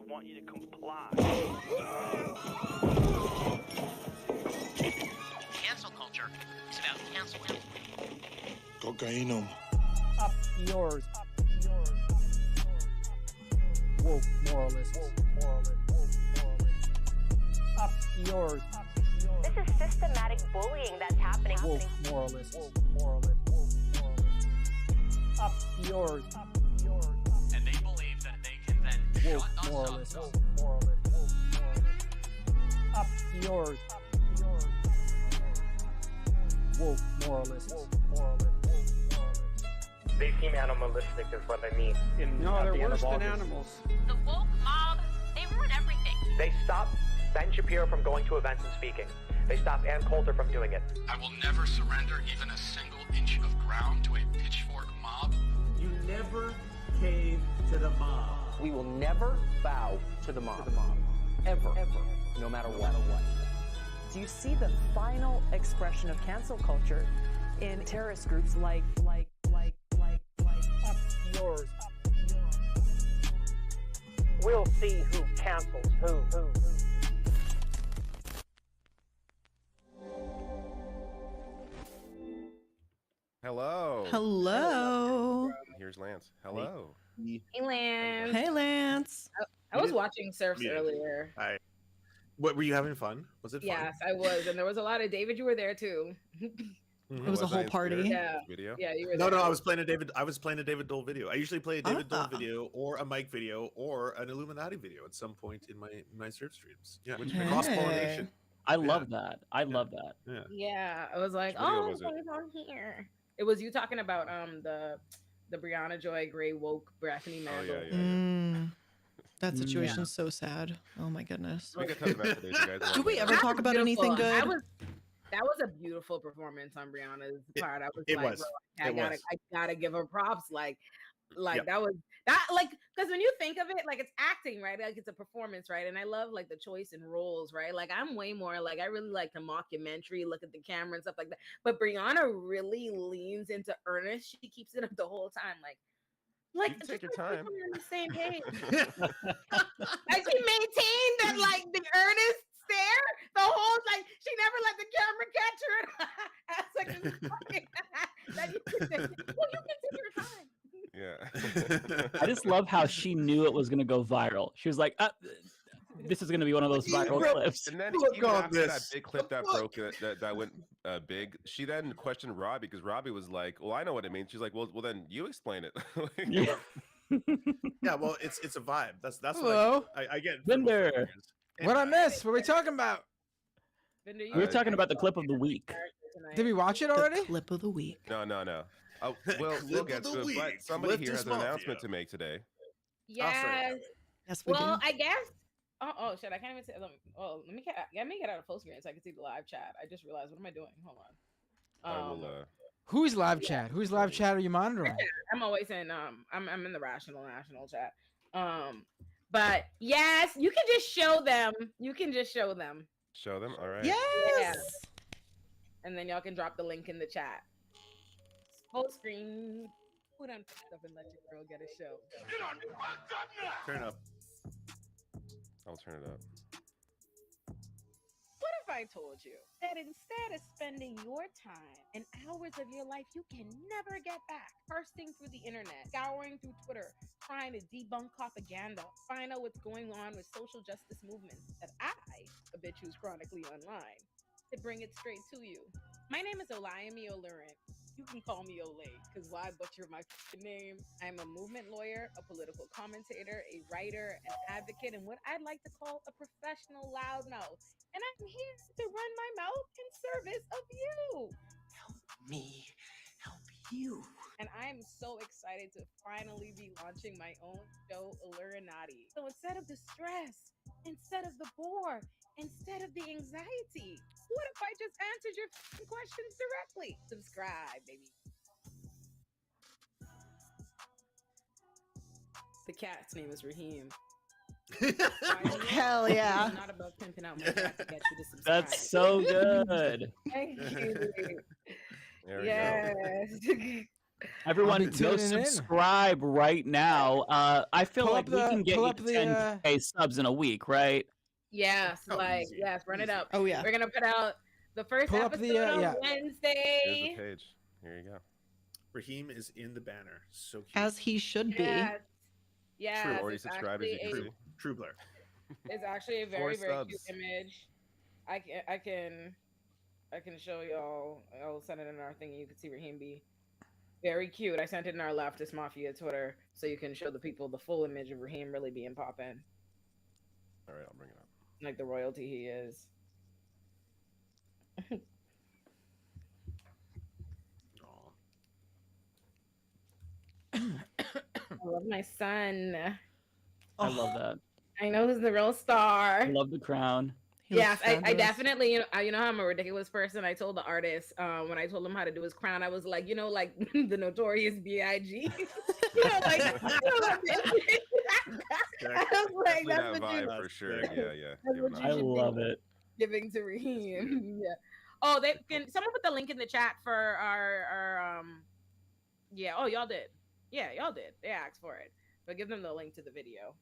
they want you to comply. Cancel culture is about canceling. Cocaine. Up yours. Woke moralists. Up yours. This is systematic bullying that's happening. Woke moralists. Up yours. And they believe that they can then Woke shut us moralists. up. Up yours. Woke moralists. They seem animalistic is what I mean. No, they're worse than animals. The woke mob, they ruin everything. They stop Ben Shapiro from going to events and speaking. They stop Ann Coulter from doing it. I will never surrender even a single inch of ground to a pitchfork mob. You never cave to the mob. We will never bow to the mob. Ever. No matter what. Do you see the final expression of cancel culture in terrorist groups like Up yours. We'll see who cancels who. Hello. Here's Lance. Hello. Hey, Lance. Hey, Lance. I was watching Surfs earlier. Hi. What, were you having fun? Was it fun? Yes, I was. And there was a lot of David. You were there too. It was a whole party. Yeah. Video? Yeah, you were No, there. I was playing a David Dole video. I usually play a David Dole video or a Mike video or an Illuminati video at some point in my surf streams. Yeah, cross pollination. I love that. I love that. Yeah. Yeah, I was like, Which video oh, was it? it's on here. It was you talking about the Brianna Joy Gray woke Bethany Oh, Mandel. yeah. That situation's so sad. Oh my goodness. We can talk about today's guys. Do we ever talk about anything good? That was a beautiful performance on Brianna's part. I was it like, was. bro, I was. gotta give her props. Like Yep. that was because when you think of it, like it's acting, right? Like it's a performance, right? And I love like the choice in roles, right? Like I'm way more like I really like the mockumentary, look at the camera and stuff like that. But Brianna really leans into earnest. She keeps it up the whole time, like You take your time. We're on the same page. Like she maintained that like the earnest stare the whole time. She never let the camera catch her. I was like, that you can take your time. Yeah. I just love how she knew it was going to go viral. She was like, this is going to be one of those viral clips. And then even after that big clip that broke, that went big, she then questioned Robbie because Robbie was like, well, I know what it means. She's like, well, then you explain it. Yeah. Yeah, well, it's a vibe. That's Hello. what I get. Vinder. What I missed? What are we talking about? Vinder, We were talking about the clip of the week. Did we watch it already? The clip of the week. No. Oh, we'll get to it. But somebody here has an announcement to make today. Yes. Yes, we Well, do. I guess. Oh shit! I can't even say. Let me get out of full screen so I can see the live chat. I just realized. What am I doing? Hold on. I will. Who's live chat? Whose live chat are you monitoring? I'm always in. I'm in the national chat. But yes, you can just show them. You can just show them. Show them. All right. Yes. Yeah. And then y'all can drop the link in the chat. Full screen. Put on stuff and let your girl get a show. Turn up. I'll turn it up. What if I told you that instead of spending your time and hours of your life you can never get back, bursting through the internet, scouring through Twitter, trying to debunk propaganda, find out what's going on with social justice movements, that I, a bitch who's chronically online, to bring it straight to you. My name is Olayemi Olurin. You can call me Olay, because why butcher my name? I'm a movement lawyer, a political commentator, a writer, an advocate, and what I'd like to call a professional loudmouth. And I'm here to run my mouth in service of you. Help me help you. And I'm so excited to finally be launching my own show, Illuminati. So instead of the stress, instead of the bore, instead of the anxiety, what if I just answered your questions directly? Subscribe, baby. The cat's name is Raheem. Hell yeah. I'm not about pimping out my cat to get you to subscribe. That's so good. Thank you. There we Yes. Everyone, be go tuning in. subscribe right now. I feel Pull like up we the- can get pull you up to the, 10K subs in a week, right? Yes, Oh, like easy, yes, run it easy. up. Oh, yeah. We're gonna put out the first Pull up episode the, on yeah. Here's the Wednesday. page. Here you go. Raheem is in the banner. So cute. As he should be. Yes. Yes. True. Already it's subscribed, as you actually can a- see. True Blair. It's actually a 4 very, very cute subs. image. I can show y'all. I'll send it in our thing. You can see Raheem be very cute. I sent it in our Leftist Mafia Twitter so you can show the people the full image of Raheem really being poppin'. All right, I'll bring it up. Like the royalty he is. I love my son. I love that. I know who's the real star. I love the crown. Yes, I definitely, you know how I'm a ridiculous person. I told the artist when I told him how to do his crown, I was like, you know, like the notorious B.I.G. you know, like, I was like, Definitely that's that what you vibe for sure. Yeah. That's what you I should love be it. giving to Raheem. Yeah. Oh, they can someone put the link in the chat for our yeah. Oh, y'all did. Yeah, y'all did. They asked for it, but give them the link to the video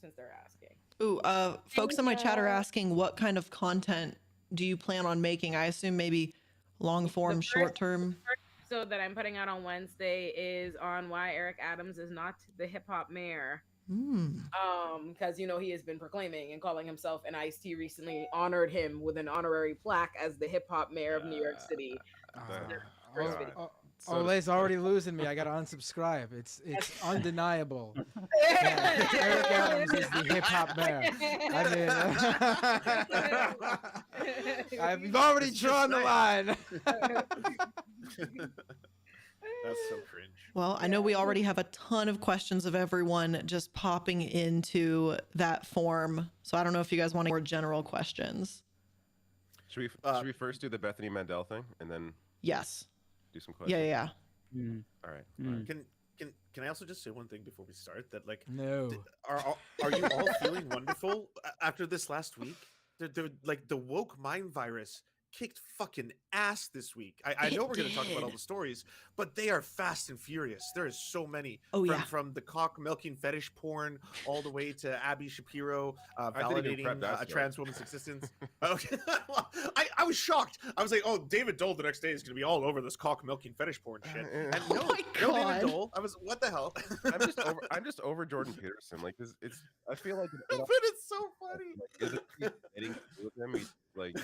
since they're asking. Ooh, folks in my chat are asking what kind of content do you plan on making? I assume maybe long form, short term. The first episode that I'm putting out on Wednesday is on why Eric Adams is not the hip hop mayor. Because you know he has been proclaiming and calling himself, and Ice-T recently honored him with an honorary plaque as the hip hop mayor of New York City. Olay's already losing me. I gotta unsubscribe. It's undeniable. that Eric Adams is the hip hop mayor. I mean, I've already drawn the line. That's so cringe. Well, I know we already have a ton of questions of everyone just popping into that form. So I don't know if you guys want more general questions. Should we first do the Bethany Mandel thing and then Yes. do some questions? Yeah. All right. Can I also just say one thing before we start? That like, no, are you all feeling wonderful after this last week? They're like the woke mind virus kicked fucking ass this week. I know we're going to talk about all the stories, but they are fast and furious. There is so many. From the cock milking fetish porn all the way to Abby Shapiro validating a trans woman's existence. Okay. I was shocked. I was like, oh, David Dole the next day is going to be all over this cock milking fetish porn shit. And no David Dole. I was, what the hell? I'm just over Jordan Peterson. Like it's I feel like but it's so funny. Is it getting to do with him? He's like.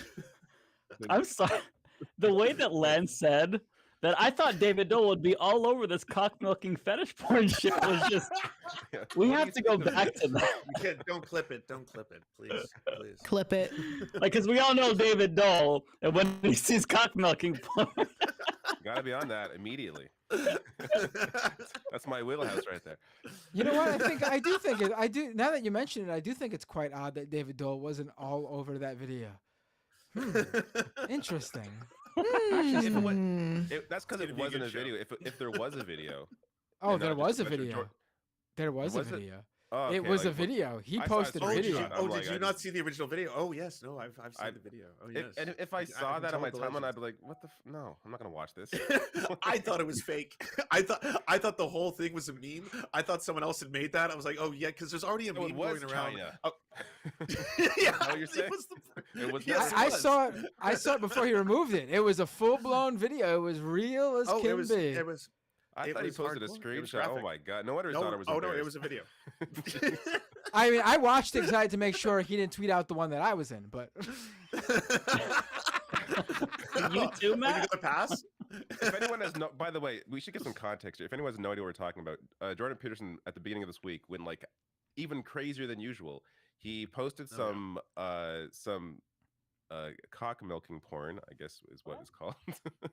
I'm sorry. The way that Len said that, I thought David Dole would be all over this cock milking fetish porn shit was just. We have to go back to that. Don't clip it. Don't clip it, please. Clip it. Like, because we all know David Dole, and when he sees cock milking porn. Gotta be on that immediately. That's my wheelhouse right there. You know what? I do think now that you mention it, I do think it's quite odd that David Dole wasn't all over that video. Interesting. That's because it wasn't a video. If there was a video. Oh, there was a video. There was a video. Oh, okay, it was a video. He posted a video. Did you not see the original video? Oh yes, no, I've seen the video. Oh yes. And if I saw that on my timeline, I'd be like, "What the? No, I'm not gonna watch this." I thought it was fake. I thought the whole thing was a meme. I thought someone else had made that. I was like, "Oh yeah," because there's already a meme going around. Oh. Yeah, what you're saying? It was. Yes, I saw it. I saw it before he removed it. It was a full-blown video. It was real as can be. It was. I thought he posted a screenshot. Oh my god! No wonder his daughter was. Oh no, it was a video. I mean, I watched it because I had to make sure he didn't tweet out the one that I was in. But You too, Matt. You got a pass? If anyone has no, by the way, we should get some context here. If anyone has no idea what we're talking about, Jordan Peterson at the beginning of this week went like even crazier than usual. He posted some cock milking porn, I guess is what it's called.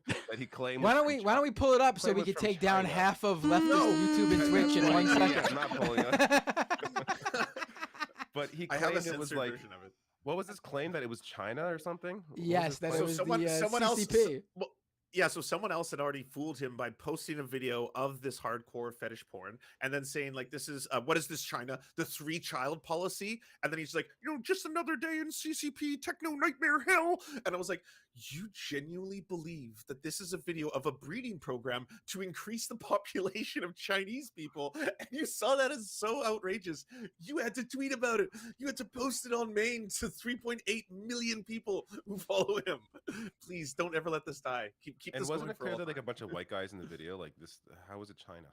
That he claimed. Why don't we pull it up so we can take down half of leftist YouTube and Twitch in 1 second? I'm not pulling it. But he claimed it was like. What was his claim, that it was China or something? Yes, that it was someone CCP. else. Yeah, so someone else had already fooled him by posting a video of this hardcore fetish porn and then saying like, this is, what is this, China? The 3-child policy? And then he's like, just another day in CCP techno nightmare hell. And I was like, you genuinely believe that this is a video of a breeding program to increase the population of Chinese people, and you saw that as so outrageous, you had to tweet about it. You had to post it on Maine to 3.8 million people who follow him. Please don't ever let this die. Keep And this wasn't going it for clear all that like a time. bunch of white guys in the video? Like this, how was it China?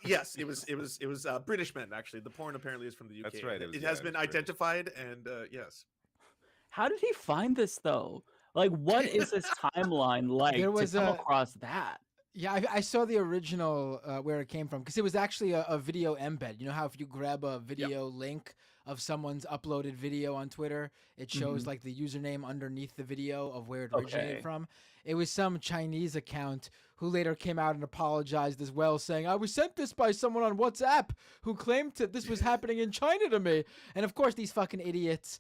Yes, it was British men, actually. The porn apparently is from the UK. That's right, It has been identified, and yes. How did he find this though? Like, what is his timeline like There was to come a- across that? Yeah, I saw the original where it came from because it was actually a video embed. You know how if you grab a video link of someone's uploaded video on Twitter, it shows Mhm. like the username underneath the video of where it originated Okay. from. It was some Chinese account who later came out and apologized as well, saying, "I was sent this by someone on WhatsApp who claimed that this was happening in China to me." And of course, these fucking idiots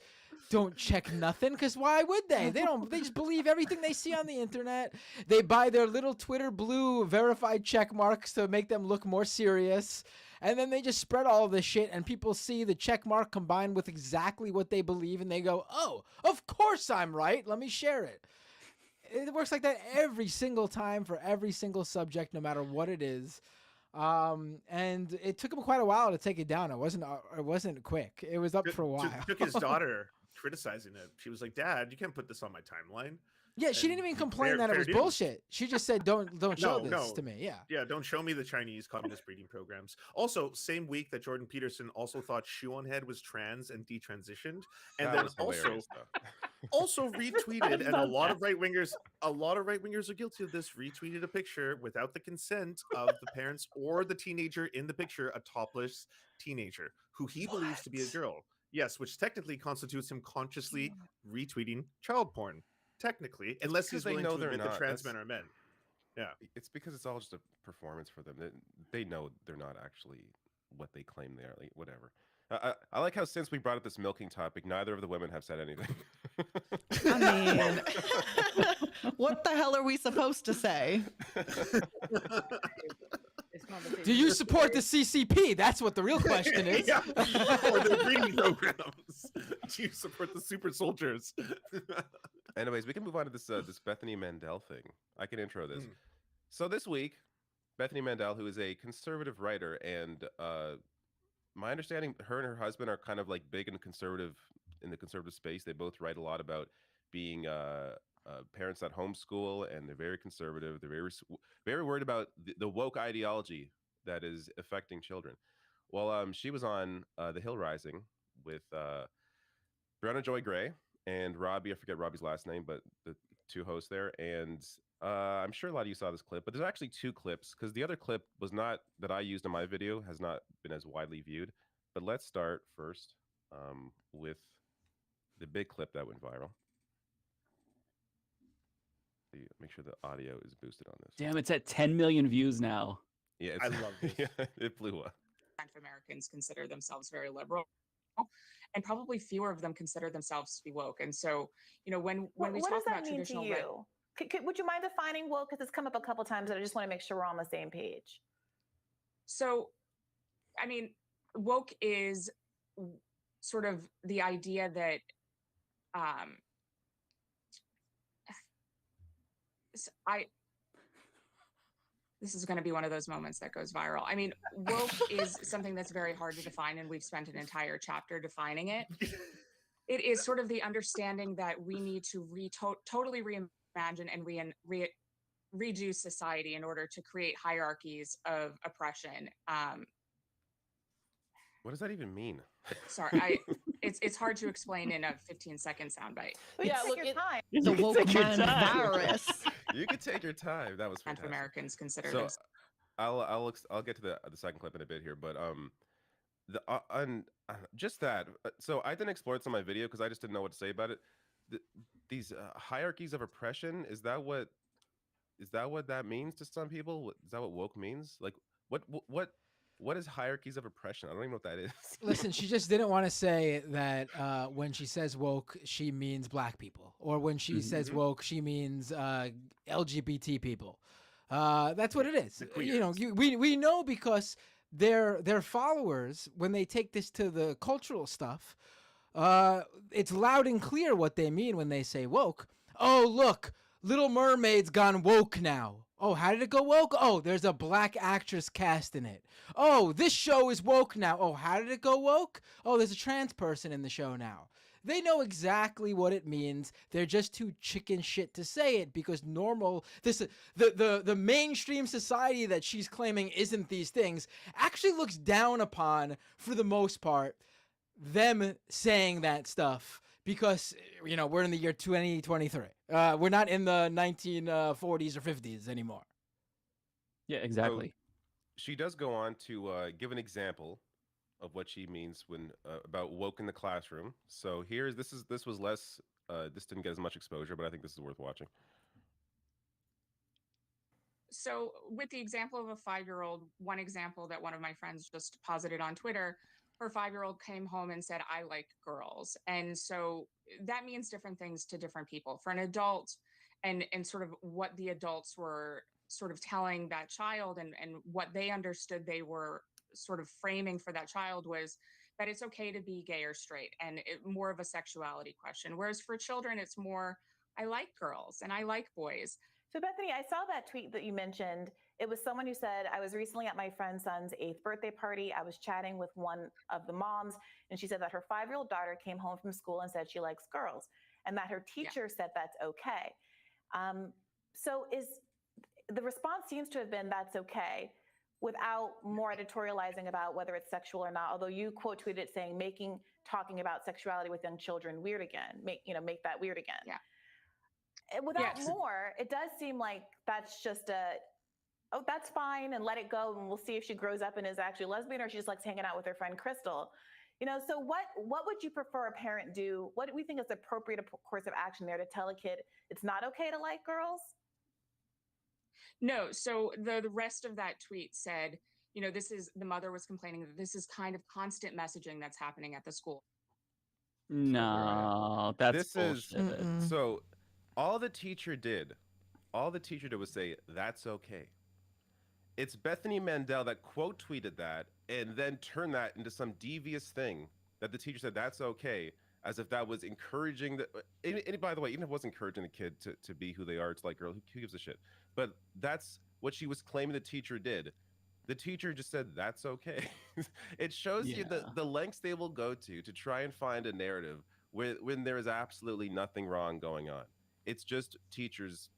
don't check nothing, because why would they? They just believe everything they see on the internet. They buy their little Twitter blue verified check marks to make them look more serious, and then they just spread all of this shit, and people see the check mark combined with exactly what they believe, and they go, "Oh, of course I'm right, let me share it." It works like that every single time for every single subject, no matter what it is. And it took him quite a while to take it down. It wasn't quick. It was up for a while. Took his daughter criticizing it. She was like, "Dad, you can't put this on my timeline." Yeah, she didn't even complain that it was bullshit. She just said, "Don't show this to me." Yeah. Don't show me the Chinese communist breeding programs. Also, same week that Jordan Peterson also thought Shoe on Head was trans and detransitioned, and That then was hilarious, also retweeted, and a lot of right wingers are guilty of this. Retweeted a picture without the consent of the parents or the teenager in the picture, a topless teenager who he believes to be a girl. Yes, which technically constitutes him consciously retweeting child porn. Technically, unless he's willing to admit that trans men are men. Yeah, it's because it's all just a performance for them. They know they're not actually what they claim they are. Like, whatever. I like how since we brought up this milking topic, neither of the women have said anything. I mean, what the hell are we supposed to say? Do you support the CCP? That's what the real question is. Yeah. Or the breeding programs. Do you support the super soldiers? Anyways, we can move on to this this Bethany Mandel thing. I can intro this. So this week, Bethany Mandel, who is a conservative writer, and my understanding, her and her husband are kind of like big in the conservative space. They both write a lot about being parents that homeschool, and they're very conservative. They're very worried about the woke ideology that is affecting children. Well, she was on The Hill Rising with Brianna Joy Gray and Robbie. I forget Robbie's last name, but the two hosts there. And I'm sure a lot of you saw this clip, but there's actually two clips, because the other clip was not that I used in my video, has not been as widely viewed. But let's start first with the big clip that went viral. Make sure the audio is boosted on this. Damn, it's at 10 million views now. Yeah, I love this. Yeah, it blew up. Americans consider themselves very liberal, and probably fewer of them consider themselves to be woke. And so, you know, when we what talk does that about mean traditional to you? Would you mind defining woke? Because it's come up a couple times, and I just want to make sure we're on the same page. So, I mean, woke is sort of the idea that this is going to be one of those moments that goes viral. I mean, woke is something that's very hard to define, and we've spent an entire chapter defining it. It is sort of the understanding that we need to totally reimagine and redo society in order to create hierarchies of oppression. What does that even mean? Sorry, it's hard to explain in a 15-second soundbite. Yeah, look, time. The woke mind virus. You can take your time. That was fantastic. Americans consider So themselves. I'll get to the second clip in a bit here, but just that. So I didn't explore it in my video because I just didn't know what to say about it. These hierarchies of oppression, is that what that means to some people? Is that what woke means? Like what is hierarchies of oppression? I don't even know what that is. Listen, she just didn't want to say that when she says woke, she means black people, or when she says woke, she means LGBT people. That's what it is. You know, we know because their followers, when they take this to the cultural stuff, it's loud and clear what they mean when they say woke. oh, look, Little Mermaid's gone woke now. Oh, how did it go woke? Oh, there's a black actress cast in it. Oh, this show is woke now. Oh, how did it go woke? Oh, there's a trans person in the show now. They know exactly what it means. They're just too chicken shit to say it because the mainstream society that she's claiming isn't these things actually looks down upon, for the most part, them saying that stuff because, we're in the year 2023. We're not in the 1940s or 50s anymore. Yeah, exactly. So she does go on to give an example of what she means when about woke in the classroom. So this was less. This didn't get as much exposure, but I think this is worth watching. So with the example of a 5-year-old, one example that one of my friends just posited on Twitter, her 5-year-old came home and said, I like girls. And so that means different things to different people. For an adult, and sort of what the adults were sort of telling that child and what they understood they were sort of framing for that child was that it's okay to be gay or straight, and more of a sexuality question. Whereas for children, it's more, I like girls and I like boys. So Bethany, I saw that tweet that you mentioned. It was someone who said, I was recently at my friend's son's 8th birthday party. I was chatting with one of the moms, and she said that her 5-year-old daughter came home from school and said she likes girls, and that her teacher said that's okay. So the response seems to have been that's okay, without more editorializing about whether it's sexual or not. Although you quote tweeted saying talking about sexuality with young children weird again, make that weird again. Yeah. Without more, it does seem like that's just that's fine and let it go, and we'll see if she grows up and is actually lesbian or she just likes hanging out with her friend Crystal. So what would you prefer a parent do? What do we think is the appropriate course of action there to tell a kid it's not okay to like girls? No, so the rest of that tweet said, the mother was complaining that this is kind of constant messaging that's happening at the school. No, that's bullshit. So all the teacher did was say, that's okay. It's Bethany Mandel that quote tweeted that and then turned that into some devious thing that the teacher said, that's okay, as if that was encouraging and by the way, even if it was encouraging the kid to be who they are, it's like, girl, who gives a shit? But that's what she was claiming the teacher did. The teacher just said, that's okay. It shows you the lengths they will go to try and find a narrative when there is absolutely nothing wrong going on. It's just teachers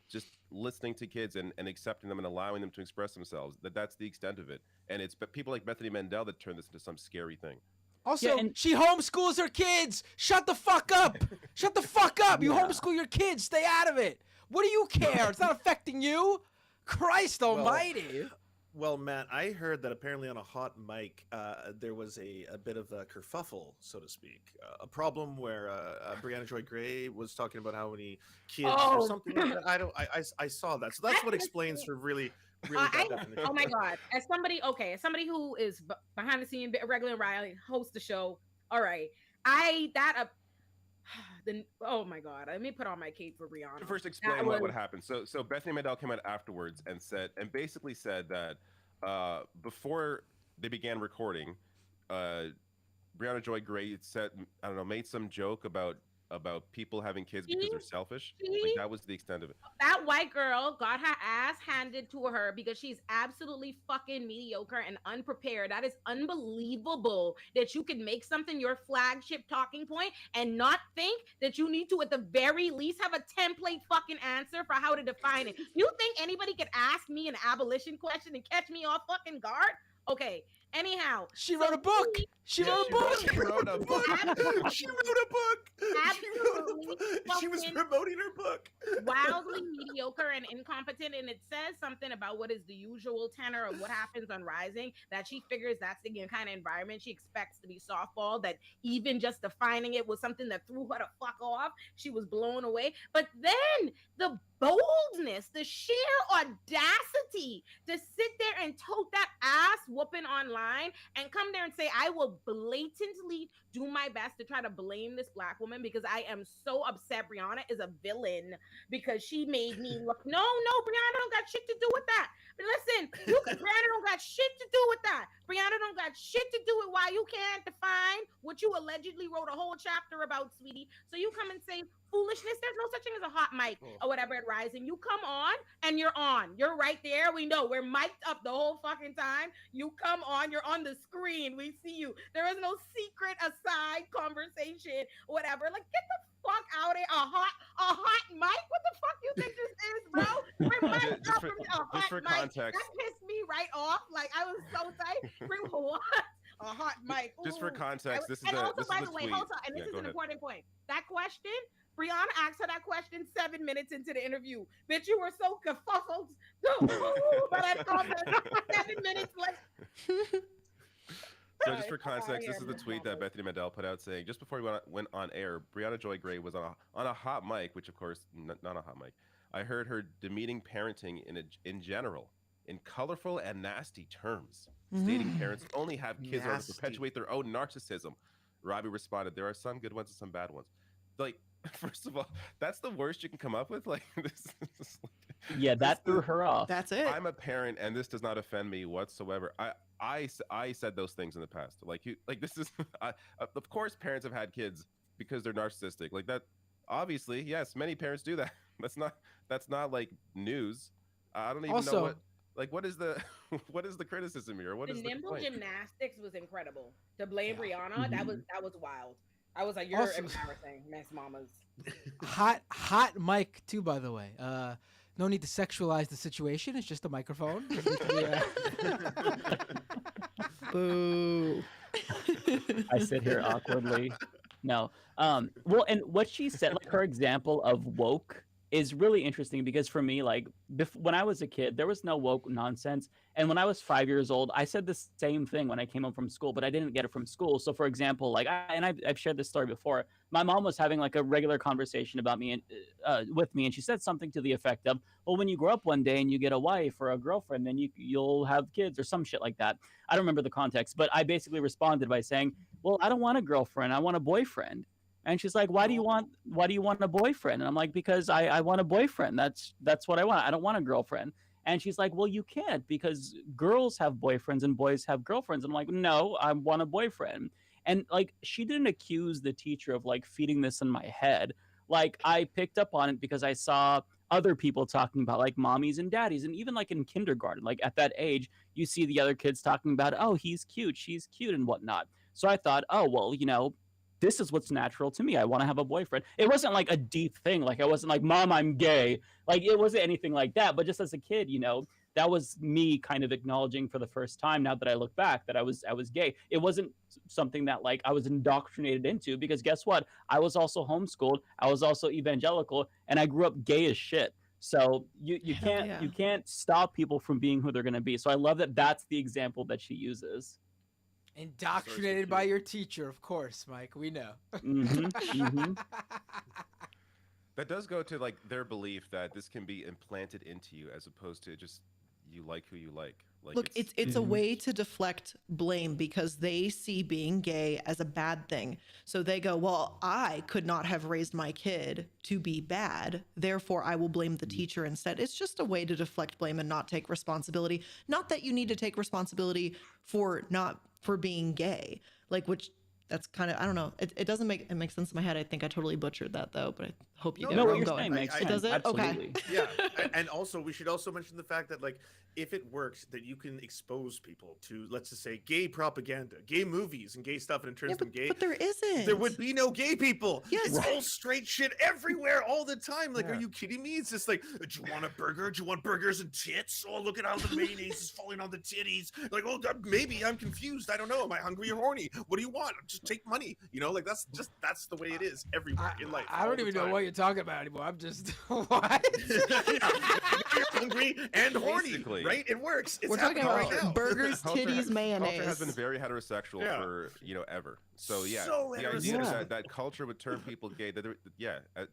just listening to kids and accepting them and allowing them to express themselves. That's the extent of it. And it's people like Bethany Mandel that turn this into some scary thing. Also, she homeschools her kids. Shut the fuck up. Shut the fuck up. You homeschool your kids. Stay out of it. What do you care? It's not affecting you. Christ almighty. Well, Matt, I heard that apparently on a hot mic, there was a bit of a kerfuffle, so to speak. A problem where Brianna Joy Gray was talking about how many kids or something like that. I saw that. So that's what explains her really bad definition. Oh my God. As somebody who is behind the scene, regular Riley, host the show. All right. Oh my God. Let me put on my cape for Brianna. First explain what happened. So Bethany Mandel came out afterwards and basically said that before they began recording, Brianna Joy Gray made some joke about people having kids because they're selfish. Like, that was the extent of it. That white girl got her ass handed to her because she's absolutely fucking mediocre and unprepared. That is unbelievable that you can make something your flagship talking point and not think that you need to at the very least have a template fucking answer for how to define it. You think anybody could ask me an abolition question and catch me off fucking guard? Okay. Anyhow, she wrote a book. She wrote a book. She wrote a book. Absolutely. She was promoting her book. Wildly mediocre and incompetent, and it says something about what is the usual tenor of what happens on Rising, that she figures that's the kind of environment she expects to be softball, that even just defining it was something that threw her the fuck off. She was blown away. But then the boldness, the sheer audacity to sit there and tote that ass whooping online and come there and say, I will blatantly do my best to try to blame this black woman because I am so upset Brianna is a villain because she made me look. No, Brianna don't got shit to do with that. But listen, Brianna don't got shit to do with that. Brianna don't got shit to do with why you can't define what you allegedly wrote a whole chapter about, sweetie. So you come and say foolishness. There's no such thing as a hot mic or whatever at Rising. You come on and you're on. You're right there. We know we're mic'd up the whole fucking time. You come on. You're on the screen. We see you. There is no secret aside conversation, whatever. Like, get the fuck out of here. A hot mic? What the fuck you think this is, bro? We're mic'd up from a hot for mic. context. That pissed me right off. Like, I was so tight. Bring what? A hot mic. Just for Ooh. context, this is and the also, this by is the the way, tweet. hold on, and this is go an ahead. important point. That question, Brianna asked her that question 7 minutes into the interview. Bitch, you were so kerfuffled by that comment. 7 minutes left. So just for context, this is the tweet that Bethany Mandel put out saying, just before we went on air, Brianna Joy Gray was on a hot mic, which of course, not a hot mic. I heard her demeaning parenting in general, in colorful and nasty terms, stating parents only have kids in order to perpetuate their own narcissism. Robbie responded, there are some good ones and some bad ones. Like, first of all, that's the worst you can come up with? Like, this is Yeah, that threw her off. That's it. I'm a parent, and this does not offend me whatsoever. I said those things in the past. Like this is, of course, parents have had kids because they're narcissistic. Like that, obviously, yes, many parents do that. That's not like news. I don't even know what is the what is the criticism here? What the is the nimble complaint? gymnastics was incredible. To blame Brianna, that was wild. I was like, you're embarrassing, Miss Mamas. Hot mic too, by the way. No need to sexualize the situation. It's just a microphone. Boo. I sit here awkwardly. No. Well, and what she said, like her example of woke is really interesting because for me, like when I was a kid, there was no woke nonsense. And when I was 5 years old, I said the same thing when I came home from school, but I didn't get it from school. So for example, like, I've shared this story before. My mom was having like a regular conversation about me and with me, and she said something to the effect of, well, when you grow up one day and you get a wife or a girlfriend, then you'll have kids or some shit like that. I don't remember the context, but I basically responded by saying, well, I don't want a girlfriend. I want a boyfriend. And she's like, why do you want a boyfriend? And I'm like, because I want a boyfriend. That's what I want. I don't want a girlfriend. And she's like, well, you can't because girls have boyfriends and boys have girlfriends. And I'm like, no, I want a boyfriend. And like, she didn't accuse the teacher of like feeding this in my head. Like, I picked up on it because I saw other people talking about like mommies and daddies. And even like in kindergarten, like at that age, you see the other kids talking about, oh, he's cute, she's cute and whatnot. So I thought, oh, well, this is what's natural to me. I want to have a boyfriend. It wasn't like a deep thing. Like I wasn't like, Mom, I'm gay. Like it wasn't anything like that. But just as a kid, that was me kind of acknowledging for the first time, now that I look back, that I was gay. It wasn't something that like I was indoctrinated into, because guess what? I was also homeschooled. I was also evangelical, and I grew up gay as shit. So you can't stop people from being who they're going to be. So I love that that's the example that she uses. Indoctrinated by your teacher, of course, Mike. We know. That does go to like their belief that this can be implanted into you, as opposed to just you like who you like. Look, it's a way to deflect blame because they see being gay as a bad thing. So they go, well, I could not have raised my kid to be bad, therefore I will blame the teacher instead. It's just a way to deflect blame and not take responsibility. Not that you need to take responsibility for being gay, like, which that's kind of, I don't know. It doesn't make sense in my head. I think I totally butchered that though, but I hope you get where I'm going. It does it? Absolutely. Okay. Yeah. And also, we should also mention the fact that, like, if it works, that you can expose people to, let's just say, gay propaganda, gay movies and gay stuff, and it turns them gay. But there isn't. There would be no gay people. Yes. It's all straight shit everywhere all the time. Like, are you kidding me? It's just like, do you want a burger? Do you want burgers and tits? Oh, look at how the mayonnaise is falling on the titties. Like, oh God, maybe I'm confused. I don't know. Am I hungry or horny? What do you want? Just take money. Like, that's the way it is everywhere in life. I don't even know what you're talking about anymore. I'm just what? You're hungry and horny. Basically. Right? It works. It's We're talking happening about right now. burgers, titties, mayonnaise. Culture has been very heterosexual for ever. So yeah, So the idea heterosexual. is that culture would turn people gay. To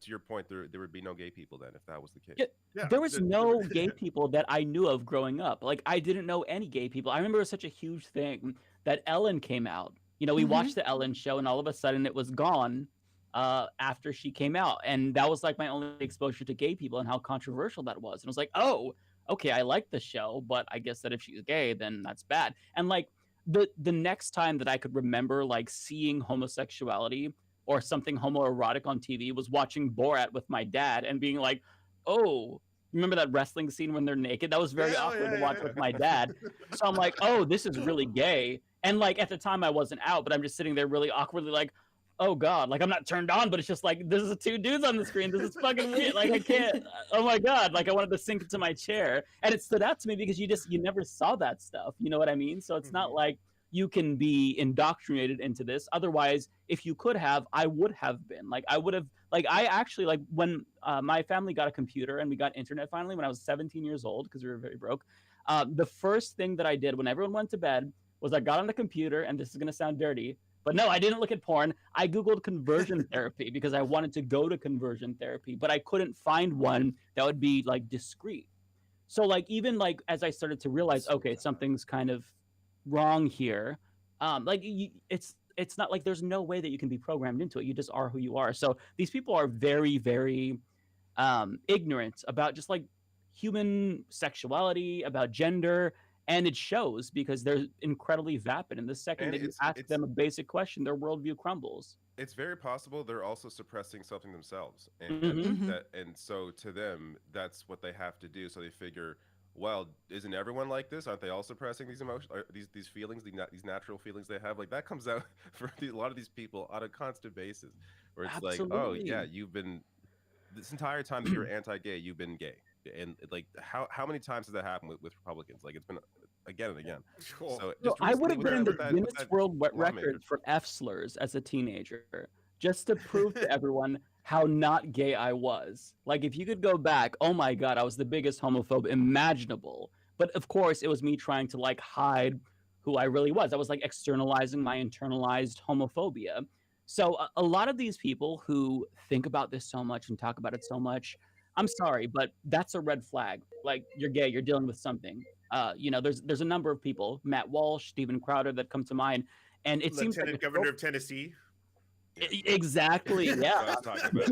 your point, there would be no gay people then if that was the case. Yeah, there was no gay people that I knew of growing up. Like, I didn't know any gay people. I remember it was such a huge thing that Ellen came out. We watched the Ellen show, and all of a sudden it was gone after she came out. And that was like my only exposure to gay people and how controversial that was. And I was like, oh, okay, I like the show, but I guess that if she's gay, then that's bad. And like, the next time that I could remember like seeing homosexuality or something homoerotic on TV was watching Borat with my dad and being like, oh, remember that wrestling scene when they're naked? That was very awkward to watch with my dad. So I'm like, oh, this is really gay. And like at the time I wasn't out, but I'm just sitting there really awkwardly like, oh God, like I'm not turned on, but it's just like, this is two dudes on the screen. This is fucking weird. Like I can't, oh my God. Like I wanted to sink into my chair. And it stood out to me because you never saw that stuff. You know what I mean? So it's not like you can be indoctrinated into this. Otherwise, if you could have, I would have been. Like I would have, like I actually, like when my family got a computer and we got internet finally when I was 17 years old, because we were very broke. The first thing that I did when everyone went to bed was I got on the computer, and this is gonna sound dirty, but no, I didn't look at porn. I Googled conversion therapy because I wanted to go to conversion therapy, but I couldn't find one that would be like discreet. So like even like as I started to realize, okay, something's kind of wrong here. It's not like there's no way that you can be programmed into it. You just are who you are. So these people are very, very ignorant about just like human sexuality, about gender. And it shows because they're incredibly vapid. And the second that you ask them a basic question, their worldview crumbles. It's very possible they're also suppressing something themselves, and and so to them, that's what they have to do. So they figure, well, isn't everyone like this? Aren't they all suppressing these emotions, these feelings, these natural feelings they have? Like that comes out for a lot of these people on a constant basis, where it's like, oh yeah, you've been this entire time that you're anti-gay, you've been gay. And like how many times has that happened with Republicans? Like it's been again and again. So I would have been in the Guinness World Record for F slurs as a teenager, just to prove to everyone how not gay I was. Like if you could go back, oh my God, I was the biggest homophobe imaginable. But of course, it was me trying to like hide who I really was. I was like externalizing my internalized homophobia. So a lot of these people who think about this so much and talk about it so much, I'm sorry, but that's a red flag. Like you're gay, you're dealing with something. There's a number of people, Matt Walsh, Steven Crowder, that come to mind, and it seems like Lieutenant Governor of Tennessee. Exactly. Yeah. We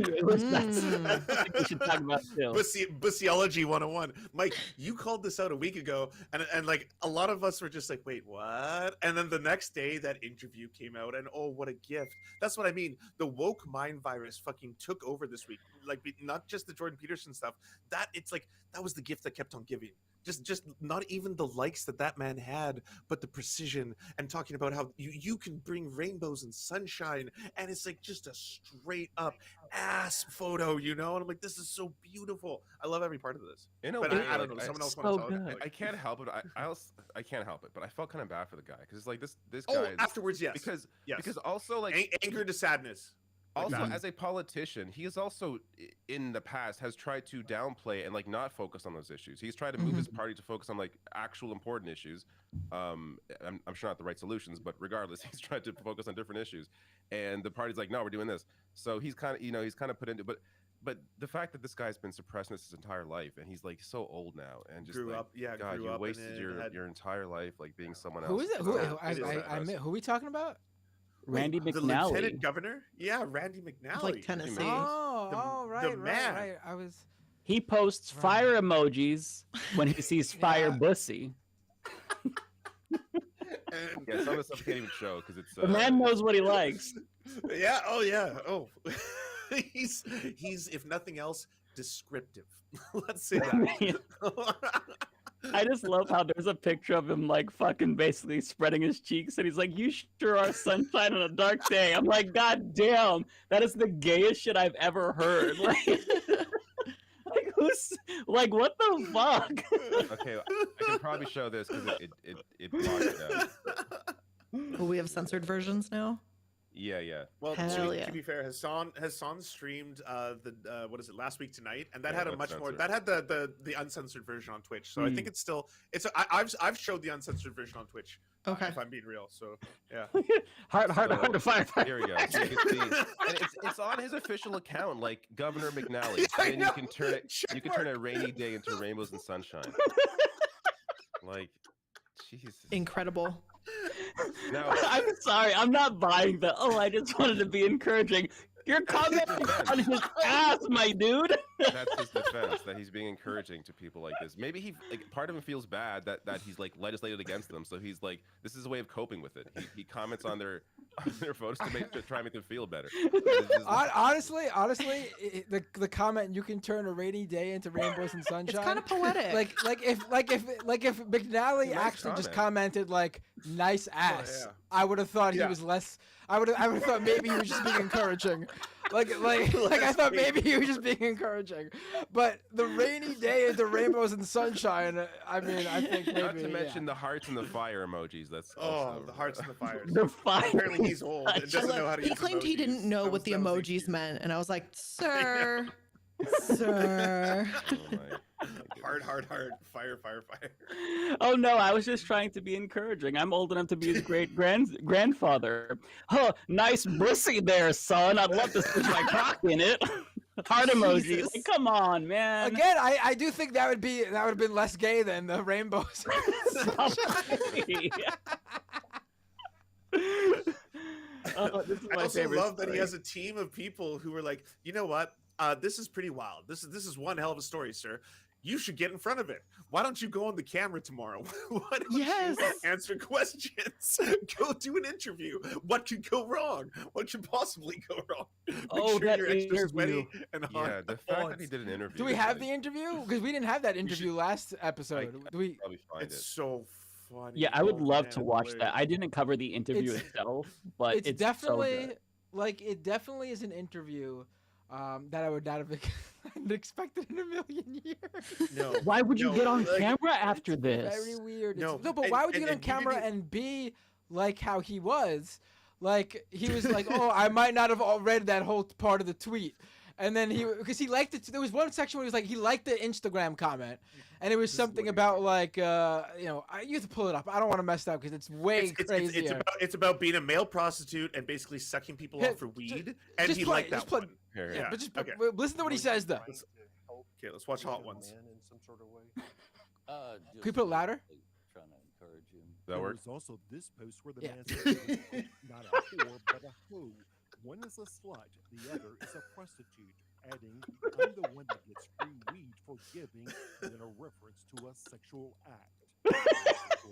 should talk about too. Bussiology 101. Mike, you called this out a week ago, and like a lot of us were just like, wait, what? And then the next day that interview came out, and oh, what a gift. That's what I mean. The woke mind virus fucking took over this week. Like not just the Jordan Peterson stuff. That was the gift that kept on giving. Just not even the likes that man had, but the precision and talking about how you can bring rainbows and sunshine, and it's like just a straight up ass photo, and I'm like, this is so beautiful. I love every part of this. But I don't know. Someone else wants to talk. I can't help it. I can't help it, but I felt kind of bad for the guy because it's like this guy. Afterwards, yes. Because also like anger to sadness. Also, as a politician, he is also in the past has tried to downplay and like not focus on those issues. He's tried to move his party to focus on like actual important issues. I'm sure not the right solutions, but regardless, he's tried to focus on different issues. And the party's like, no, we're doing this. So he's kind of put into, but the fact that this guy's been suppressing this his entire life, and he's like so old now, and just grew like, up, yeah, God, grew you up wasted your entire life like being someone else. Who is it? Who are we talking about? Randy McNally. The lieutenant governor? Yeah, Randy McNally. Like Tennessee. Right. He posts fire emojis when he sees fire bussy. Yeah, some of the stuff can't even show because it's the man knows what he likes. Yeah. Oh yeah. Oh, he's if nothing else descriptive. Let's say that. I just love how there's a picture of him like fucking basically spreading his cheeks, and he's like, "You sure are sunshine on a dark day." I'm like, God damn, that is the gayest shit I've ever heard. Like who's like, what the fuck? Okay, I can probably show this because it blocked it out. Well, we have censored versions now. Yeah. Well, to be fair, Hassan streamed the what is it, last week tonight, and that had a much more, censored. that had the uncensored version on Twitch. So I think I've showed the uncensored version on Twitch. Okay. If I'm being real, so yeah. hard to find. Here we go. So you can see, and it's on his official account, like Governor McNally. And you can turn it. You can turn a rainy day into rainbows and sunshine. Like, Jesus. Incredible. No. I'm sorry, I'm not buying the. Oh, I just wanted to be encouraging. You're commenting on his ass, my dude. That's his defense, that he's being encouraging to people like this. Maybe part of him feels bad that he's like legislated against them, so he's like, this is a way of coping with it. He comments on their photos to try and make them feel better. Honestly, the comment, you can turn a rainy day into rainbows and sunshine. It's kind of poetic. Like if McNally actually just commented like nice ass, I would have thought he was less. I would have thought maybe he was just being encouraging. Like I thought maybe he was just being encouraging. But the rainy day into rainbows and sunshine, I mean, I think maybe. Not to mention the hearts and the fire emojis. That's the hearts and the fires. The fire. Apparently he's old and doesn't know how to use He claimed he didn't know what the emojis meant, and I was like, sir, sir. Hard, fire. Oh no, I was just trying to be encouraging. I'm old enough to be his grandfather. Huh, nice bussy there, son. I'd love to stick my cock in it. Heart emoji. Like, come on, man. Again, I do think that would have been less gay than the rainbows. Oh, this is I my also favorite love that story. he has a team of people who are like, you know what? This is pretty wild. This is one hell of a story, sir. You should get in front of it. Why don't you go on the camera tomorrow? Why don't you answer questions? Go do an interview. What could go wrong? What could possibly go wrong? Make sure that you're extra interview. sweaty and hard. Yeah, the fact that he did an interview. Do we have the interview? Because we didn't have that interview last episode. Do we? Probably find It's it. so funny. Yeah, I would Oh, love man, to watch hilarious. that. I didn't cover the interview itself, but it's definitely so good. it definitely is an interview that I would not have expected in a million years. No. Why would you get on like, camera after this? Very weird. No, No, but and- why would you and- get on and you camera didn't- and be like how he was? Like he was like, oh, I might not have all read that whole part of the tweet. And then because he liked it. There was one section where he was like, he liked the Instagram comment, and it was something about like, you have to pull it up. I don't want to mess it up because it's way crazy. It's about being a male prostitute and basically sucking people off for weed, and just he play liked it, that just play- one. Yeah, but just listen to what he says though. Okay, let's watch Hot Ones. Can you put it louder? Trying to encourage him. That There works. was also this post where the Yeah. man said, not a whore, but a hoe. One is a slut, the other is a prostitute, adding, I'm the one that gets free weed for giving, and then a reference to a sexual act.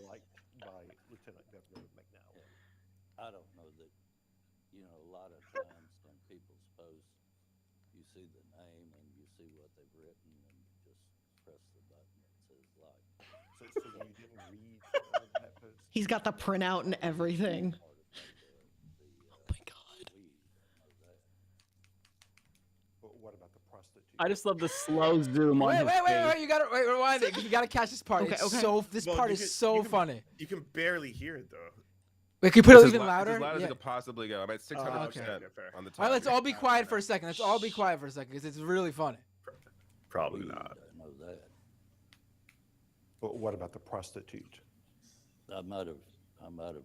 Like by Lieutenant Governor McNally. I don't know that, a lot of times when people's posts, you see the name and you see what they've written and you just press the button that says like. So you didn't read that post? He's got the printout and everything. Oh my god. But what about the prostitute? I just love the slow zoom on his face. Wait! You gotta rewind it. You gotta catch this part. Okay, It's okay. this Well, part you is can- so you can- funny. You can barely hear it though. Wait, can you put it It's even as louder? as loud as Yeah. it could possibly go. I'm at 600% okay, fair. on the top. All right, let's all be quiet for a second. Let's all be quiet for a second because it's really funny. Probably not. I know that. But what about the prostitute? I might have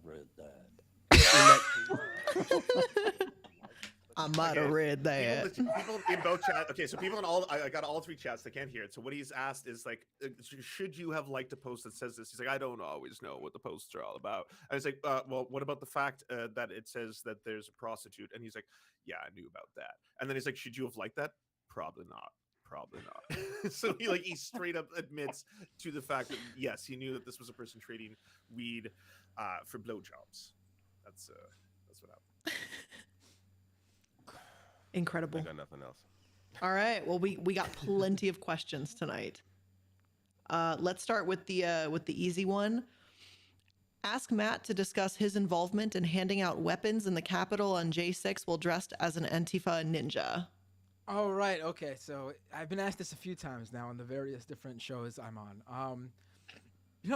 read that. I might have read that. People in both chats. Okay, so people in all, I got all three chats. They can't hear it. So what he's asked is like, should you have liked a post that says this? He's like, I don't always know what the posts are all about. And it's like, well, what about the fact that it says that there's a prostitute? And he's like, yeah, I knew about that. And then he's like, should you have liked that? Probably not. Probably not. So he straight up admits to the fact that yes, he knew that this was a person trading weed for blowjobs. That's what happened. Incredible. I got nothing else. All right. Well, we got plenty of questions tonight. Let's start with the easy one. Ask Matt to discuss his involvement in handing out weapons in the Capitol on J6 while dressed as an Antifa ninja. Oh, right. Okay. So I've been asked this a few times now on the various different shows I'm on.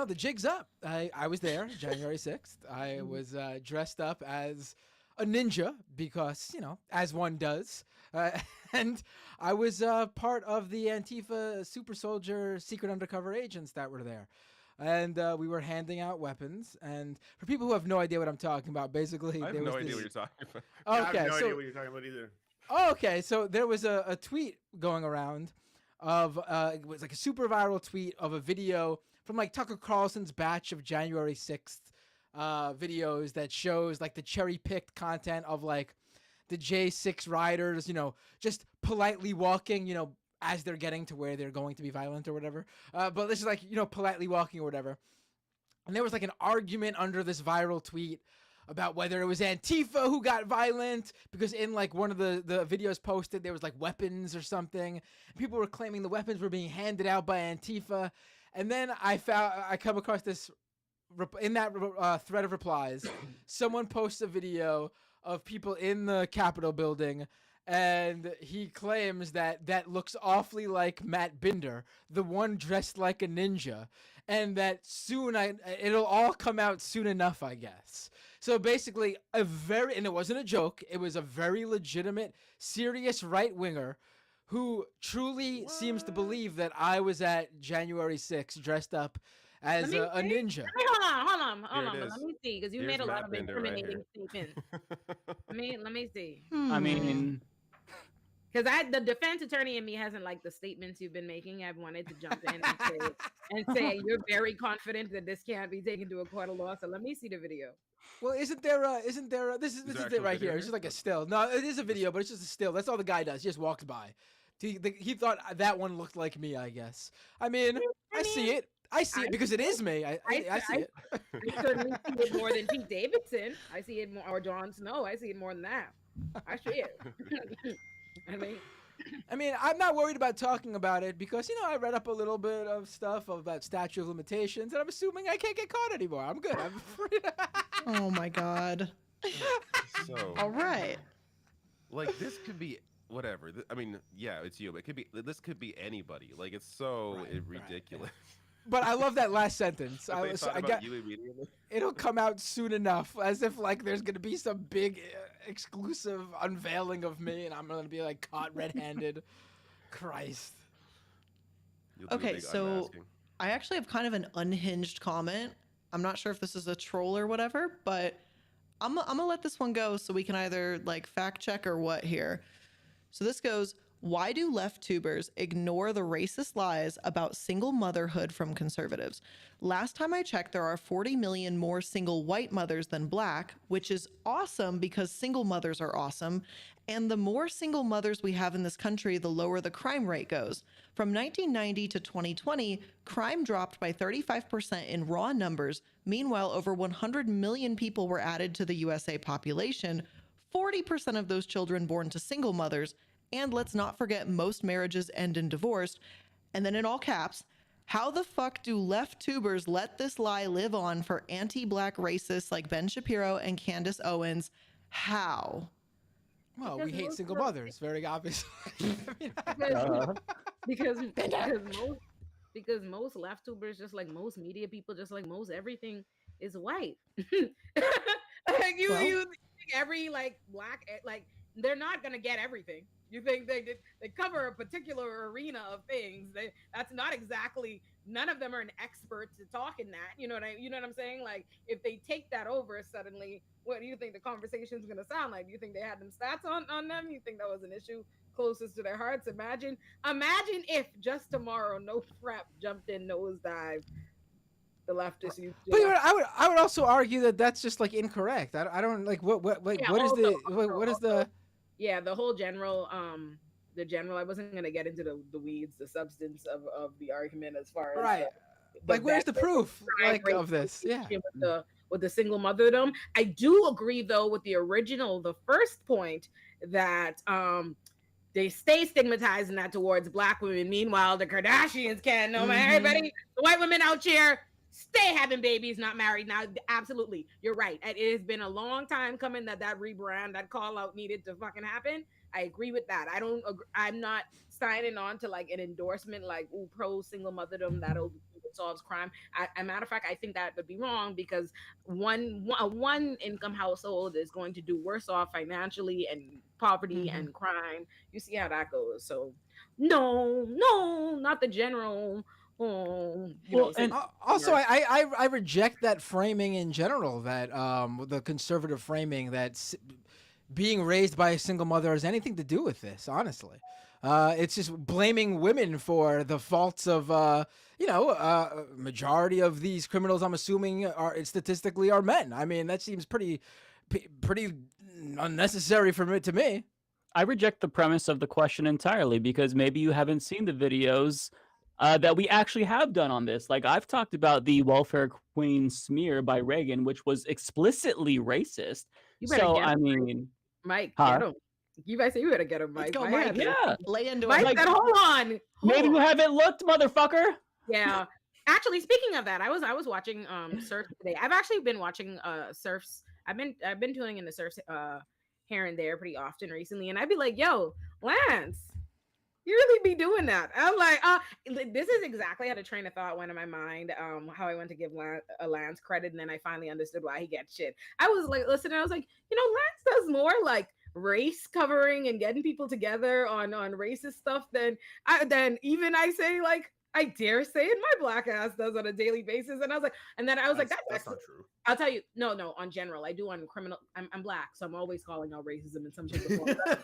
The jig's up. I was there January 6th. I was dressed up as a ninja because, as one does. And I was part of the Antifa super soldier secret undercover agents that were there. And we were handing out weapons. And for people who have no idea what I'm talking about, basically, I have there no was idea this... what you're talking about. Okay, I have no so... idea what you're talking about either. Oh, okay, so there was a tweet going around of it was like a super viral tweet of a video from like Tucker Carlson's batch of January 6th videos that shows like the cherry picked content of like the J6 riders, just politely walking, as they're getting to where they're going to be violent or whatever. But this is like, politely walking or whatever. And there was like an argument under this viral tweet about whether it was Antifa who got violent, because in like one of the videos posted, there was like weapons or something. People were claiming the weapons were being handed out by Antifa. And then I come across this in that thread of replies. Someone posts a video of people in the Capitol building, and he claims that looks awfully like Matt Binder, the one dressed like a ninja, and that soon it'll all come out soon enough, I guess. So basically, and it wasn't a joke, it was a very legitimate, serious right-winger who truly seems to believe that I was at January 6th dressed up as a ninja. Hold on. Let me see, because you Here's made a lot Matt of Binder right incriminating statements. Let me see. I mean, because the defense attorney in me hasn't liked the statements you've been making. I've wanted to jump in and say you're very confident that this can't be taken to a court of law. So let me see the video. Well, isn't there this is it right here. It's just like a still. No, it is a video, but it's just a still. That's all the guy does. He just walks by. He thought that one looked like me, I guess. I mean, I see it. I see it because it is me. I see it. I certainly see it more than Pete Davidson. I see it more, or Jon Snow. I see it more than that. I see it. I mean, I'm not worried about talking about it because, I read up a little bit of stuff about statute of limitations, and I'm assuming I can't get caught anymore. I'm good. I'm free. Oh, my God. So, all right. Like, this could be whatever. I mean, yeah, it's you, but this could be anybody. Like, it's so ridiculous. But I love that last sentence. I got you immediately. It'll come out soon enough, as if like there's gonna be some big exclusive unveiling of me, and I'm gonna be like caught red-handed. Christ. Okay, so I actually have kind of an unhinged comment. I'm not sure if this is a troll or whatever, but I'm gonna let this one go so we can either like fact check or what here. So this goes, why do left tubers ignore the racist lies about single motherhood from conservatives? Last time I checked, there are 40 million more single white mothers than black, which is awesome because single mothers are awesome. And the more single mothers we have in this country, the lower the crime rate goes. From 1990 to 2020, crime dropped by 35% in raw numbers. Meanwhile, over 100 million people were added to the USA population, 40% of those children born to single mothers. And let's not forget, most marriages end in divorce. And then in all caps, how the fuck do left tubers let this lie live on for anti-black racists like Ben Shapiro and Candace Owens? How? Well, we hate single mothers, very obviously. because most left tubers, just like most media people, just like most everything, is white. Like you think every like black they're not gonna get everything. You think they cover a particular arena of things. That's not exactly. None of them are an expert to talk in that. You know what I'm saying? Like if they take that over suddenly, what do you think the conversation is gonna sound like? Do you think they had them stats on them? You think that was an issue closest to their hearts? Imagine if just tomorrow no prep jumped in nosedive. The leftists. But I would also argue that that's just like incorrect. I don't like what is the Yeah, the whole general, I wasn't gonna get into the weeds, the substance of the argument as far as right. Like, where's the proof of this? Yeah, with the single motherdom. I do agree though with the first point that they stay stigmatizing that towards black women. Meanwhile, the Kardashians can't. No man, everybody, the white women out here stay having babies, not married. Now, absolutely, you're right. It has been a long time coming that rebrand, that call out needed to fucking happen. I agree with that. I'm not signing on to like an endorsement like pro single motherdom that'll solves crime. As a matter of fact, I think that would be wrong because one income household is going to do worse off financially and poverty and crime. You see how that goes. So no, not the general. And also, I reject that framing in general. That the conservative framing that being raised by a single mother has anything to do with this. Honestly, it's just blaming women for the faults of majority of these criminals. I'm assuming are statistically are men. I mean, that seems pretty unnecessary to me. I reject the premise of the question entirely because maybe you haven't seen the videos that we actually have done on this. Like I've talked about the welfare queen smear by Reagan, which was explicitly racist. You better So get I him, mean, Mike, huh? get him. You guys say you better get him, Mike. Let's go, Mike Mike. had this- Yeah. Lay into Mike it. said, hold on. Maybe you haven't looked, motherfucker. Yeah. Actually, speaking of that, I was watching surfs today. I've actually been watching surfs. I've been tuning into surfs here and there pretty often recently, and I'd be like, yo, Lance, you really be doing that. I'm like, this is exactly how the train of thought went in my mind. How I went to give Lance credit, and then I finally understood why he gets shit. I was like, listening, I was like, Lance does more like race covering and getting people together on racist stuff than even I say, like, I dare say it, my black ass does on a daily basis. And I was like, that's not true. I'll tell you, no, on general, I do on criminal. I'm black, so I'm always calling out racism in some shape or form. But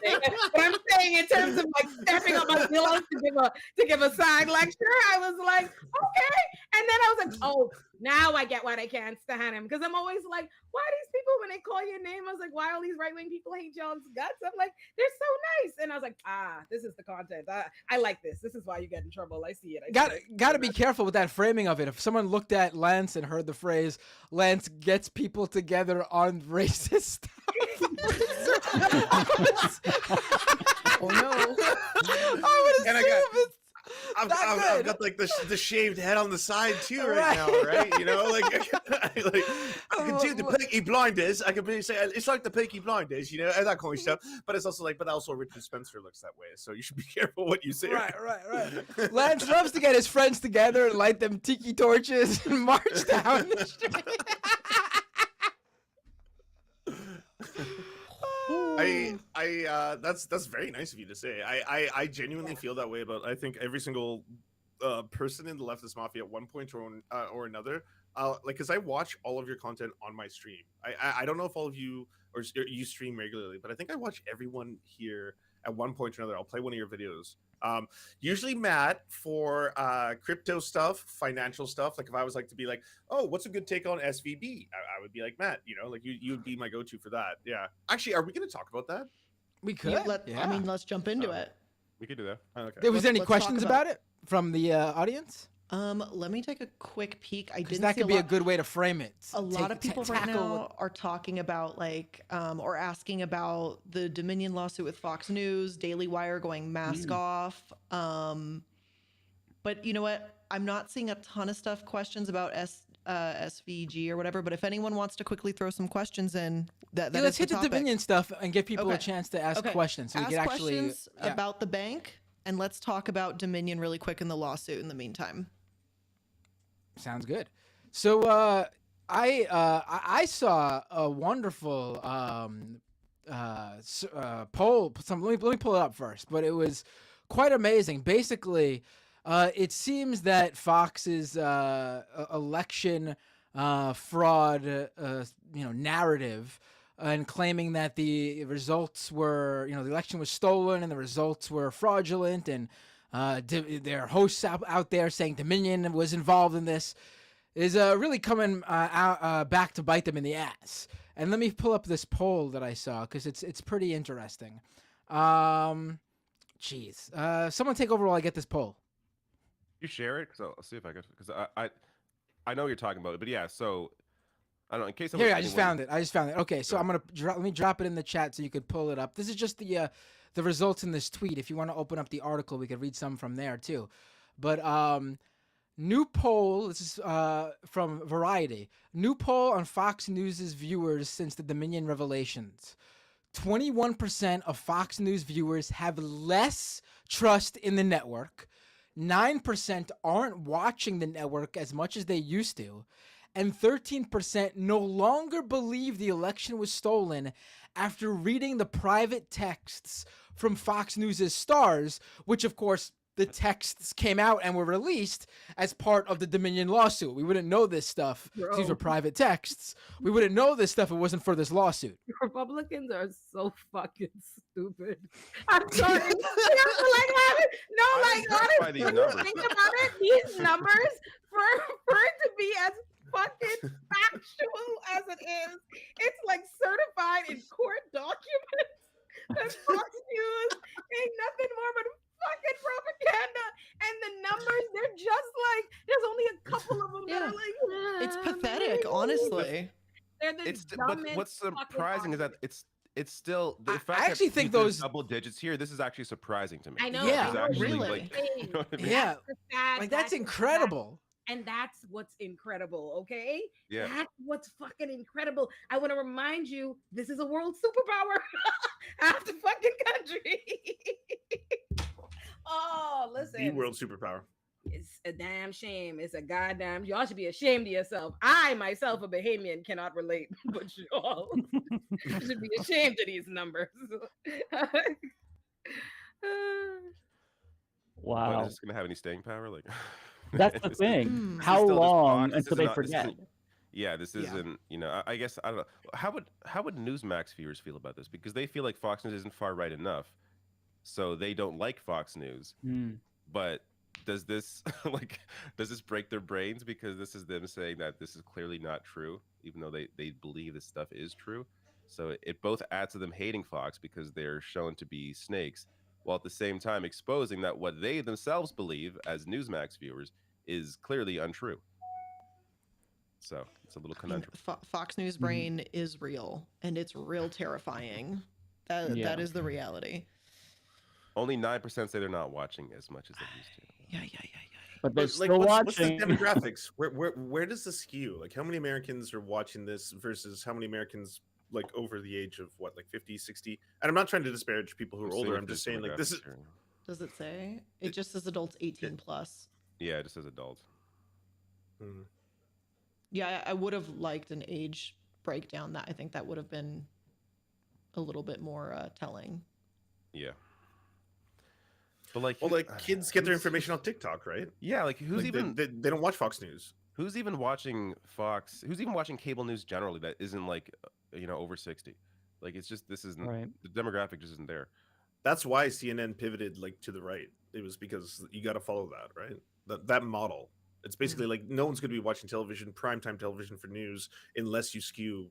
I'm saying in terms of like stepping up my bills to give a side lecture, I was like, okay. And then I was like, oh, now I get why they can't stand him, because I'm always like, why these people when they call your name? I was like, why all these right wing people hate y'all's guts? I'm like, they're so nice, and I was like, this is the content. I like this. This is why you get in trouble. I see it. Got to be careful with that framing of it. If someone looked at Lance and heard the phrase "Lance gets people together on racist stuff," oh no! I would assume I've got like the shaved head on the side too right now, right? You know, like I can do the Peaky Blinders. I can say it's like the Peaky Blinders, you know, and that kind of stuff. But it's also like, but also Richard Spencer looks that way, so you should be careful what you say. Right. Lance loves to get his friends together and light them tiki torches and march down the street. That's very nice of you to say. I genuinely feel that way about, I think, every single person in the Leftist Mafia at one point or another. Like, because I watch all of your content on my stream. I don't know if all of you or you stream regularly, but I think I watch everyone here at one point or another. I'll play one of your videos. Usually Matt for crypto stuff, financial stuff. Like if I was like to be like, oh, what's a good take on SVB? I would be like, Matt, you know, like you would be my go-to for that. Yeah. Actually, are we going to talk about that? We could. Yeah, I mean, let's jump into it. We could do that. Okay. There was any Let's questions talk about it from the audience? Let me take a quick peek. I didn't. That see could be a good way to frame it. A lot of people right now are talking about like, or asking about the Dominion lawsuit with Fox News, Daily Wire going mask off. But you know what? I'm not seeing a ton of questions about SVG or whatever. But if anyone wants to quickly throw some questions in, let's hit the Dominion stuff and give people a chance to ask Okay. questions. So we can actually questions about the bank, and let's talk about Dominion really quick in the lawsuit in the meantime. Sounds good. So I saw a wonderful poll. Let me pull it up first, but it was quite amazing. Basically, it seems that Fox's election fraud narrative and claiming that the results were, the election was stolen and the results were fraudulent, and there are hosts out there saying Dominion was involved in this, is really coming back to bite them in the ass. And let me pull up this poll that I saw because it's pretty interesting. Someone take over while I get this poll. You share it, so I'll see if I can. Because I know what you're talking about, but yeah. So I don't know. In case Here, I just found it. Okay, so I'm gonna let me drop it in the chat so you could pull it up. This is just the results in this tweet. If you want to open up the article, we could read some from there too. But new poll. This is from Variety. New poll on Fox News's viewers since the Dominion revelations. 21% of Fox News viewers have less trust in the network. 9% aren't watching the network as much as they used to. And 13% no longer believe the election was stolen after reading the private texts from Fox News' stars, which of course the texts came out and were released as part of the Dominion lawsuit. We wouldn't know this stuff. These were private texts. We wouldn't know this stuff if it wasn't for this lawsuit. Republicans are so fucking stupid. I'm sorry. Honestly, think about it. These numbers, for it to be as fucking factual as it is. It's like certified in court documents that Fox News ain't nothing more but fucking propaganda. And the numbers, they're just like, there's only a couple of them that are like, It's pathetic, honestly. They're the But dumbest what's fucking surprising is that arguments. it's still the fact I actually that think there's those double digits here. This is actually surprising to me. I know. This Yeah, is I know. actually, really. like, you know what I mean? Yeah. That's the sad, Like that's the sad- incredible. and that's what's incredible, okay? Yeah. That's what's fucking incredible. I want to remind you, this is a world superpower. Half the fucking country. Oh, listen. The world superpower. It's a damn shame. It's a goddamn. Y'all should be ashamed of yourself. I myself, a Bahamian, cannot relate, but y'all should be ashamed of these numbers. But Wow. is this gonna have any staying power? Like, That's the this is- thing. this is How still just long Fox. This until is they not- this forget? isn't- Yeah, this isn't. You know, I guess I don't know. How would Newsmax viewers feel about this? Because they feel like Fox News isn't far right enough, so they don't like Fox News. Mm. But does this does this break their brains because this is them saying that this is clearly not true, even though they believe this stuff is true? So it both adds to them hating Fox because they're shown to be snakes, while at the same time exposing that what they themselves believe as Newsmax viewers is clearly untrue. So it's a little I mean, conundrum. Fox News brain is real, and it's real terrifying. That is the reality. Only 9% say they're not watching as much as they used to. But they're But, like, still what's the watching. demographics? Where does this skew? Like, how many Americans are watching this versus how many Americans like over the age of what, like 50, 60? And I'm not trying to disparage people who are older. I'm just saying, like, this is. Does it say? It just says adults 18 plus. Yeah, it just says adult. Yeah, I would have liked an age breakdown. That I think that would have been a little bit more telling. Yeah. But like, well, like kids get their information on TikTok, right? Yeah, like who's Like, even they don't watch Fox News. Who's even watching Fox? Who's even watching cable news generally that isn't like over 60? Like it's just this isn't Right. the demographic just isn't there. That's why CNN pivoted like to the right. It was because you got to follow that, right? That model. It's basically like no one's going to be watching television, primetime television for news, unless you skew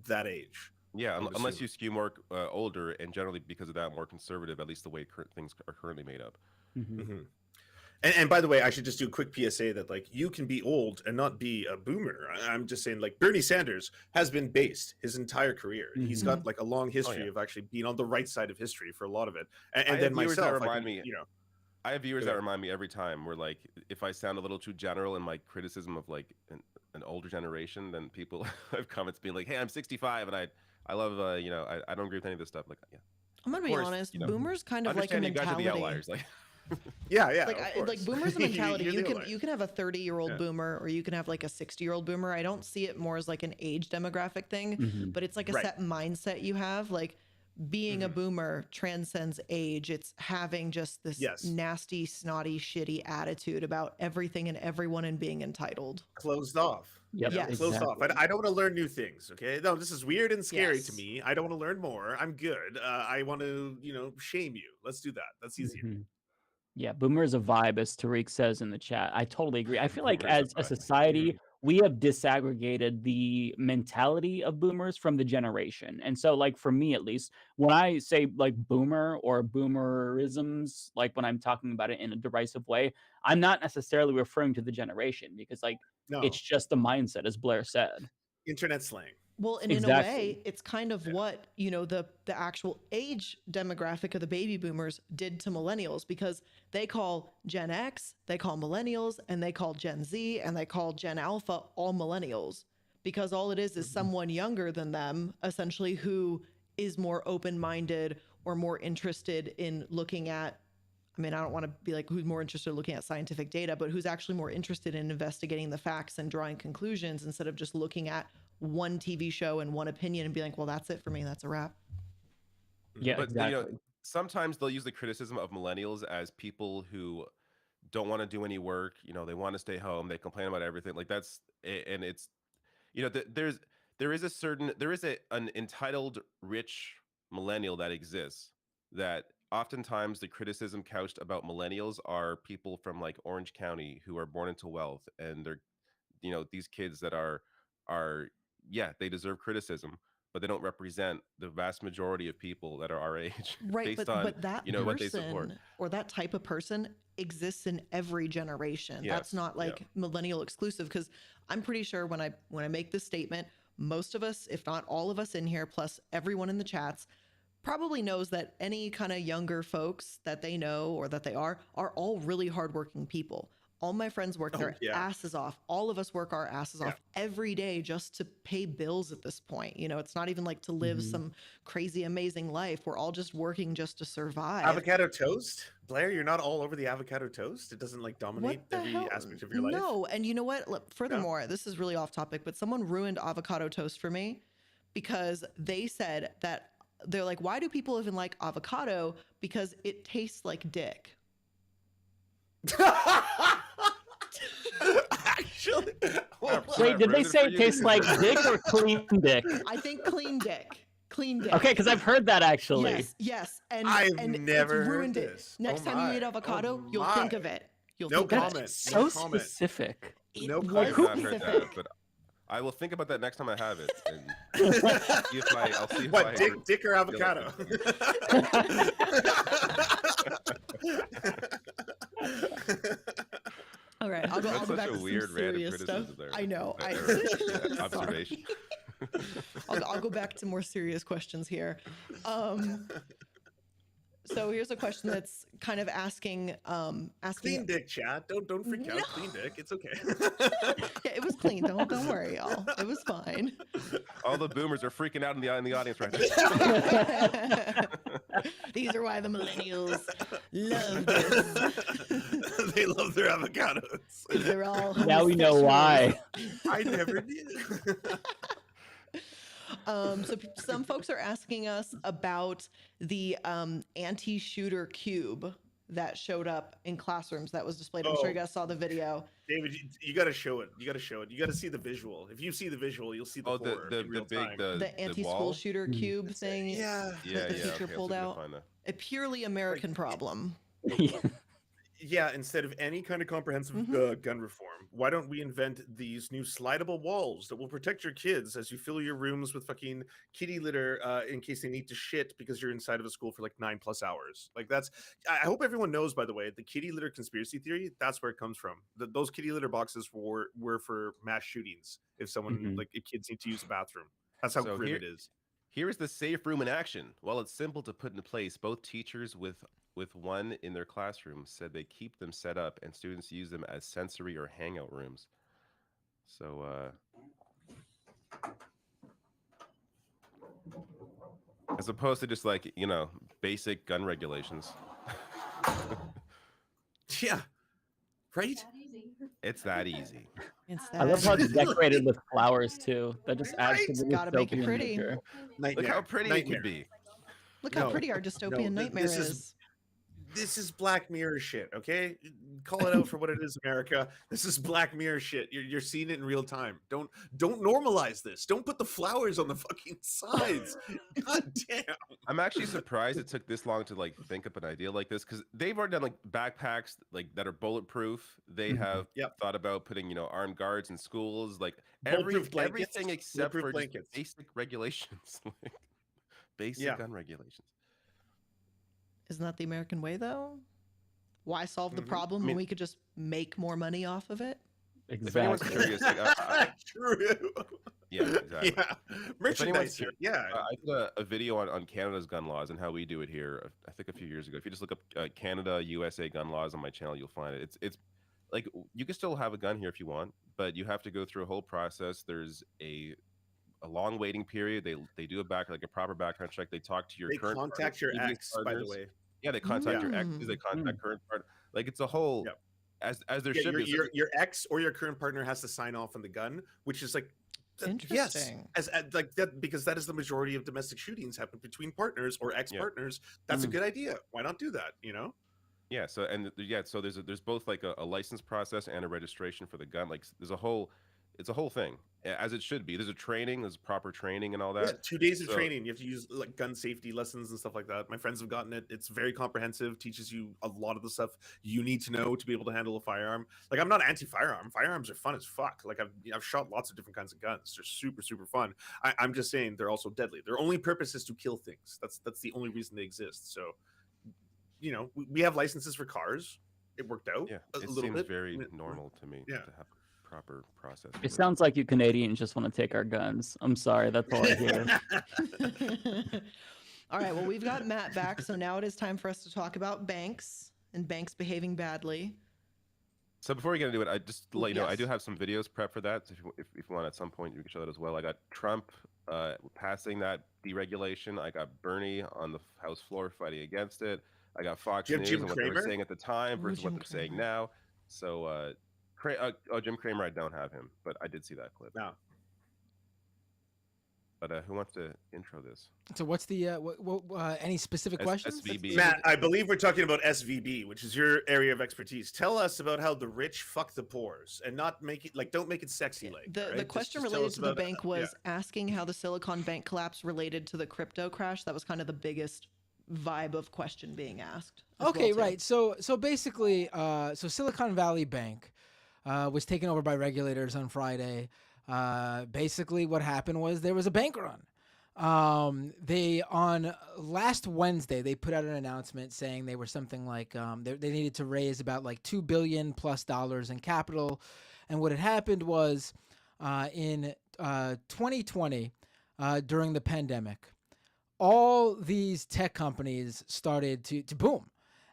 that age. Yeah, I'm unless assuming. you skew more older and generally because of that more conservative, at least the way things are currently made up. Mhm. And by the way, I should just do a quick PSA that like you can be old and not be a boomer. I'm just saying, like Bernie Sanders has been based his entire career. He's got like a long history of actually being on the right side of history for a lot of it. And I then have viewers that myself, I remind can, me. you know, I have viewers Yeah. that remind me every time where like if I sound a little too general in my criticism of like an older generation, then people have comments being like, "Hey, I'm 65 and I love I don't agree with any of this stuff." Like, yeah, I'm gonna of be course, honest. Boomers kind of like a understand you guys are mentality. the outliers. Like, yeah, Like boomers a mentality. You're the You outlier. can have a 30-year-old Yeah. boomer, or you can have like a 60-year-old boomer. I don't see it more as like an age demographic thing, Mhm. but it's like a Right. set mindset you have. Like being a boomer transcends age. It's having just this Yes. nasty, snotty, shitty attitude about everything and everyone and being entitled. Closed off. Yep, Yes. Closed off. exactly. I don't want to learn new things. Okay, no, this is weird and scary to Yes. me. I don't want to learn more. I'm good. I want to, shame you. Let's do that. That's easier. Mhm. Yeah, boomer is a vibe, as Tariq says in the chat. I totally agree. I feel like Boomer is as a a vibe. society, we have disaggregated the mentality of boomers from the generation. And so, like, for me at least, when I say like boomer or boomerisms, like when I'm talking about it in a derisive way, I'm not necessarily referring to the generation because, like, No, it's just the mindset, as Blair said. internet slang. Well, and in a Exactly. way, it's kind of what, the actual age demographic of the baby boomers did to millennials, because they call Gen X, they call millennials, and they call Gen Z, and they call Gen Alpha all millennials, because all it is someone younger than them, essentially, who is more open-minded or more interested in looking at, I mean, I don't want to be like who's more interested in looking at scientific data, but who's actually more interested in investigating the facts and drawing conclusions instead of just looking at one TV show and one opinion and be like, well, that's it for me. That's a wrap. Yeah, but exactly. sometimes they'll use the criticism of millennials as people who don't want to do any work. They want to stay home. They complain about everything. Like that's and it's there is an entitled rich millennial that exists that oftentimes the criticism couched about millennials are people from like Orange County who are born into wealth and they're these kids that are yeah, they deserve criticism, but they don't represent the vast majority of people that are our age Right, based on but that what they support. person or that type of person exists in every generation. That's Yes, not yeah. like millennial exclusive, because I'm pretty sure when I make this statement, most of us, if not all of us in here, plus everyone in the chats, probably knows that any kind of younger folks that they know or that they are all really hardworking people. All my friends work their asses off. All of us work our asses off every day just to pay bills at this point. It's not even like to live some crazy, amazing life. We're all just working just to survive. Avocado toast? Blair, you're not all over the avocado toast? It doesn't like dominate What the every hell? aspect of your life? No, and you know what? Furthermore, this is really off topic, but someone ruined avocado toast for me because they said that they're like, why do people even like avocado? Because it tastes like dick. Actually, wait, did they say it tastes like dick or clean dick? I think clean dick. Clean dick. Okay, because I've heard that actually. Yes, and I've and never it's ruined heard it. this. Next time you eat avocado, you'll think of it. You'll No think of comment. it. So No comment. specific. No I've comment. not heard that, but I will think about that next time I have it. And see if I'll see if What, I dick or avocado? All right, I'll That's go back such a to weird some random serious stuff. criticism there. I know. Yeah, observation. I'll go back to more serious questions here. So here's a question that's kind of asking Clean dick, chat. Don't freak out. Clean dick. It's okay. Yeah, it was clean. Don't worry, y'all. It was fine. All the boomers are freaking out in the audience right now. These are why the millennials love this. They love their avocados. They're all Now we know why. I never did. So some folks are asking us about the anti-shooter cube that showed up in classrooms that was displayed. I'm sure you guys saw the video. David, you got to show it. You got to show it. You got to see the visual. If you see the visual, you'll see the horror in real time. The anti-school shooter cube thing Yeah. that the teacher pulled out. A purely American problem. Yeah, instead of any kind of comprehensive gun reform, why don't we invent these new slidable walls that will protect your kids as you fill your rooms with fucking kitty litter in case they need to shit because you're inside of a school for like 9+ hours? Like I hope everyone knows, by the way, the kitty litter conspiracy theory, that's where it comes from. Those kitty litter boxes were for mass shootings. If someone if kids need to use a bathroom, that's how grim it is. Here is the safe room in action. While it's simple to put into place, both teachers with one in their classroom said they keep them set up and students use them as sensory or hangout rooms. So as opposed to just like, basic gun regulations. Yeah. Right? It's that easy. I love how it's decorated with flowers too. That just adds to the Gotta make it pretty. Look how pretty it could be. Look how pretty our dystopian nightmare is. This is Black Mirror shit, okay? Call it out for what it is, America. This is Black Mirror shit. You're seeing it in real time. Don't normalize this. Don't put the flowers on the fucking sides. God damn. I'm actually surprised it took this long to like think up an idea like this, because they've already done like backpacks like that are bulletproof. They have thought about putting armed guards in schools, like everything except for just basic regulations, like basic gun regulations. Isn't that the American way, though? Why solve the problem when we could just make more money off of it? Exactly. If anyone's curious, true. Yeah, exactly. Yeah, merchandise. Yeah, I did a video on Canada's gun laws and how we do it here. I think a few years ago. If you just look up Canada, USA gun laws on my channel, you'll find it. It's like you can still have a gun here if you want, but you have to go through a whole process. There's a long waiting period. They do a proper background check. They talk to your current contact your ex, by the way. Yeah, they contact your exes. They contact current partner. Like it's a whole as there should be. Your ex or your current partner has to sign off on the gun, which is like interesting. Yes, as like that, because that is the majority of domestic shootings happen between partners or ex-partners. That's a good idea. Why not do that? Yeah. So there's both like a license process and a registration for the gun. Like it's a whole thing. as it should be. There's a training, there's proper training and all Yeah, that. 2 days of So- training. You have to use like gun safety lessons and stuff like that. My friends have gotten it. It's very comprehensive. Teaches you a lot of the stuff you need to know to be able to handle a firearm. Like, I'm not anti-firearm. Firearms are fun as fuck. Like, I've shot lots of different kinds of guns. They're super, super fun. I'm just saying they're also deadly. Their only purpose is to kill things. That's the only reason they exist. So, you know, we have licenses for cars. It worked out. Yeah, a it little seems bit. very normal to me Yeah. to have a proper process. It sounds like you Canadians just want to take our guns. I'm sorry, that's all I hear. All right, well, we've got Matt back, so now it is time for us to talk about banks and banks behaving badly. So before we get into it, I just to let you know, I Yes. do have some videos prepped for that. So if you want at some point, you can show that as well. I got Trump passing that deregulation. I got Bernie on the House floor fighting against it. I got Fox Do you have News Jim and what they were Cramer? saying at the time Ooh, versus what Jim they're saying Cramer. now. So Jim Cramer, I don't have him, but I did see that clip. No. But who wants to intro this? So what's the any specific questions? SVB. Matt, I believe we're talking about SVB, which is your area of expertise. Tell us about how the rich fuck the poors, and not make it like, don't make it sexy like. The right? question Just tell related us to the about it. bank was asking how the Silicon Bank collapse related to the crypto crash. That was kind of the biggest vibe of question being asked. as Okay, well, too. right. So basically, so Silicon Valley Bank was taken over by regulators on Friday. Basically, what happened was there was a bank run. They on last Wednesday they put out an announcement saying they were something like they needed to raise about like $2 billion plus in capital, and what had happened was in 2020 during the pandemic, all these tech companies started to boom.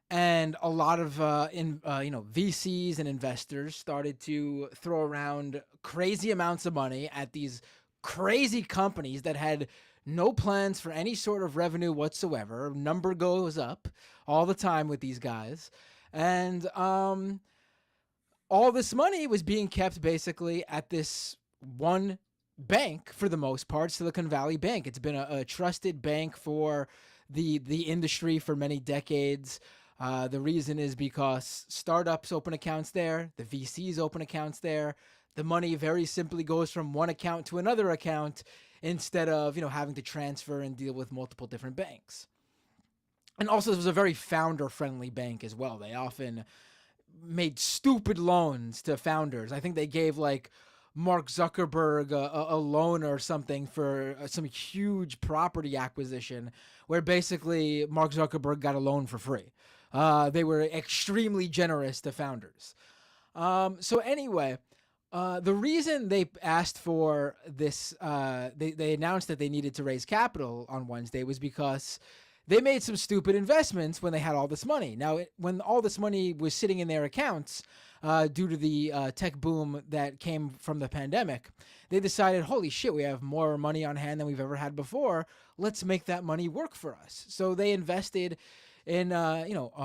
And a lot of VCs and investors started to throw around crazy amounts of money at these crazy companies that had no plans for any sort of revenue whatsoever. Number goes up all the time with these guys. And all this money was being kept basically at this one bank for the most part, Silicon Valley Bank. It's been a trusted bank for the industry for many decades. The reason is because startups open accounts there, the VCs open accounts there. The money very simply goes from one account to another account instead of, having to transfer and deal with multiple different banks. And also, this was a very founder-friendly bank as well. They often made stupid loans to founders. I think they gave like Mark Zuckerberg a loan or something for some huge property acquisition where basically Mark Zuckerberg got a loan for free. They were extremely generous to founders. So anyway, the reason they asked for this, they announced that they needed to raise capital on Wednesday was because they made some stupid investments when they had all this money. Now, when all this money was sitting in their accounts due to the tech boom that came from the pandemic, they decided, holy shit, we have more money on hand than we've ever had before. Let's make that money work for us. So they invested in,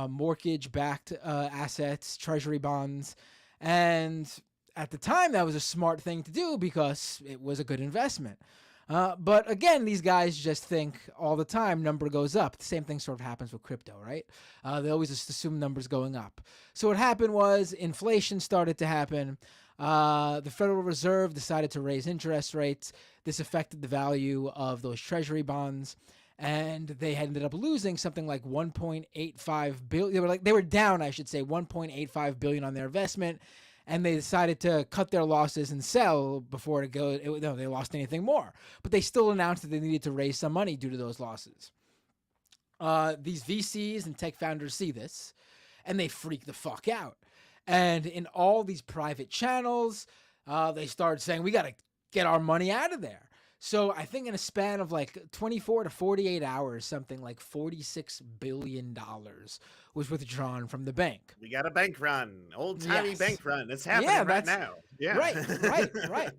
mortgage-backed assets, treasury bonds, and at the time, that was a smart thing to do because it was a good investment. But again, these guys just think all the time number goes up. The same thing sort of happens with crypto, right? They always just assume numbers going up. So what happened was inflation started to happen. The Federal Reserve decided to raise interest rates. This affected the value of those treasury bonds. And they ended up losing something like 1.85 billion. They were down, I should say, 1.85 billion on their investment. And they decided to cut their losses and sell before they lost anything more. But they still announced that they needed to raise some money due to those losses. These VCs and tech founders see this, and they freak the fuck out. And in all these private channels, they start saying, we got to get our money out of there. So I think in a span of like 24 to 48 hours, something like $46 billion was withdrawn from the bank. We got a bank run, old-timey Yes. bank run. It's happening right now. Yeah. Right.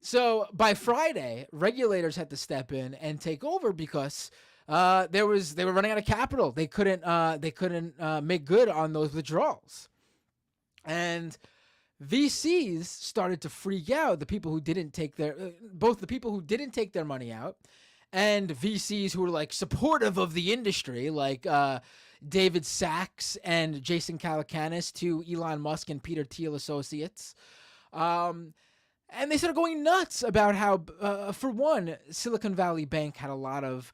So by Friday, regulators had to step in and take over because they were running out of capital. They couldn't make good on those withdrawals. And VCs started to freak out. The people who didn't take both the people who didn't take their money out and VCs who were like supportive of the industry, like David Sachs and Jason Calacanis, to Elon Musk and Peter Thiel associates. And And they started going nuts about how, for one, Silicon Valley Bank had a lot of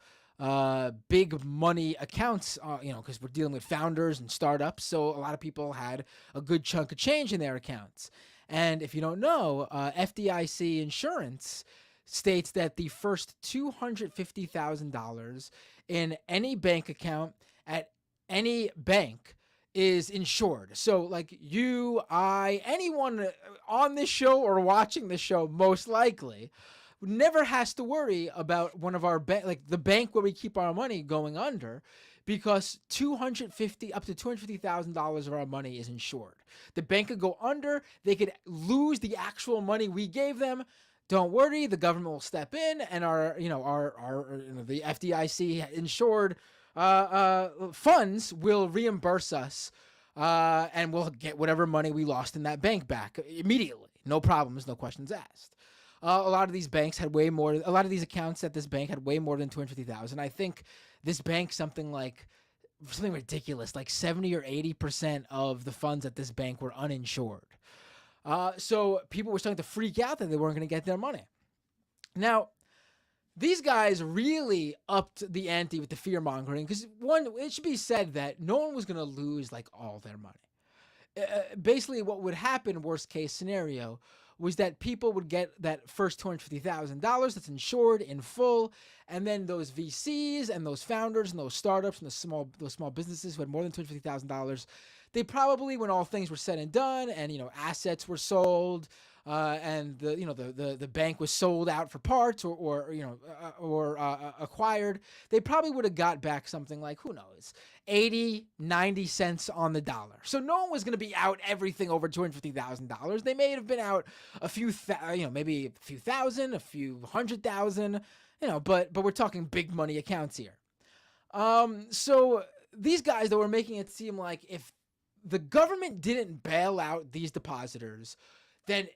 big money accounts, because we're dealing with founders and startups. So a lot of people had a good chunk of change in their accounts. And if you don't know, FDIC insurance states that the first $250,000 in any bank account at any bank is insured. So like you, anyone on this show or watching this show, most likely never has to worry about one of our the bank where we keep our money going under, because up to $250,000 of our money is insured. The bank could go under, they could lose the actual money we gave them. Don't worry, the government will step in, and the FDIC insured funds will reimburse us, and we'll get whatever money we lost in that bank back immediately. No problems, no questions asked. A lot of these accounts at this bank had way more than 250,000. I think this bank something ridiculous, like 70 or 80% of the funds at this bank were uninsured. So people were starting to freak out that they weren't going to get their money. Now, these guys really upped the ante with the fear mongering, because it should be said that no one was going to lose all their money. Basically, what would happen, worst case scenario, was that people would get that first $250,000 that's insured in full, and then those VCs and those founders and those startups and those small businesses who had more than $250,000, they probably, when all things were said and done, and assets were sold, and the bank was sold out for parts or acquired, they probably would have got back something like, who knows, 80, 90 cents on the dollar. So no one was going to be out everything over $250,000. They may have been out a few, maybe a few thousand, a few 100,000, but we're talking big money accounts here. So these guys that were making it seem like if the government didn't bail out these depositors, then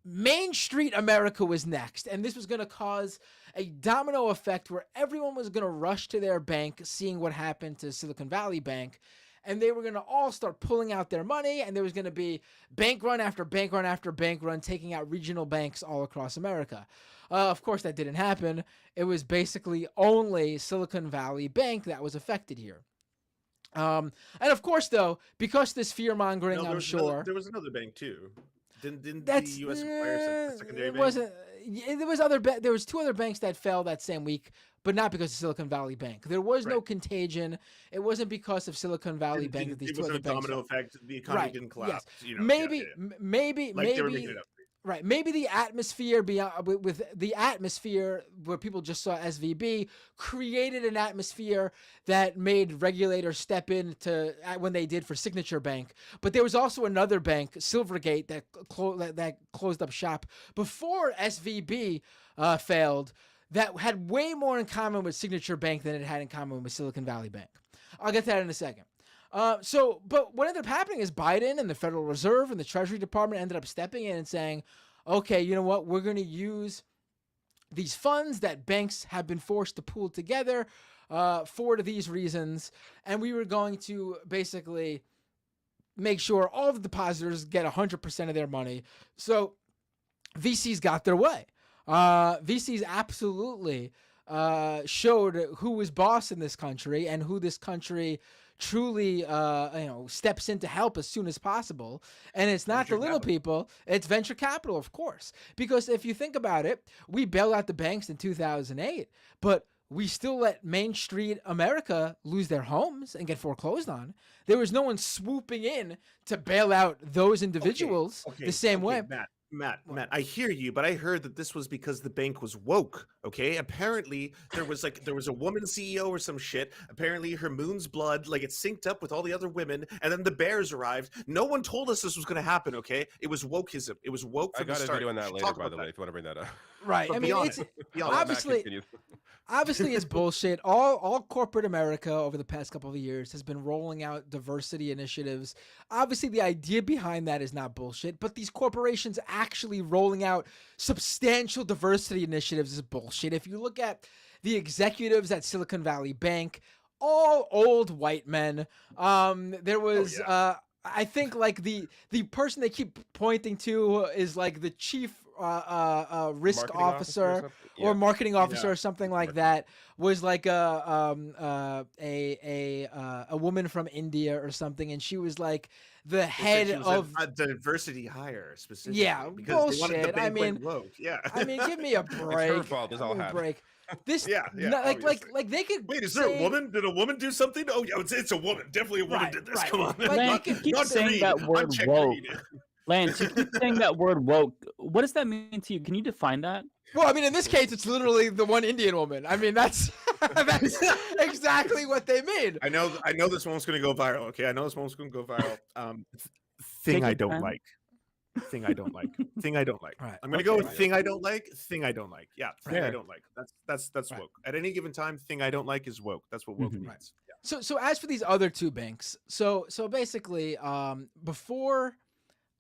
Main Street America was next, and this was going to cause a domino effect where everyone was going to rush to their bank, seeing what happened to Silicon Valley Bank, and they were going to all start pulling out their money, and there was going to be bank run after bank run after bank run, taking out regional banks all across America. Of course, that didn't happen. It was basically only Silicon Valley Bank that was affected here. And of course, though, because this fear-mongering, I'm sure... there was another bank, too. Didn't the U.S. acquire a secondary bank? There was two other banks that fell that same week, but not because of Silicon Valley Bank. There was no contagion. It wasn't because of Silicon Valley Bank that these two other banks. Domino effect. The economy didn't collapse. Yes. Maybe. They were making it up. Right. Maybe the atmosphere with the atmosphere where people just saw SVB created an atmosphere that made regulators step in when they did for Signature Bank. But there was also another bank, Silvergate, that closed up shop before SVB failed, that had way more in common with Signature Bank than it had in common with Silicon Valley Bank. I'll get to that in a second. But what ended up happening is Biden and the Federal Reserve and the Treasury Department ended up stepping in and saying, okay, you know what? We're going to use these funds that banks have been forced to pool together for these reasons, and we were going to basically make sure all the depositors get 100% of their money. So VCs got their way. VCs absolutely showed who was boss in this country and who this country truly steps in to help as soon as possible. And it's not the little people, it's venture capital, of course. Because if you think about it, we bailed out the banks in 2008, but we still let Main Street America lose their homes and get foreclosed on. There was no one swooping in to bail out those individuals the same way. Matt, I hear you, but I heard that this was because the bank was woke. Okay, apparently there was a woman CEO or some shit. Apparently her moon's blood, it synced up with all the other women, and then the bears arrived. No one told us this was going to happen. Okay, it was wokeism. It was woke from the start. I got a video on that later, by the way, if you want to bring that up. Right. But I mean, it's obviously it's bullshit. All corporate America over the past couple of years has been rolling out diversity initiatives. Obviously, the idea behind that is not bullshit, but these corporations actually rolling out substantial diversity initiatives is bullshit. If you look at the executives at Silicon Valley Bank, all old white men. There was I think the person they keep pointing to is the chief risk Marketing officer or officer something? or Yeah. marketing officer Yeah. or something like that was like a woman from India or something, and she was like the They said head she was of a diversity hire specifically. yeah, because they wanted the bullshit. I bank went mean, woke. Yeah. give me a break. It's her fault. This Give all me a happened. break. This Yeah, obviously. like they could Wait, is there a say- woman? Did a woman do something? Oh, yeah, it's a woman. Definitely a woman Right, did this. right. Come on. Like, Lance, they you could- keep Not saying Reed. that word Unchecked woke. Reed. Lance, you keep saying that word woke. What does that mean to you? Can you define that? Well, I mean, in this case, it's literally the one Indian woman. I mean, that's that's exactly what they mean. I know this one's gonna go viral. Okay, I know this one's gonna go viral. Take Thing I your don't time. like. Thing I don't like. Thing I don't like. Right. I'm gonna go with Okay. thing I don't like. Thing I don't like. Yeah, thing I Fair. don't like. That's Right. woke. At any given time, thing I don't like is woke. That's what woke Mhm. means. Yeah. So as for these other two banks, so basically, before,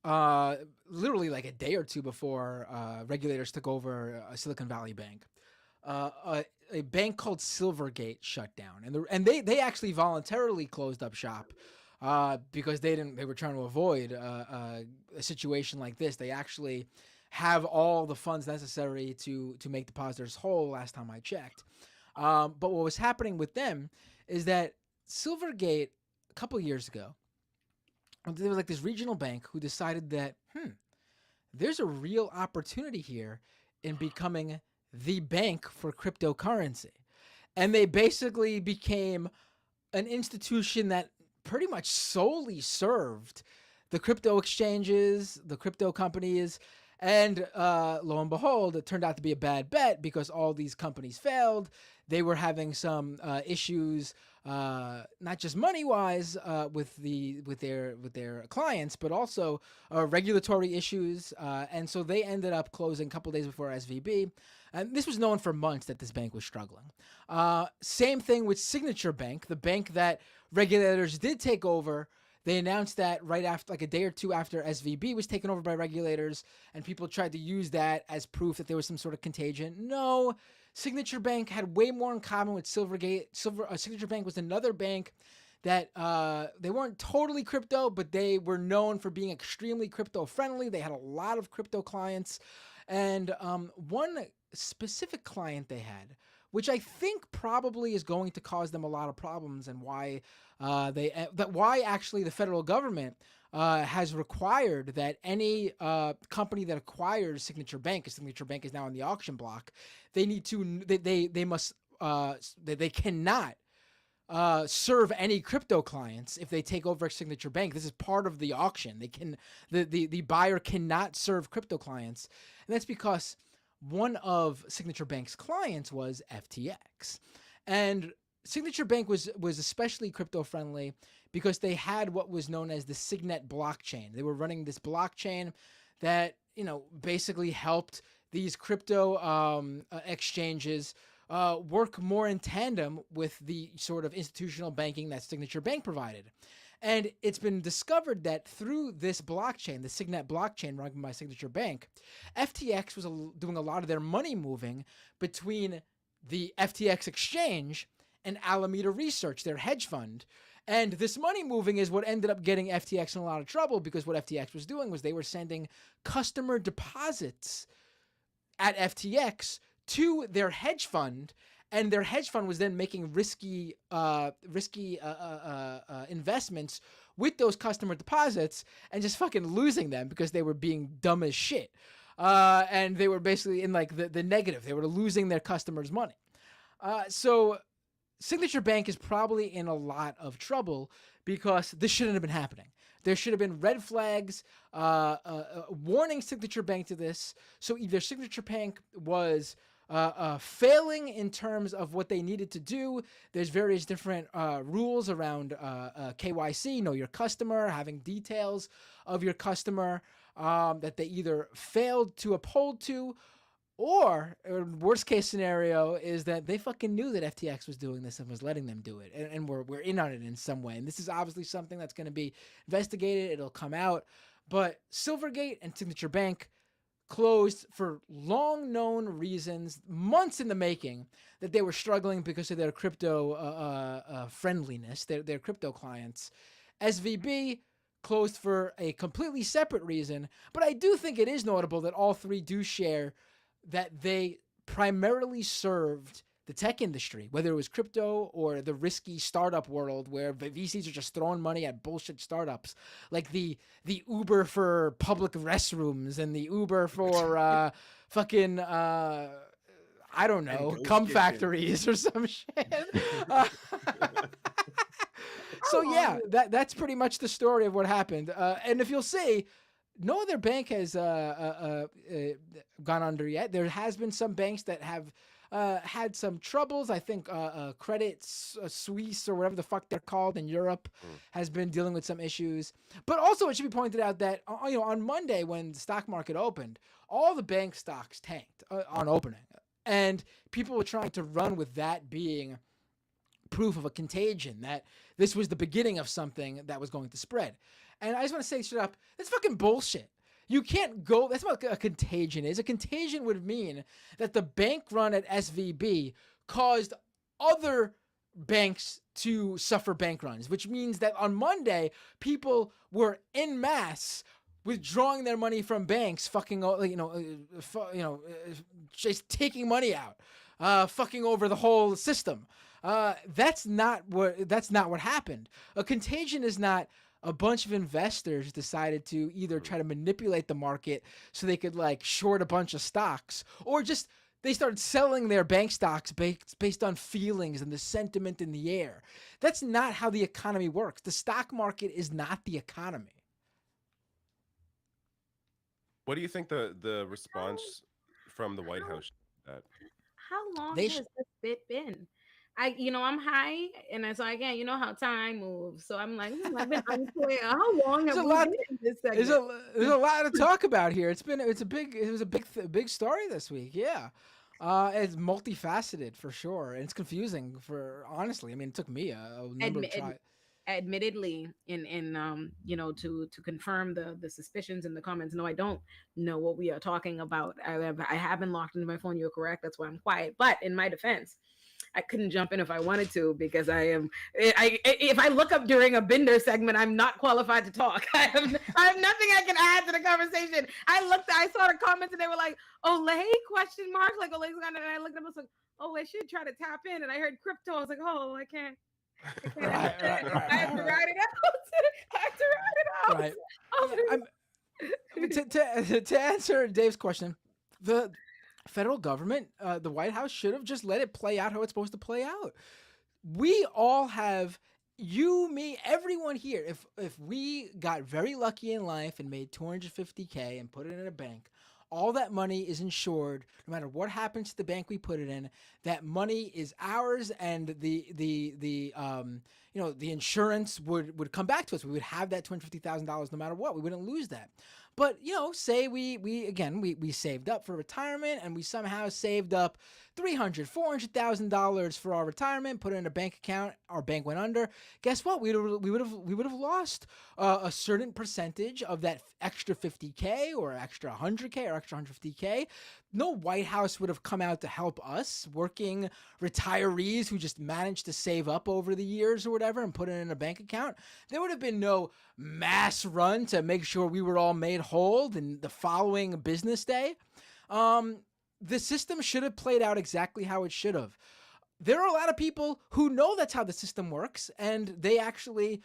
literally like a day or two before, regulators took over Silicon Valley Bank, a bank called Silvergate shut down, and they actually voluntarily closed up shop. Because they were trying to avoid a situation like this. They actually have all the funds necessary to make depositors whole last time I checked. But what was happening with them is that Silvergate, a couple years ago, there was like this regional bank who decided that, there's a real opportunity here in becoming the bank for cryptocurrency. And they basically became an institution that pretty much solely served the crypto exchanges, the crypto companies, and lo and behold, it turned out to be a bad bet because all these companies failed. They were having some issues, not just money-wise with their clients, but also regulatory issues, and so they ended up closing a couple days before SVB. And this was known for months that this bank was struggling. Same thing with Signature Bank, the bank that regulators did take over. They announced that right after, like a day or two after SVB was taken over by regulators, and people tried to use that as proof that there was some sort of contagion. No, Signature Bank had way more in common with Silvergate. Signature Bank was another bank that they weren't totally crypto, but they were known for being extremely crypto friendly. They had a lot of crypto clients, and one specific client they had, which I think probably is going to cause them a lot of problems, and why why actually the federal government has required that any company that acquires Signature Bank, because Signature Bank is now on the auction block, they need to they cannot serve any crypto clients if they take over Signature Bank. This is part of the auction. The buyer cannot serve crypto clients, and that's because one of Signature Bank's clients was FTX. And Signature Bank was especially crypto friendly because they had what was known as the Signet blockchain. They were running this blockchain that, basically helped these crypto exchanges work more in tandem with the sort of institutional banking that Signature Bank provided. And it's been discovered that through this blockchain, the Signet blockchain run by Signature Bank, FTX was doing a lot of their money moving between the FTX exchange and Alameda Research, their hedge fund. And this money moving is what ended up getting FTX in a lot of trouble, because what FTX was doing was they were sending customer deposits at FTX to their hedge fund, and their hedge fund was then making risky investments with those customer deposits and just fucking losing them because they were being dumb as shit. And they were basically in like the negative. They were losing their customers' money. So Signature Bank is probably in a lot of trouble because this shouldn't have been happening. There should have been red flags warning Signature Bank to this. So either Signature Bank was failing in terms of what they needed to do. There's various different rules around KYC, know your customer, having details of your customer that they either failed to uphold to, or worst case scenario is that they fucking knew that FTX was doing this and was letting them do it, and we're in on it in some way. And this is obviously something that's going to be investigated. It'll come out. But Silvergate and Signature Bank closed for long known reasons, months in the making, that they were struggling because of their crypto friendliness, their crypto clients. SVB closed for a completely separate reason. But I do think it is notable that all three do share that they primarily served the tech industry, whether it was crypto or the risky startup world where VCs are just throwing money at bullshit startups, like the Uber for public restrooms and the Uber for fucking I don't know, cum factories or some shit. So yeah, that's pretty much the story of what happened. And if you'll see, no other bank has gone under yet. There has been some banks that have had some troubles. I think Credit Suisse or whatever the fuck they're called in Europe has been dealing with some issues. But also, it should be pointed out that on Monday when the stock market opened, all the bank stocks tanked on opening, and people were trying to run with that being proof of a contagion, that this was the beginning of something that was going to spread. And I just want to say straight up, that's fucking bullshit. You can't go, that's what a contagion is. A contagion would mean that the bank run at SVB caused other banks to suffer bank runs, which means that on Monday, people were en masse withdrawing their money from banks, just taking money out, fucking over the whole system. That's not what happened. A contagion is not a bunch of investors decided to either try to manipulate the market so they could like short a bunch of stocks, or just they started selling their bank stocks based on feelings and the sentiment in the air. That's not how the economy works. The stock market is not the economy. What do you think the response from the White House? How long has this bit been? I'm high, and so again, you know how time moves. So I'm like, I've been unclear. How long have we been in this segment? There's a lot to talk about here. It was a big story this week. Yeah, it's multifaceted for sure, and it's confusing honestly. I mean, it took me a number of tries. Admittedly, to confirm the suspicions in the comments, no, I don't know what we are talking about. I have been locked into my phone. You're correct. That's why I'm quiet. But in my defense, I couldn't jump in if I wanted to, because if I look up during a Binder segment, I'm not qualified to talk. I have nothing I can add to the conversation. I saw the comments and they were like, Olay ? Like Olay's gone, and I looked up and was like, oh, I should try to tap in. And I heard crypto. I was like, oh, I can't. I have to write it out. Right. To answer Dave's question, the federal government, the White House should have just let it play out how it's supposed to play out. We all have, you, me, everyone here, if we got very lucky in life and made $250K and put it in a bank, all that money is insured. No matter what happens to the bank we put it in, that money is ours, and the insurance would come back to us. We would have that $250,000 no matter what. We wouldn't lose that. But say we saved up for retirement, and we somehow saved up $300,000, $400,000 for our retirement, put it in a bank account. Our bank went under. Guess what? We would have lost a certain percentage of that extra $50K or extra $100K or extra $150K. No White House would have come out to help us, working retirees who just managed to save up over the years or whatever and put it in a bank account. There would have been no mass run to make sure we were all made whole in the following business day. The system should have played out exactly how it should have. There are a lot of people who know that's how the system works, and they actually,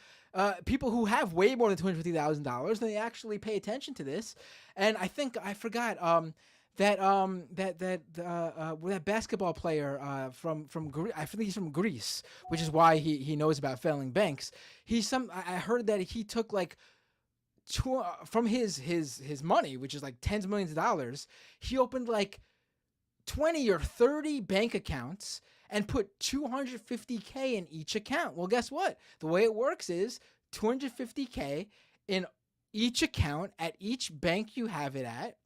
people who have way more than $250,000, they actually pay attention to this. And I forgot that basketball player from Greece, I think he's from Greece, which is why he knows about failing banks. I heard that he took like from his money, which is like tens of millions of dollars, he opened like 20 or 30 bank accounts and put $250K in each account. Well, guess what? The way it works is $250K in each account at each bank you have it at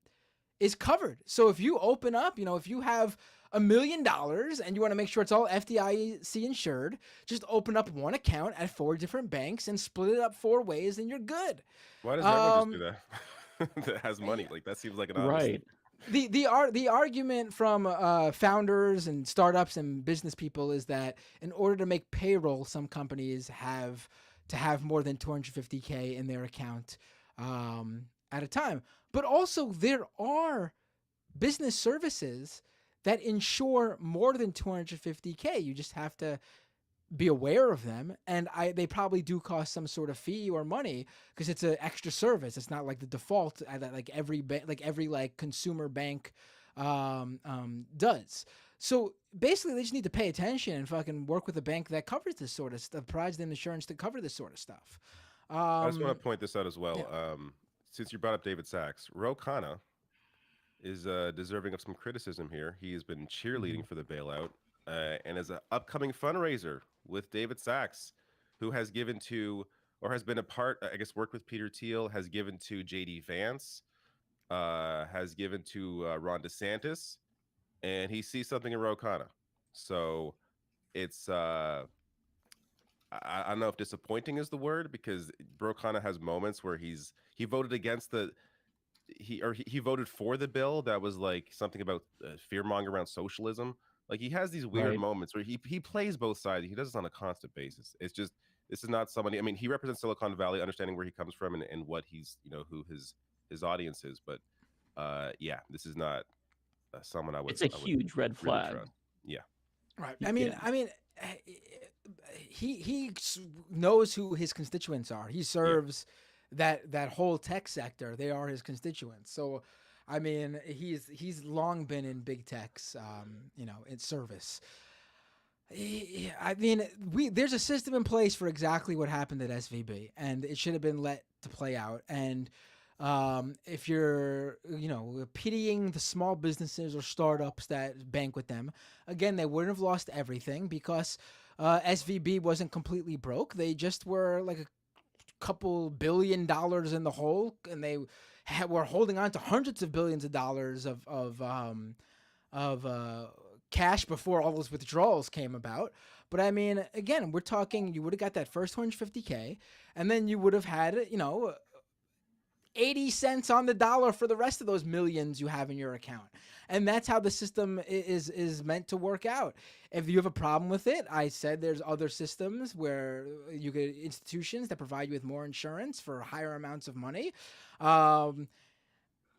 is covered. So if you open up, if you have $1 million and you want to make sure it's all FDIC insured, just open up one account at 4 different banks and split it up 4 ways, and you're good. Why does everyone just do that? That has money. Like, that seems like an honest. Right. The argument from founders and startups and business people is that in order to make payroll, some companies have to have more than 250K in their account at a time. But also there are business services that insure more than 250K. You just have to be aware of them, and they probably do cost some sort of fee or money because it's an extra service. It's not like the default that like every consumer bank does. So basically, they just need to pay attention and fucking work with a bank that covers this sort of stuff, provides them insurance to cover this sort of stuff. I just want to point this out as well. Yeah. Since you brought up David Sachs, Ro Khanna is deserving of some criticism here. He has been cheerleading for the bailout, and as an upcoming fundraiser with David Sachs, who has given to, or has been a part, I guess, worked with Peter Thiel, has given to J.D. Vance, has given to Ron DeSantis, and he sees something in Ro Khanna. So it's, I don't know if disappointing is the word, because Ro Khanna has moments where he voted against he voted for the bill that was like something about fear-mongering around socialism. Like, he has these weird moments where he plays both sides. He does this on a constant basis. It's just, this is not somebody, I mean, he represents Silicon Valley, understanding where he comes from and what he's, who his audience is. But yeah, this is not someone I would. It's a huge red flag. Really trust. Yeah. Right. I mean, he knows who his constituents are. He serves that whole tech sector. They are his constituents. So, I mean, he's long been in big tech's, in service. I mean, there's a system in place for exactly what happened at SVB, and it should have been let to play out. And if you're, pitying the small businesses or startups that bank with them, again, they wouldn't have lost everything because SVB wasn't completely broke. They just were like a couple $1 billion in the hole, and they were holding on to hundreds of billions of dollars of cash before all those withdrawals came about. But I mean, again, we're talking, you would have got that first 250K, and then you would have had, 80 cents on the dollar for the rest of those millions you have in your account. And that's how the system is meant to work out. If you have a problem with it, I said there's other systems where you get institutions that provide you with more insurance for higher amounts of money. All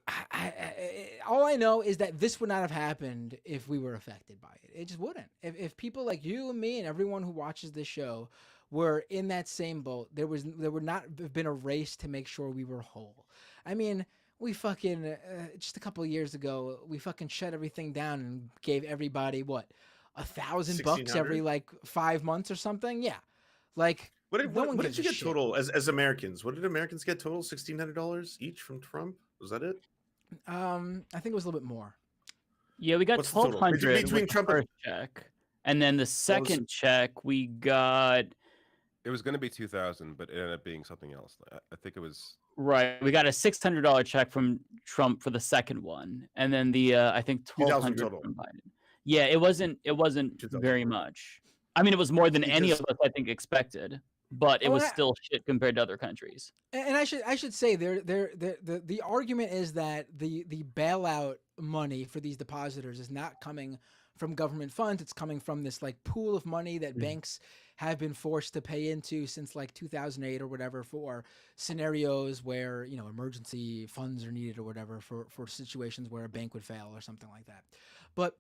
I know is that this would not have happened if we were affected by it. It just wouldn't. If people like you and me and everyone who watches this show were in that same boat, there would not have been a race to make sure we were whole. I mean, we fucking just a couple of years ago, we fucking shut everything down and gave everybody what, $1,000 every like 5 months or something. Yeah, like what did you get total as Americans? What did Americans get total? $1,600 each from Trump? Was that it? I think it was a little bit more. Yeah, we got $1,200 between Trump first check, and then the second check we got. It was going to be 2,000, but it ended up being something else. I think it was right. We got a $600 check from Trump for the second one, and then the I think 1,200 from Biden. Yeah, it wasn't very much. I mean, it was more than any of us I think expected, but it was still shit compared to other countries. And I should say the argument is that the bailout money for these depositors is not coming from government funds. It's coming from this like pool of money that banks have been forced to pay into since like 2008 or whatever for scenarios where, emergency funds are needed or whatever for situations where a bank would fail or something like that. But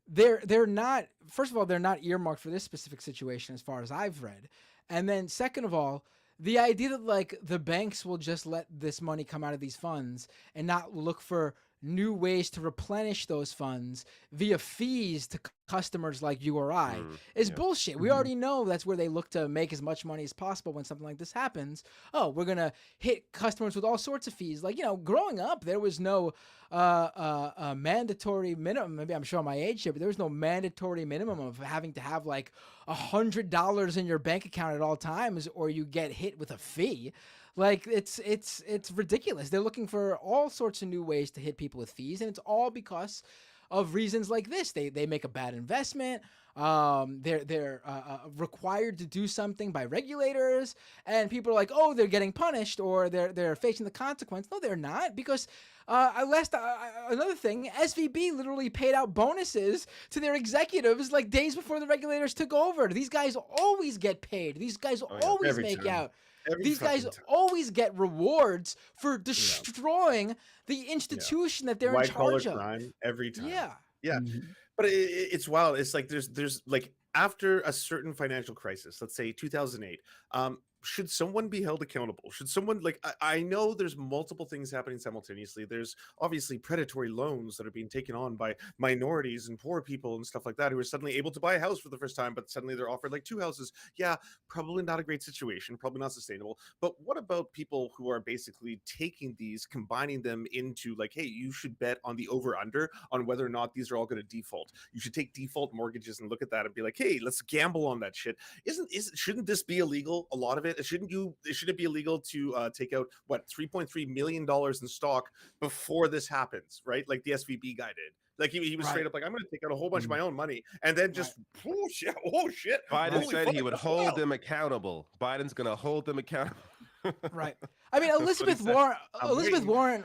they're not, first of all, they're not earmarked for this specific situation as far as I've read. And then second of all, the idea that like the banks will just let this money come out of these funds and not look for new ways to replenish those funds via fees to customers like you or I is bullshit. We already know that's where they look to make as much money as possible when something like this happens. Oh, we're going to hit customers with all sorts of fees. Like, growing up, there was no mandatory minimum. Maybe I'm showing my age here, but there was no mandatory minimum of having to have like $100 in your bank account at all times or you get hit with a fee. Like it's ridiculous. They're looking for all sorts of new ways to hit people with fees, and it's all because of reasons like this. They make a bad investment. They're required to do something by regulators, and people are like, oh, they're getting punished or they're facing the consequence. No, they're not, because another thing, SVB literally paid out bonuses to their executives like days before the regulators took over. These guys always get paid. These guys always Every make time. out. Every These guys fucking time. always get rewards for destroying the institution that they're in White collar charge of. crime every time. Yeah. Yeah. But it's wild. It's like there's like after a certain financial crisis, let's say 2008, should someone be held accountable? Should someone like I know there's multiple things happening simultaneously. There's obviously predatory loans that are being taken on by minorities and poor people and stuff like that who are suddenly able to buy a house for the first time, but suddenly they're offered like 2 houses. Yeah, probably not a great situation, probably not sustainable. But what about people who are basically taking these, combining them into like, hey, you should bet on the over under on whether or not these are all going to default. You should take default mortgages and look at that and be like, hey, let's gamble on that shit. Shouldn't this be illegal? A lot of it. Shouldn't it be illegal to take out what $3.3 million in stock before this happens, right? Like the SVB guy did. Like he was straight up like, I'm going to take out a whole bunch of my own money, and then just oh shit. Biden said he would hold them accountable. Biden's going to hold them accountable. Right. I mean, Elizabeth Warren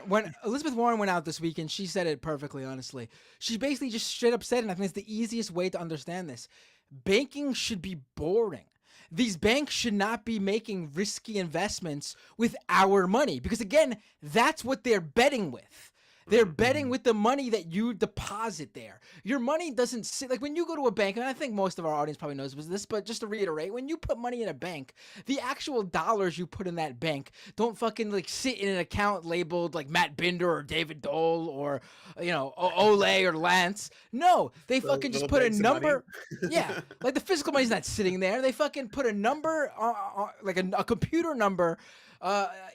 went out this week and she said it perfectly, honestly. She basically just straight up said, and I think it's the easiest way to understand this. Banking should be boring. These banks should not be making risky investments with our money, because again, that's what they're betting with. They're betting with the money that you deposit there. Your money doesn't sit like when you go to a bank, and I think most of our audience probably knows this, but just to reiterate, when you put money in a bank, the actual dollars you put in that bank don't fucking like sit in an account labeled like Matt Binder or David Dole or Ole or Lance. No, they fucking just put a number. Yeah, like the physical money's not sitting there. They fucking put a number, like a computer number,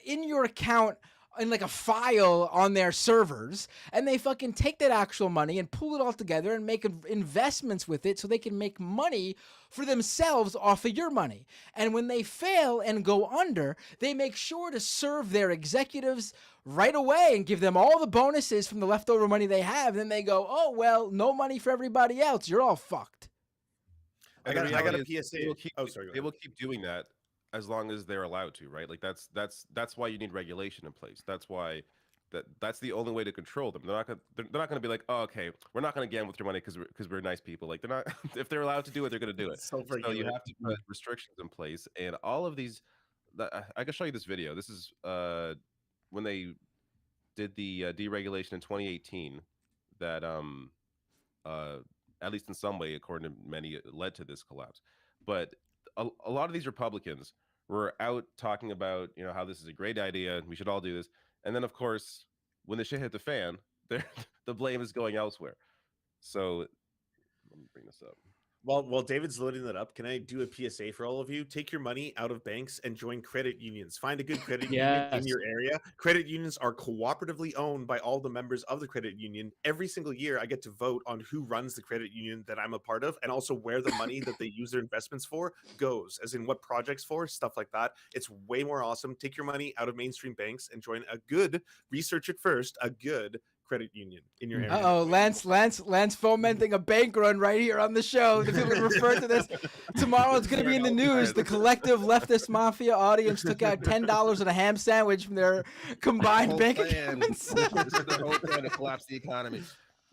in your account, in like a file on their servers, and they fucking take that actual money and pull it all together and make investments with it so they can make money for themselves off of your money. And when they fail and go under, they make sure to serve their executives right away and give them all the bonuses from the leftover money they have. Then they go, oh, well, no money for everybody else. You're all fucked. I got a PSA. They will keep doing that as long as they're allowed to, right? Like that's why you need regulation in place. That's why that's the only way to control them. They're not gonna be like, oh, okay, we're not gonna gamble with your money because we're nice people. Like they're not. If they're allowed to do it, they're gonna do it. So you have to put restrictions in place, and all of these. I can show you this video. This is when they did the deregulation in 2018. That at least in some way, according to many, led to this collapse. But a lot of these Republicans were out talking about, how this is a great idea and we should all do this. And then, of course, when the shit hit the fan, the blame is going elsewhere. So let me bring this up. While David's loading that up, can I do a PSA for all of you? Take your money out of banks and join credit unions. Find a good credit union in your area. Credit unions are cooperatively owned by all the members of the credit union. Every single year, I get to vote on who runs the credit union that I'm a part of, and also where the money that they use their investments for goes, as in what projects for, stuff like that. It's way more awesome. Take your money out of mainstream banks and join a good, research it first, a good credit union in your area. Lance fomenting a bank run right here on the show. The people refer to this tomorrow. It's going to be in the news. The collective Leftist Mafia audience took out $10 and a ham sandwich from their combined bank accounts. This is the whole plan to collapse the economy.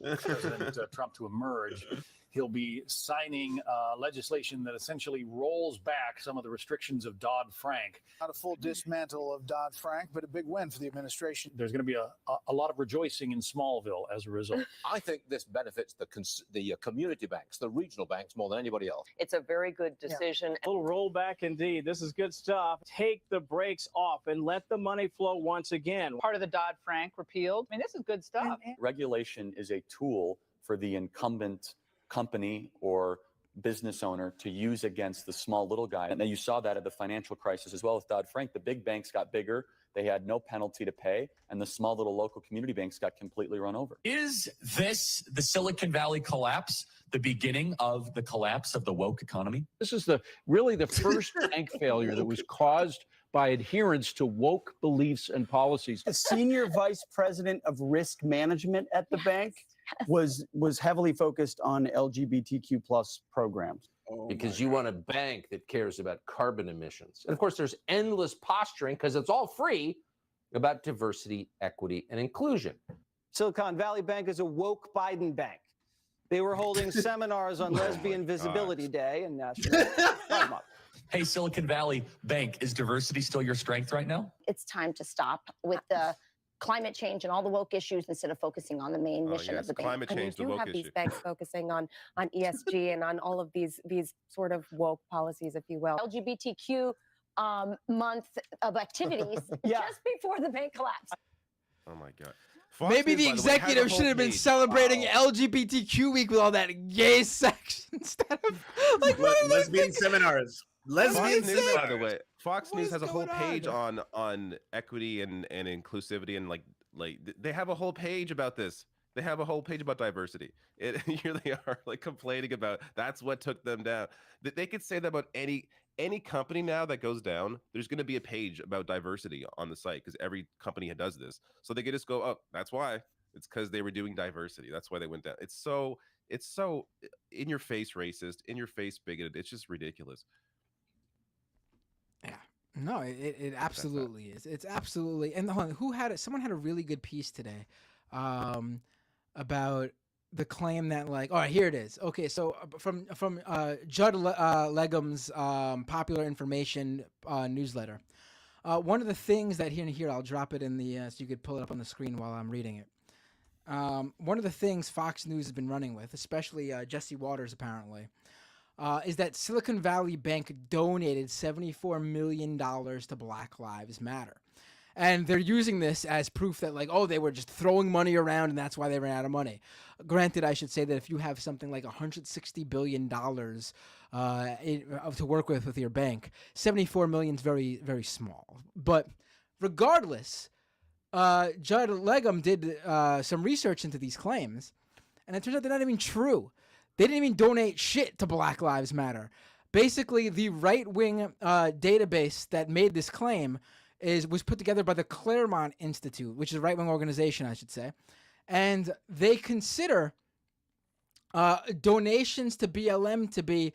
President Trump to emerge. He'll be signing legislation that essentially rolls back some of the restrictions of Dodd-Frank. Not a full dismantle of Dodd-Frank, but a big win for the administration. There's going to be a lot of rejoicing in Smallville as a result. I think this benefits the community banks, the regional banks, more than anybody else. It's a very good decision. A little rollback indeed. This is good stuff. Take the brakes off and let the money flow once again. Part of the Dodd-Frank repealed. I mean, this is good stuff. Regulation is a tool for the incumbent company or business owner to use against the small little guy. And then you saw that at the financial crisis as well with Dodd-Frank. The big banks got bigger. They had no penalty to pay. And the small little local community banks got completely run over. Is this the Silicon Valley collapse, the beginning of the collapse of the woke economy? This is really the first bank failure that was caused by adherence to woke beliefs and policies. The senior vice president of risk management at the bank was heavily focused on LGBTQ plus programs. Because you want a bank that cares about carbon emissions. And of course, there's endless posturing, because it's all free, about diversity, equity, and inclusion. Silicon Valley Bank is a woke Biden bank. They were holding seminars on Lesbian Visibility Day and National Pride Month. Hey, Silicon Valley Bank, is diversity still your strength right now? It's time to stop with the climate change and all the woke issues instead of focusing on the main mission of the bank. Climate change, the do woke have issue. these banks focusing on ESG and on all of these sort of woke policies, if you will. LGBTQ month of activities just before the bank collapsed. Oh my God. Maybe the executive should have been celebrating LGBTQ week with all that gay sex instead of like lesbian seminars. Lesbian Fox News, seminars. by the way, Fox News has a whole page on equity and inclusivity, and like they have a whole page about this. They have a whole page about diversity. Here they are, like complaining about that's what took them down. They could say that about any company now that goes down. There's going to be a page about diversity on the site because every company does this. So they could just go, oh, that's why. It's because they were doing diversity. That's why they went down. It's so in your face racist, in your face bigoted. It's just ridiculous. No, it absolutely is. It's absolutely. And hold on, who had it? Someone had a really good piece today about the claim that, like, all right, here it is. Okay, so from Judd Legum's Popular Information newsletter. One of the things that here I'll drop it in the so you could pull it up on the screen while I'm reading it. One of the things Fox News has been running with, especially Jesse Waters apparently, is that Silicon Valley Bank donated $74 million to Black Lives Matter. And they're using this as proof that, like, oh, they were just throwing money around and that's why they ran out of money. Granted, I should say that if you have something like $160 billion to work with your bank, $74 million is very, very small. But regardless, Judd Legum did some research into these claims, and it turns out they're not even true. They didn't even donate shit to Black Lives Matter. Basically, the right-wing database that made this claim was put together by the Claremont Institute, which is a right-wing organization, I should say. And they consider donations to BLM to be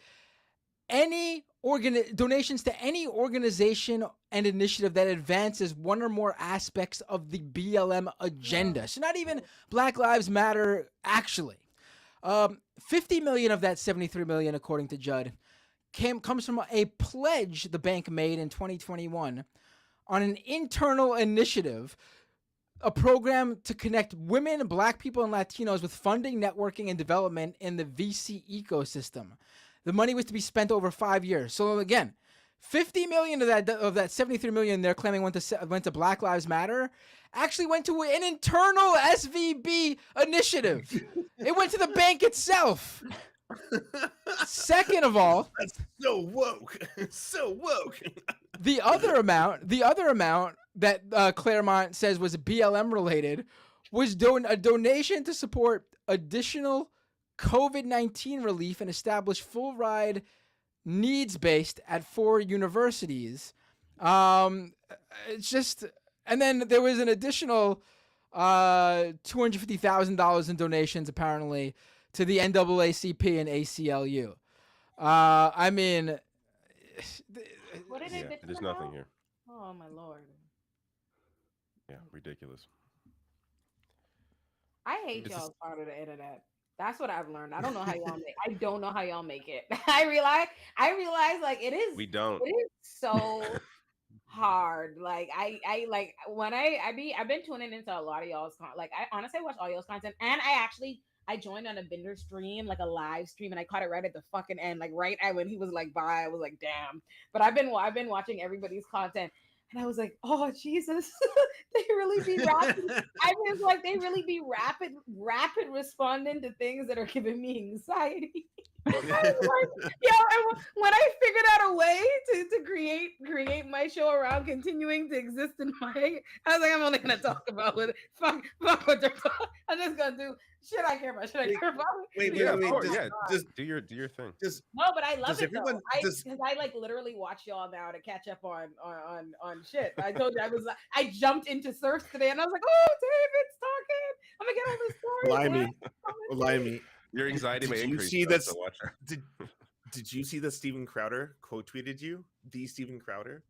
donations to any organization and initiative that advances one or more aspects of the BLM agenda. So not even Black Lives Matter, actually. 50 million of that 73 million, according to Judd, comes from a pledge the bank made in 2021 on an internal initiative, a program to connect women, Black people, and Latinos with funding, networking, and development in the VC ecosystem. The money was to be spent over 5 years. So again, 50 million of that 73 million they're claiming went to Black Lives Matter actually went to an internal SVB initiative. It went to the bank itself. Second of all, that's so woke. So woke. The other amount that Claremont says was BLM related was a donation to support additional COVID-19 relief and establish full ride needs-based at 4 universities. It's just, and then there was an additional $250,000 in donations apparently to the NAACP and ACLU. I mean, what did it there's nothing here. Oh my Lord. Yeah, ridiculous. I hate y'all's part of the internet. That's what I've learned. I don't know how y'all make. I don't know how y'all make it. I realize like it is. We don't. It is so hard. Like I like when I've been tuning into a lot of y'all's like I honestly watch all y'all's content, and I joined on a Bender stream, like a live stream, and I caught it right at the fucking end, like right when he was like bye. I was like, damn. But I've been watching everybody's content. And I was like, oh, Jesus, they really be rapid. I was like, they really be rapid responding to things that are giving me anxiety. And when I figured out a way to create my show around continuing to exist in my, I was like, I'm only gonna talk about what fuck what they're talking. I'm just gonna do shit I care about. Shit I care about. Wait, Just do your thing. No, but I love does it though. everyone- Because I like literally watch y'all now to catch up on shit. I told you I jumped into surf today and I was like, oh, David's talking. I'm gonna get all this story. Limey. Your anxiety may Did you increase. see though, that? so watch out. Did you see that Steven Crowder quote tweeted you? The Steven Crowder.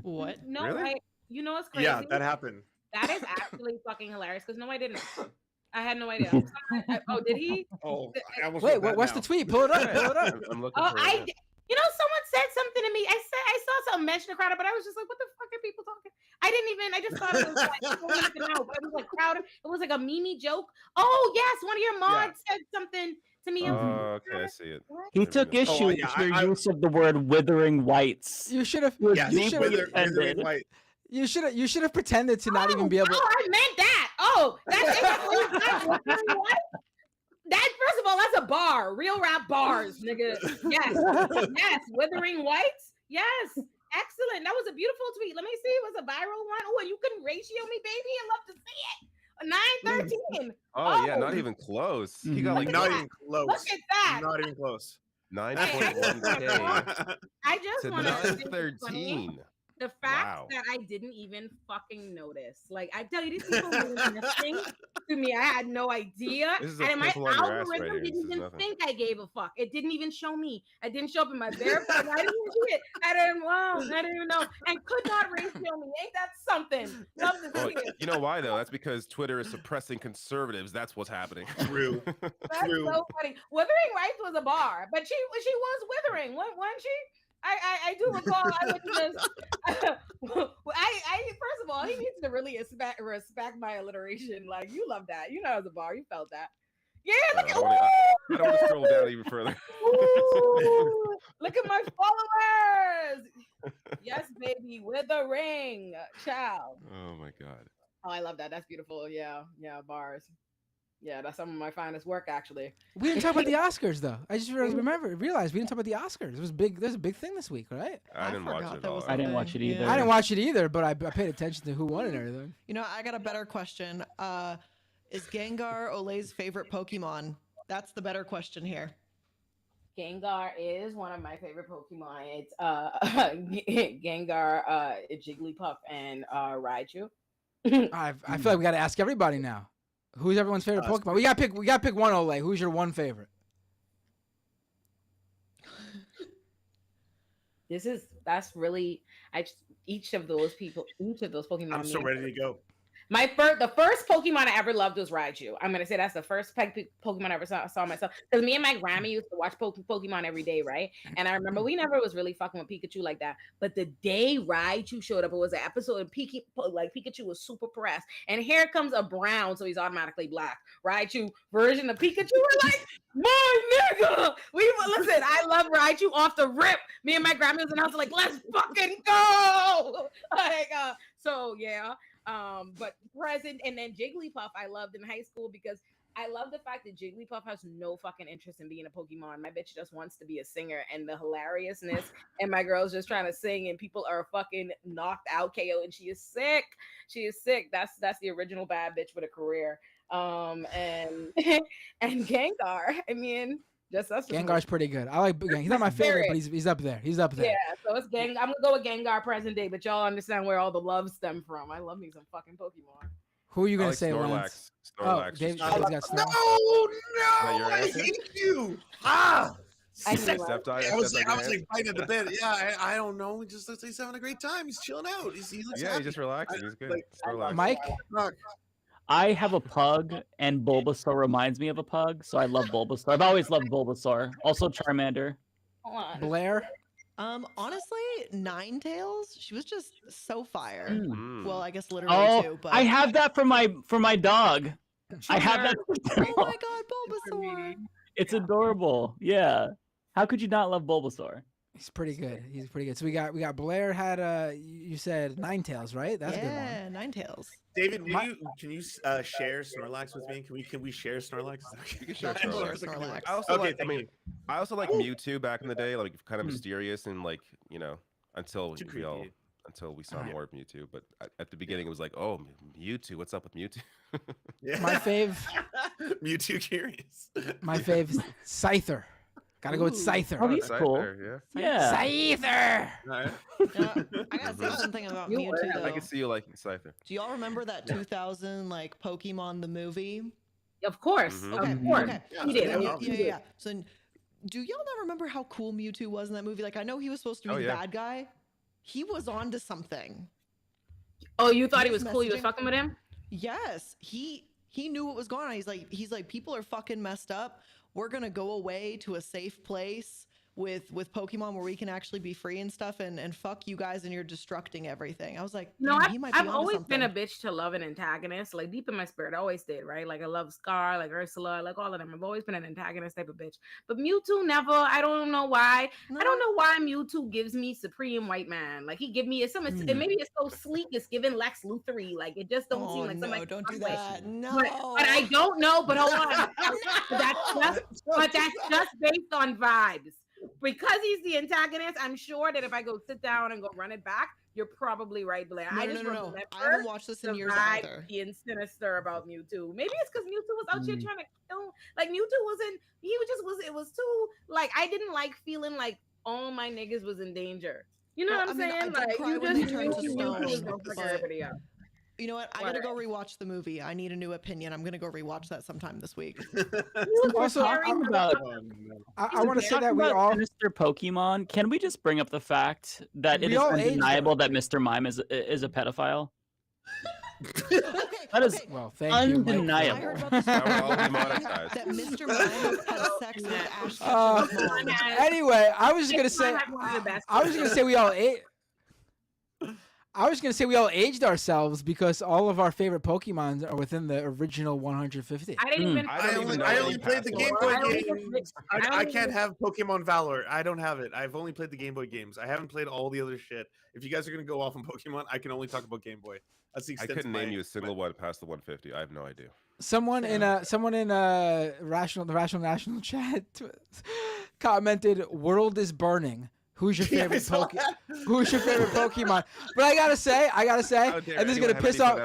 What? No, Really? you know what's crazy? Yeah, that happened. That is actually fucking hilarious because no, I didn't. I had no idea. Oh, did he? Oh, I almost Wait, wrote that what's now. the tweet? Pull it up. Pull it up. I'm looking for I, it. you know, someone said something to me. I saw something mention Crowder, but I was just like, what the fuck are people talking? I just thought it was like, people wanted to know, but it was like Crowder. It was like a Mimi joke. Oh yes, one of your mods said something to me. Oh, okay, I see it. He took issue with yeah, your use of the word "withering whites." You should have. Yes, You should have. withering white. You should have pretended to not even be able. Oh, I meant that. Oh, that's that. First of all, that's a bar. Real rap bars, nigga. Yes. Withering whites. Yes. Excellent. That was a beautiful tweet. Let me see. It was a viral one. Oh, and you can ratio me, baby. I love to see it. 913. Oh, yeah, not even close. He got like Not even close. Look at that. Not even close. 9.1K I just to want to 913. the fact Wow. that I didn't even fucking notice. Like I tell you, these people were listening to me. I had no idea. This is a And my pimple on your ass right algorithm here. This didn't is even nothing. think I gave a fuck. It didn't even show me. I didn't show up in my bare phone. I didn't even see it. I didn't even know. And could not ratio me. Ain't that something? Love to Well, see it. you know why though? That's because Twitter is suppressing conservatives. That's what's happening. True. That's so funny. Withering Rights was a bar, but she was withering, wasn't she? I do recall I went to this. I first of all, he needs to really respect my alliteration. Like you love that. You know, as a bar, you felt that. Yeah, look at I don't want to scroll down even further. ooh, look at my followers. Yes, baby, with a ring, child. Oh my god. Oh, I love that. That's beautiful. Yeah, bars. Yeah, that's some of my finest work, actually. We didn't talk about the Oscars though. I just realized we didn't talk about the Oscars. It was big. There's a big thing this week, right? I didn't watch it at all. I didn't watch it either. I didn't watch it either, but I paid attention to who won and everything. You know, I got a better question. Is Gengar Ole's favorite Pokemon? That's the better question here. Gengar is one of my favorite Pokemon. It's Gengar, Jigglypuff, and Raichu. I feel like we got to ask everybody now. Who's everyone's favorite Pokemon? We got to pick one, Ole. Who's your one favorite? That's really each of those Pokemon. I'm so ready to go. The first Pokemon I ever loved was Raichu. I'm gonna say that's the first Pokemon I ever saw myself. Because me and my grandma used to watch Pokemon every day, right? And I remember we never was really fucking with Pikachu like that. But the day Raichu showed up, it was an episode of Pikachu was super pressed. And here comes a brown, so he's automatically black. Raichu version of Pikachu. We're like, my nigga. Listen, I love Raichu off the rip. Me and my grandma was in the house like, let's fucking go. So yeah. But present and then Jigglypuff I loved in high school because I love the fact that Jigglypuff has no fucking interest in being a Pokemon. My bitch just wants to be a singer, and the hilariousness and my girl's just trying to sing and people are fucking knocked out KO and she is sick. That's the original bad bitch with a career. And and Gengar, I mean, Gengar's pretty good. I like Gengar. He's not my favorite, but he's up there. He's up there. Yeah, so it's I'm gonna go with Gengar present day, but y'all understand where all the love stem from. I love me some fucking Pokemon. Who are you I gonna like say, Snorlax. Lance? Snorlax. Dave's got Snorlax. No, I hate you. I was like biting the bit. Yeah, I don't know. He just looks like he's having a great time. He's chilling out. He looks happy. He's just relaxing. He's good. Snorlax. Mike? I have a pug, and Bulbasaur reminds me of a pug, so I love Bulbasaur. I've always loved Bulbasaur. Also Charmander. Blair? Honestly, Ninetales, she was just so fire. Mm. Well, I guess literally Oh, too, but I have that for my dog. I have that. Oh my god, Bulbasaur. It's adorable. Yeah. How could you not love Bulbasaur? He's pretty good. He's pretty good. So we got Blair had you said Nine Tails, right? That's a good one. Yeah, Nine Tails. David, can you share Snorlax with me? Can we share Snorlax? You can share Share Snorlax. Snorlax. I also Okay, like. I thank mean, you. I also like Mewtwo back in the day, like kind of mysterious and like until Too we all creepy. until we saw more of Mewtwo. But at the beginning, it was like, oh, Mewtwo, what's up with Mewtwo? Yeah. My fave. Mewtwo curious. My fave, Scyther. Gotta go with Scyther. Oh, he's cool. Yeah. Scyther. I gotta say something about Mewtwo though. I can see you liking Scyther. Do y'all remember that 2000 like Pokemon the movie? Of course, Okay, of course. okay. He did. Yeah. So, do y'all not remember how cool Mewtwo was in that movie? Like, I know he was supposed to be the bad guy. He was onto something. Oh, you thought he was cool? You was fucking with him? Yes, he knew what was going on. He's like, people are fucking messed up. We're gonna go away to a safe place with Pokemon where we can actually be free and stuff, and fuck you guys, and you're destructing everything. I was like, No, damn, he might be I've onto always something. been a bitch to love an antagonist, like deep in my spirit. I always did, right? Like I love Scar, like Ursula, like all of them. I've always been an antagonist type of bitch. But Mewtwo never. I don't know why. I don't know why Mewtwo gives me supreme white man. Like he give me and maybe it's so sleek. It's giving Lex Luthor-y. Like it just don't seem like no, somebody. don't do that. No, but I don't know. But hold on. But that's just based on vibes. Because he's the antagonist, I'm sure that if I go sit down and go run it back, you're probably right, Blair. No, I just no. I haven't watched this in years either. Being sinister about Mewtwo. Maybe it's because Mewtwo was out here trying to kill. Like Mewtwo wasn't. It was too. Like I didn't like feeling like all my niggas was in danger. You know what I'm saying? I did Like cry you when they just turned to knew Mewtwo was stone, gonna fuck but- everybody up. You know what? I gotta go rewatch the movie. I need a new opinion. I'm gonna go rewatch that sometime this week. Also, Talking about, I want to say that we about all Mr. Pokemon. Can we just bring up the fact that it We is all aged undeniable that Mr. Mime is a pedophile? That is well, thank you, Mike. undeniable. I heard about this Now we're all that demonetized. Mr. Mime had sex with Ash Ketchum's mom. Anyway, I was gonna say we all ate. I was gonna say we all aged ourselves because all of our favorite Pokemon are within the original 150. I didn't even. I only played the Game Boy games. I can't have Pokemon Valor. I don't have it. I've only played the Game Boy games. I haven't played all the other shit. If you guys are gonna go off on Pokemon, I can only talk about Game Boy. That's the I extent. couldn't name you a single one past the 150. I have no idea. Someone in the rational national chat commented, "World is burning." Who's your favorite Who's your favorite Pokemon? But I gotta say, and this is gonna piss off.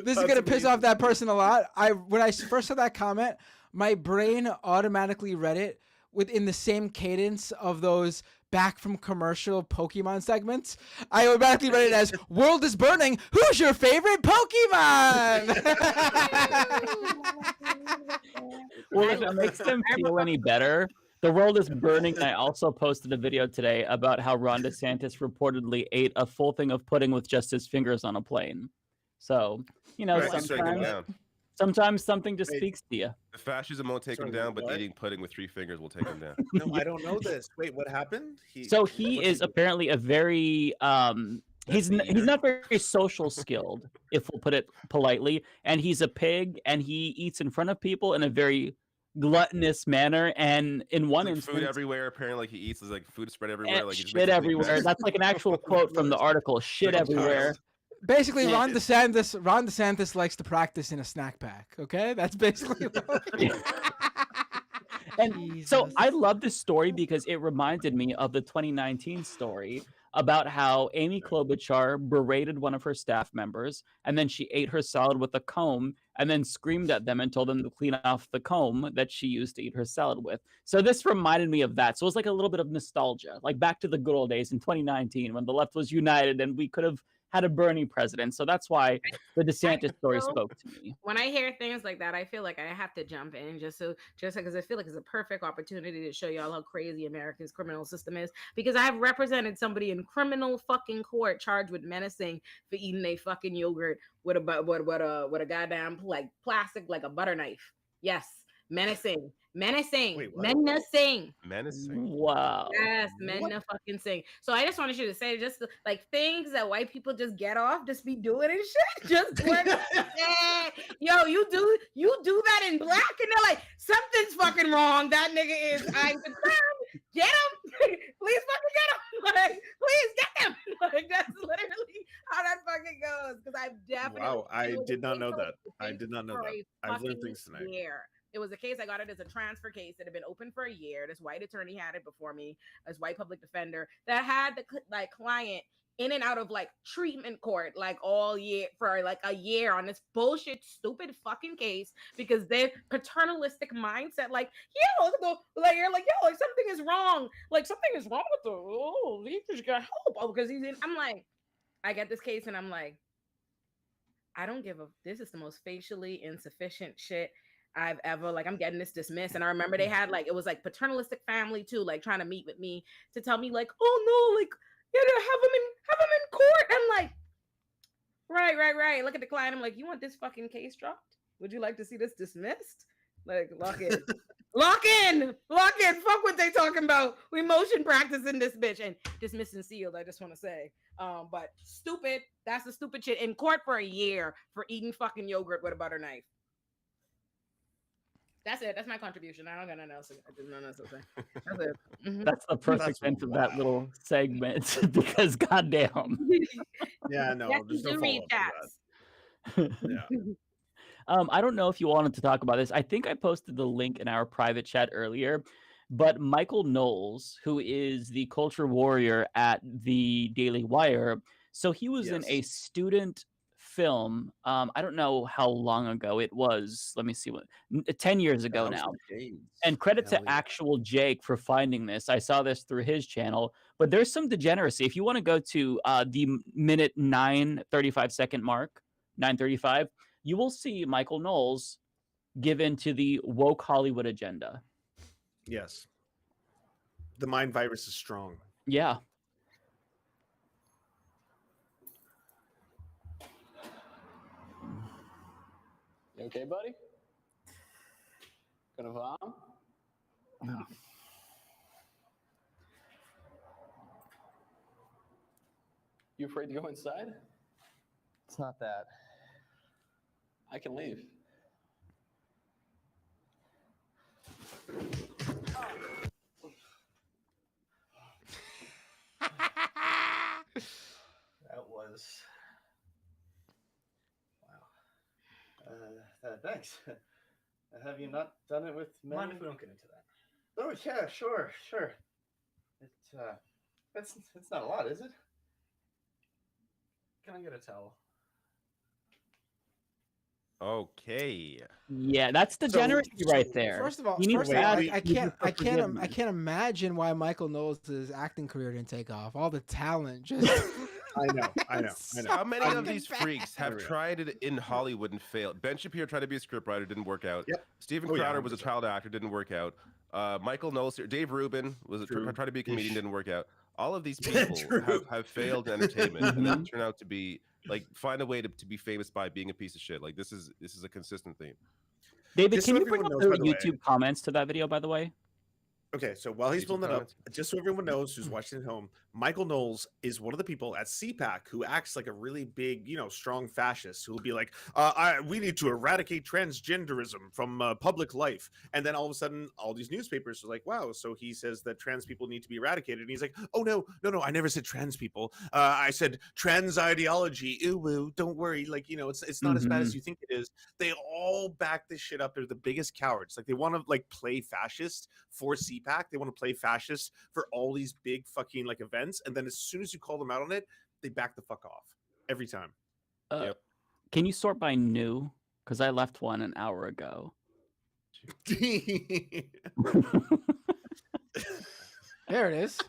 This is gonna piss off that person a lot. When I first saw that comment, my brain automatically read it within the same cadence of those back from commercial Pokemon segments. I automatically read it as "World is burning. Who's your favorite Pokemon?" Well, if it makes them feel any better, the world is burning. I also posted a video today about how Ron DeSantis reportedly ate a full thing of pudding with just his fingers on a plane. So, sometimes something just speaks to you. The fascism won't take him down, but eating pudding with 3 fingers will take him down. No, I don't know this. Wait, what happened? He is apparently a very he's not very social skilled, if we'll put it politely, and he's a pig, and he eats in front of people in a very gluttonous manner, and in one instance, food everywhere. Apparently, he eats like food spread everywhere. Like shit everywhere. That's like an actual quote from the article. Shit everywhere. Basically, Ron DeSantis likes to practice in a snack pack. Okay, that's basically. And so I love this story because it reminded me of the 2019 story about how Amy Klobuchar berated one of her staff members, and then she ate her salad with a comb and then screamed at them and told them to clean off the comb that she used to eat her salad with. So this reminded me of that. So it was like a little bit of nostalgia, like back to the good old days in 2019 when the left was united and we could have had a Bernie president. So that's why the DeSantis story spoke to me. When I hear things like that, I feel like I have to jump in just because I feel like it's a perfect opportunity to show y'all how crazy America's criminal system is. Because I've represented somebody in criminal fucking court charged with menacing for eating a fucking yogurt with a goddamn like plastic like a butter knife. Yes, menacing. Wait, menacing. Wow. Yes, fucking sing. So I just wanted you to say just like things that white people just get off, just be doing and shit. Just work. Yo, you do that in black, and they're like, something's fucking wrong. That nigga is I'm the crown. get them, please fucking get them, like please get them, like that's literally how that fucking goes. Because I've definitely Wow, I it was a did not case know for, that. like, I did not know for that. a I've learned fucking things tonight. year. It was a case, I got it as a transfer case that had been open for a year. This white attorney had it before me, this white public defender that had the client in and out of like treatment court like all year for like a year on this bullshit stupid fucking case because their paternalistic mindset, like, yeah, look at the, like, you're like, yo, like something is wrong, like something is wrong with the, oh, he just got help. Oh, because he's in, I'm like, I get this case and I'm like, I don't give a, this is the most facially insufficient shit I've ever, like, I'm getting this dismissed. And I remember they had like, it was like paternalistic family too, like trying to meet with me to tell me like, oh no, like, yeah, have him in court. I'm like, right. Look at the client. I'm like, you want this fucking case dropped? Would you like to see this dismissed? Like, lock in. Lock in. Fuck what they talking about. We motion practicing this bitch and dismissed and sealed. I just want to say, but stupid. That's the stupid shit in court for a year for eating fucking yogurt with a butter knife. That's it. That's my contribution. I don't got nothing else. I did nothing else to say. That's it. Mhm. That's the perfect end of that little segment because goddamn. Yeah, no, Yes, there's you no do read follow-up to that. Yeah. I don't know if you wanted to talk about this. I think I posted the link in our private chat earlier, but Michael Knowles, who is the culture warrior at the Daily Wire, so he was in a student film. I don't know how long ago it was. Let me see, 10 years ago now. And credit to actual Jake for finding this. I saw this through his channel, but there's some degeneracy. If you want to go to the minute 9:35 mark, 9:35, you will see Michael Knowles give in to the woke Hollywood agenda. Yes. The mind virus is strong. Yeah. You okay, buddy? Gonna vom? No. You afraid to go inside? It's not that. I can leave. That was wow. Thanks. Have you not done it with men? Mind if we don't get into that? Oh yeah, sure. It's not a lot, is it? Can I get a towel? Okay. Yeah, that's degeneracy right there. First of all, You need to add- I you can't need to forgive me. imagine why Michael Knowles' acting career didn't take off. All the talent just. I know. How many of these fucking freaks have tried it in Hollywood and failed? Ben Shapiro tried to be a scriptwriter, didn't work out. Yep. Stephen Oh, yeah, Crowder was a child actor, didn't work out. Michael Knowles, Dave Rubin was tried to be a comedian, didn't work out. All of these people have failed in entertainment and then turn out to be like find a way to be famous by being a piece of shit. Like this is a consistent theme. David, Just can so you bring up everyone knows, the by the way. YouTube comments to that video, by the way? Okay, so while he's YouTube pulling that up, comments. just so everyone knows who's watching at home, Michael Knowles is one of the people at CPAC who acts like a really big, strong fascist who will be like, we need to eradicate transgenderism from public life. And then all of a sudden, all these newspapers are like, wow, so he says that trans people need to be eradicated. And he's like, oh, no, I never said trans people. I said trans ideology. Ooh, don't worry. Like, it's not as bad as you think it is. They all back this shit up. They're the biggest cowards. Like, they want to, like, play fascist for CPAC. They want to play fascist for all these big fucking like events, and then as soon as you call them out on it, they back the fuck off every time. Can you sort by new? Because I left one an hour ago. There it is.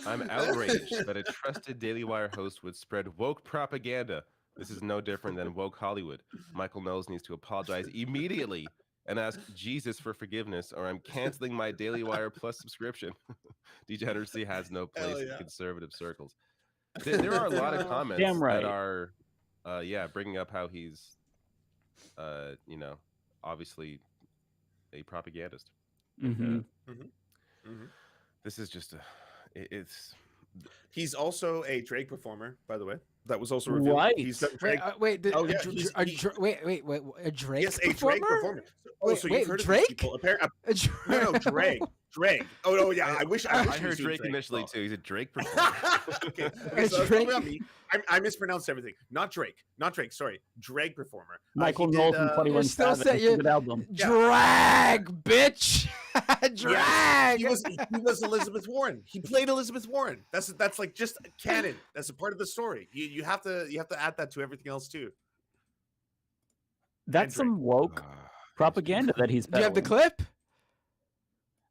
I'm outraged that a trusted Daily Wire host would spread woke propaganda. This is no different than woke Hollywood. Michael Knowles needs to apologize immediately and ask Jesus for forgiveness, or I'm canceling my Daily Wire Plus subscription. Degeneracy has no place in conservative circles. There are a lot of comments Damn right. that are, bringing up how he's, obviously a propagandist. This is just He's also a drag performer, by the way. That was also revealed. Right. He's done drag. Wait, Oh, a yeah, Drake Yes, a performer? drag performer. Wait, So wait, you've heard of these Drake? people. No, drag. Drake. Oh no, yeah. I wish I he was heard doing Drake initially too. He's a Drake performer. Okay, so it's probably on me. I mispronounced everything. Not Drake. Not Drake. Sorry, drag performer. Michael He Knoll did, from 21 You're still Savage. saying It's a good album. drag, bitch. Drag. He was Elizabeth Warren. He played Elizabeth Warren. That's like just canon. That's a part of the story. You have to add that to everything else too. That's some woke propaganda that he's Do you have the peddling. clip?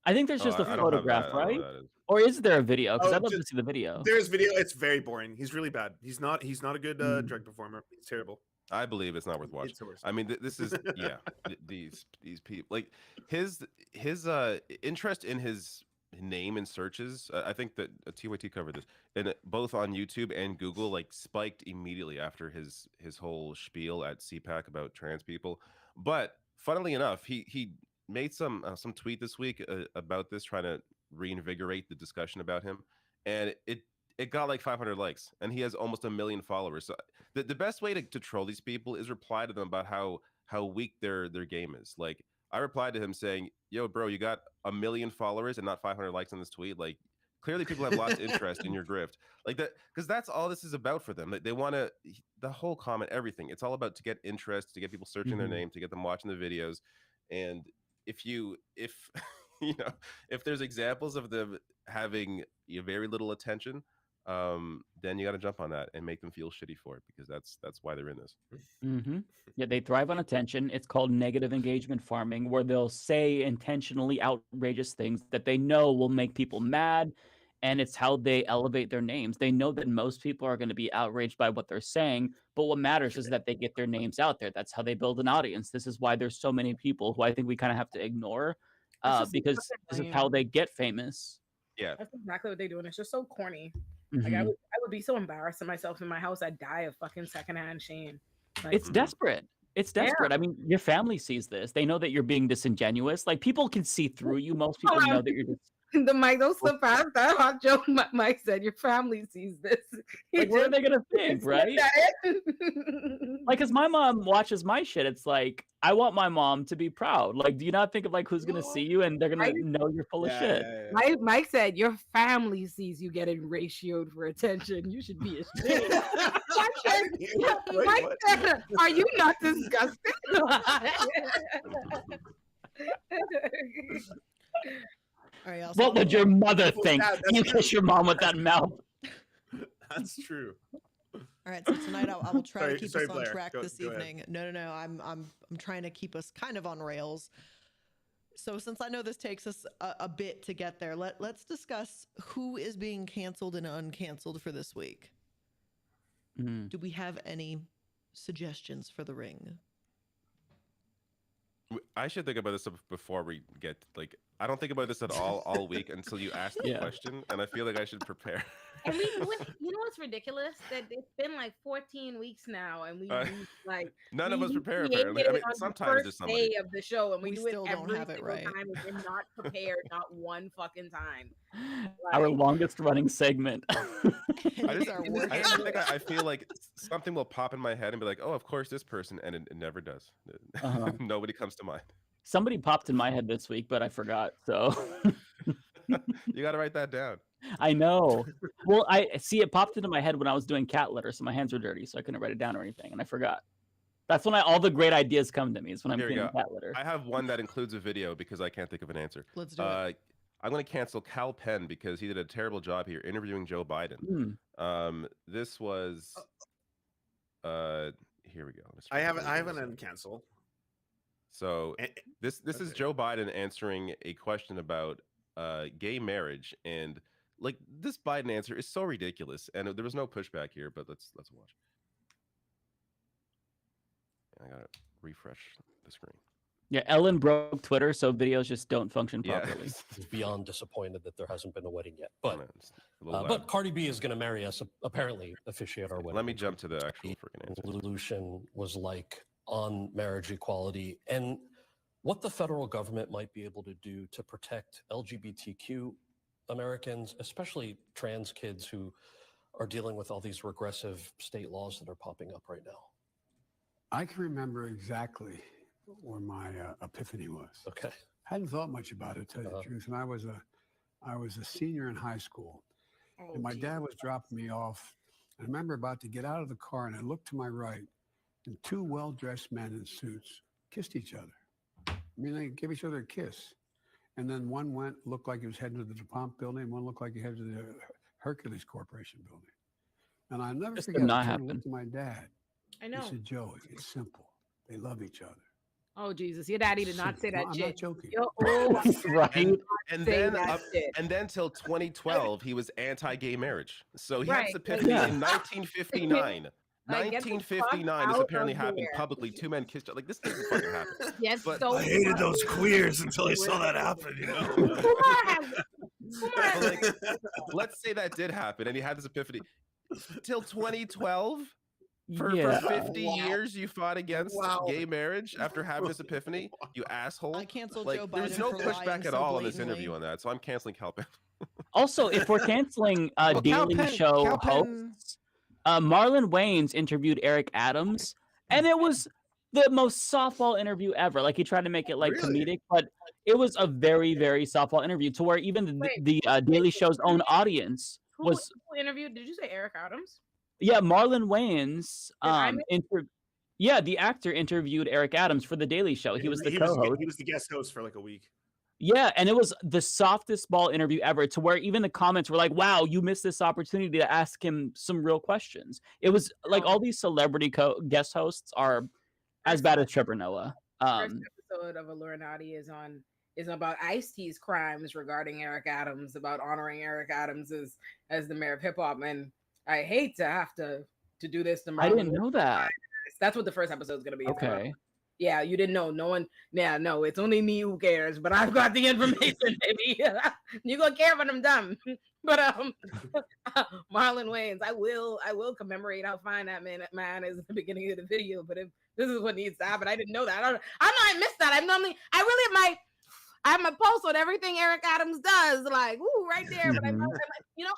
I think there's just a I don't have photograph, that. I don't know right? what that is. Or is there a video? Because Oh, I'd love to just- see the video. There's video. It's very boring. He's really bad. He's not a good drag performer. He's terrible. I believe it's not worth watching. It's the worst. I mean, this is these people, like his interest in his name and searches. I think that TYT covered this, and both on YouTube and Google, like spiked immediately after his whole spiel at CPAC about trans people. But funnily enough, he made some tweet this week about this, trying to reinvigorate the discussion about him, and it got like 500 likes, and he has almost 1 million followers. So the best way to troll these people is reply to them about how weak their game is. Like, I replied to him saying, "Yo, bro, you got 1 million followers and not 500 likes on this tweet. Like, clearly people have lots of interest in your grift. Like that, because that's all this is about for them. They want to, the whole comment, everything. It's all about to get interest, to get people searching their name, to get them watching the videos. And if you know, if there's examples of them having very little attention, then you got to jump on that and make them feel shitty for it, because that's why they're in this. Yeah, they thrive on attention. It's called negative engagement farming, where they'll say intentionally outrageous things that they know will make people mad, and it's how they elevate their names. They know that most people are going to be outraged by what they're saying, but what matters is that they get their names out there. That's how they build an audience. This is why there's so many people who I think we kind of have to ignore, because this is how they get famous. Yeah, that's exactly what they do, and it's just so corny. Like, I would be so embarrassed of myself in my house. I'd die of fucking secondhand shame. Like, It's desperate. It's desperate. I mean, your family sees this. They know that you're being disingenuous. Like, people can see through you. Most people know that you're just. the Mike, don't slip past that hot joke. Mike said, your family sees this. Like, what are they gonna think, right? Like, cause my mom watches my shit. It's like, I want my mom to be proud. Like, do you not think of like who's gonna see you and they're gonna know you're full of shit? Mike said, your family sees you getting ratioed for attention. You should be ashamed. Mike said, are you not disgusted? All right, y'all. What would your mother think? You kiss your mom with that mouth. That's true. All right, so tonight I will try to keep sorry, us on Blair. track Go this ahead. evening. No. I'm trying to keep us kind of on rails. So since I know this takes us a bit to get there, let's discuss who is being canceled and uncanceled for this week. Do we have any suggestions for the ring? I should think about this before we get, like, I don't think about this at all week until you ask the question, and I feel like I should prepare. And you know what's ridiculous? That it's been like 14 weeks now, and we like None of we us prepare recreated apparently. I mean, it on sometimes the there's first somebody. day of the show, and we do it still don't every have it single right. time. We're not prepared, not one fucking time. Our longest running segment. I feel like something will pop in my head and be like, oh, of course this person, and it never does. Nobody comes to mind. Somebody popped in my head this week, but I forgot. So you got to write that down. I know. Well, I see it popped into my head when I was doing cat litter, so my hands were dirty, so I couldn't write it down or anything, and I forgot. That's when all the great ideas come to me. Is when I'm Here we cleaning go. cat litter. I have one that includes a video because I can't think of an answer. Let's do it. I'm going to cancel Cal Penn because he did a terrible job here interviewing Joe Biden. This was here we go. I have an uncancel. So this is Joe Biden answering a question about gay marriage, and like this Biden answer is so ridiculous, and there was no pushback here. But let's watch. I gotta refresh the screen. Yeah, Ellen broke Twitter, so videos just don't function properly. He's beyond disappointed that there hasn't been a wedding yet. But Cardi B is going to marry us, apparently officiate our wedding. Let me jump to the actual freaking answer. Resolution was like on marriage equality and what the federal government might be able to do to protect LGBTQ Americans, especially trans kids who are dealing with all these regressive state laws that are popping up right now. I can remember exactly where my epiphany was. Okay. Hadn't thought much about it, to tell you the truth. And I was a senior in high school, and my dad was dropping me off. I remember about to get out of the car, and I looked to my right, and two well-dressed men in suits kissed each other. I mean, they gave each other a kiss. And then one looked like he was heading to the DuPont building, and one looked like he headed to the Hercules Corporation building. And I never This did forget, not I turned and happen. looked to my dad. I know. He said, Joe, it's simple. They love each other. Oh Jesus, your daddy did not say that No, I'm shit. not joking. Yo, oh, Right. And say then that shit. and then till 2012, he was anti-gay marriage. So he Right. had this epiphany Yeah. in 1959. Like, get the fuck 1959, this out apparently of happened here. publicly. Two men kissed. Like this didn't fucking happen. Yes, But so I hated those queers until I saw that happen. You know. but, like, let's say that did happen, and he had this epiphany. Till 2012, for Yeah. 50 years, you fought against gay marriage after having this epiphany. You asshole! I canceled Like, Joe there's Biden no for pushback lying at so all on this blatantly. interview on that, so I'm canceling Calpin. Also, if we're canceling Well, Daily Calpen- Show Calpen- hosts, Marlon Wayans interviewed Eric Adams, and it was the most softball interview ever. Like he tried to make it like comedic, but it was a very, very softball interview to where even the Daily Show's own audience was. Who interviewed? Did you say Eric Adams? Yeah, Marlon Wayans. I miss- Yeah, the actor interviewed Eric Adams for the Daily Show. He was the co-host. He was the guest host for like a week. Yeah, and it was the softest ball interview ever, to where even the comments were like, "Wow, you missed this opportunity to ask him some real questions." It was like all these celebrity guest hosts are as bad as Trevor Noah. First episode of Illuminati is about Ice-T's crimes regarding Eric Adams, about honoring Eric Adams as the mayor of hip hop, and I hate to have to do this to I Marlon didn't know that. That's what the first episode is going to be. It's about- Okay. Yeah, you didn't know. No one. Yeah, no, it's only me who cares. But I've got the information, baby. You gonna care when I'm done. But Marlon Wayans, I will commemorate how fine that man is at the beginning of the video. But if this is what needs to happen, I didn't know that. I know I missed that. I have my pulse on everything Eric Adams does, like ooh, right there. But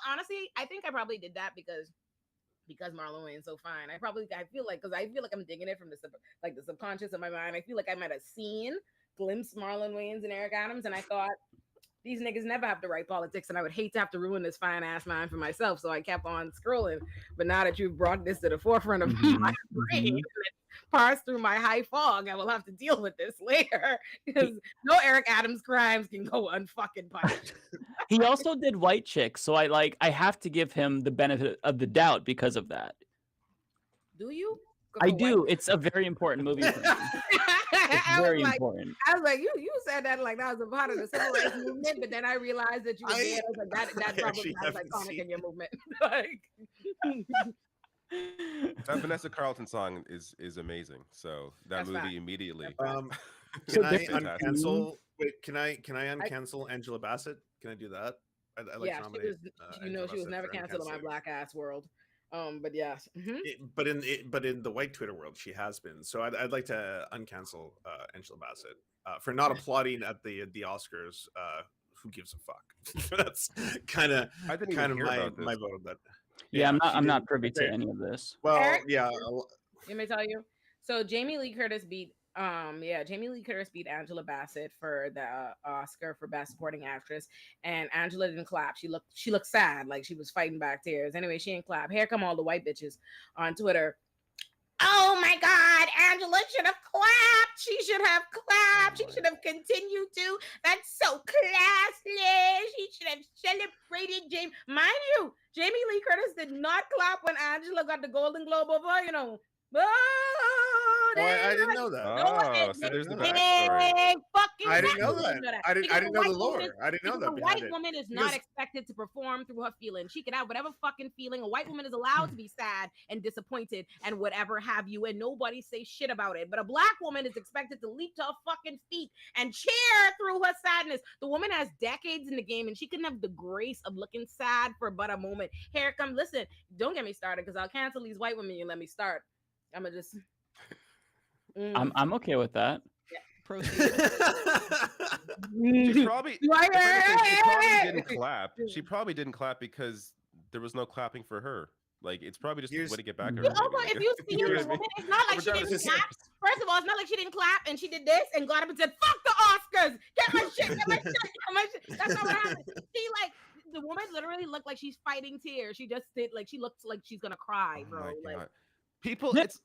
honestly, I think I probably did that because Marlon Wayne's so fine. I feel like I'm digging it from the subconscious of my mind. I feel like I might have glimpsed Marlon Wayans and Eric Adams, and I thought these niggas never have to write politics, and I would hate to have to ruin this fine ass mind for myself. So I kept on scrolling. But now that you've brought this to the forefront of my brain, parse through my high fog, I will have to deal with this later because no Eric Adams crimes can go unfucking punished. He also did White Chicks, so I have to give him the benefit of the doubt because of that. Do you? I do. It's a very important movie for me. It's very important. I was like, you said that like that was a part of the civil rights movement, but then I realized that you were dead. I was like, that probably sounds iconic in your movement. Like, That Vanessa Carlton song is amazing. So that That's movie fact. immediately. Can I fantastic. uncancel? Wait, can I uncancel Angela Bassett? Can I do that? I'd like to she nominate. was, she was never canceled in my black ass world. But yes. But in the white Twitter world, she has been. So I'd like to uncancel Angela Bassett for not applauding at the Oscars. Who gives a fuck? That's kind of my vote on that. Yeah, I'm she not did privy to great. any of this. Well, Eric? yeah. Let me tell you. So Jamie Lee Curtis beat Angela Bassett for the Oscar for Best Supporting Actress, and Angela didn't clap. She looked sad, like she was fighting back tears. Anyway, she didn't clap. Here come all the white bitches on Twitter. Oh my God, Angela should have clapped. She should have clapped. She should have continued to. That's so classless. She should have celebrated Jamie. Mind you, Jamie Lee Curtis did not clap when Angela got the Golden Globe over, I didn't know that. Oh, so there's the backstory. I didn't know that. I didn't know the lore. I didn't know that. A white woman is not expected to perform through her feelings. She can have whatever fucking feeling. A white woman is allowed to be sad and disappointed and whatever have you, and nobody say shit about it. But a black woman is expected to leap to her fucking feet and cheer through her sadness. The woman has decades in the game, and she couldn't have the grace of looking sad for but a moment. Here it comes. Listen, don't get me started because I'll cancel these white women. You let me start. I'm gonna just. I'm okay with that. Proceed. She probably didn't clap. She probably didn't clap because there was no clapping for her. Like it's probably just a way to get back at her. If you see the woman, it's not like she didn't clap. First of all, it's not like she didn't clap and she did this and got up and said, "Fuck the Oscars. Get my shit. Get my shit. Get my shit. That's not what happened. She like the woman literally looked like she's fighting tears. She just did like she looks like she's gonna cry, bro. My Like God. People, it's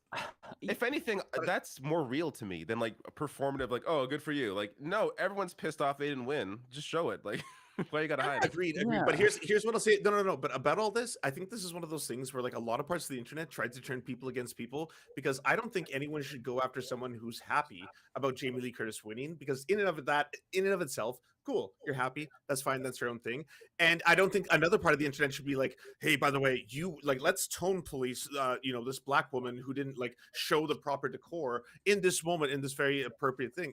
if anything, that's more real to me than like a performative, like, oh, good for you. Like, no, everyone's pissed off they didn't win. Just show it. Like, why you gotta hide it? Agreed. But here's what I'll say. No. But about all this, I think this is one of those things where like a lot of parts of the internet tried to turn people against people, because I don't think anyone should go after someone who's happy about Jamie Lee Curtis winning, because in and of itself, cool, you're happy, that's fine, that's your own thing. And I don't think another part of the internet should be like, hey, by the way, you like, let's tone police this black woman who didn't like show the proper decor in this moment, in this very appropriate thing,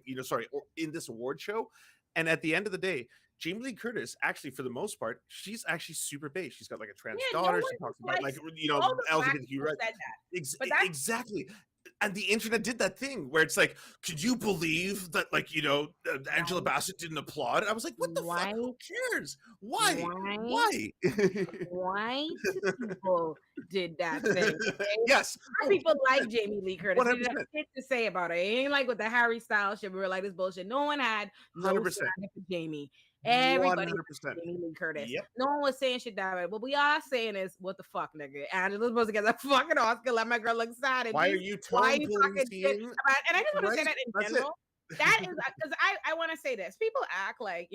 or in this award show. And at the end of the day, Jamie Lee Curtis, actually, for the most part, she's actually super base. She's got like a trans daughter. She talks about like LGBTQ rights. Exactly. And the internet did that thing where it's like, could you believe that, like, Angela Bassett didn't applaud? I was like, what the fuck? Who cares? Why? White people did that thing. Yes. People like Jamie Lee Curtis. 100%. They had shit to say about it. It ain't like with the Harry Styles shit. We were like, this bullshit. No one had no 100%. slander for Jamie. Everybody 100%. Jamie Lee Curtis. Yep. No one was saying shit that way. What we are saying is, what the fuck, nigga? Angela's supposed to get a fucking Oscar. Let my girl look sad. Why are you talking shit about? And I just want to say that in That's general. That is because I want to say this. People act like,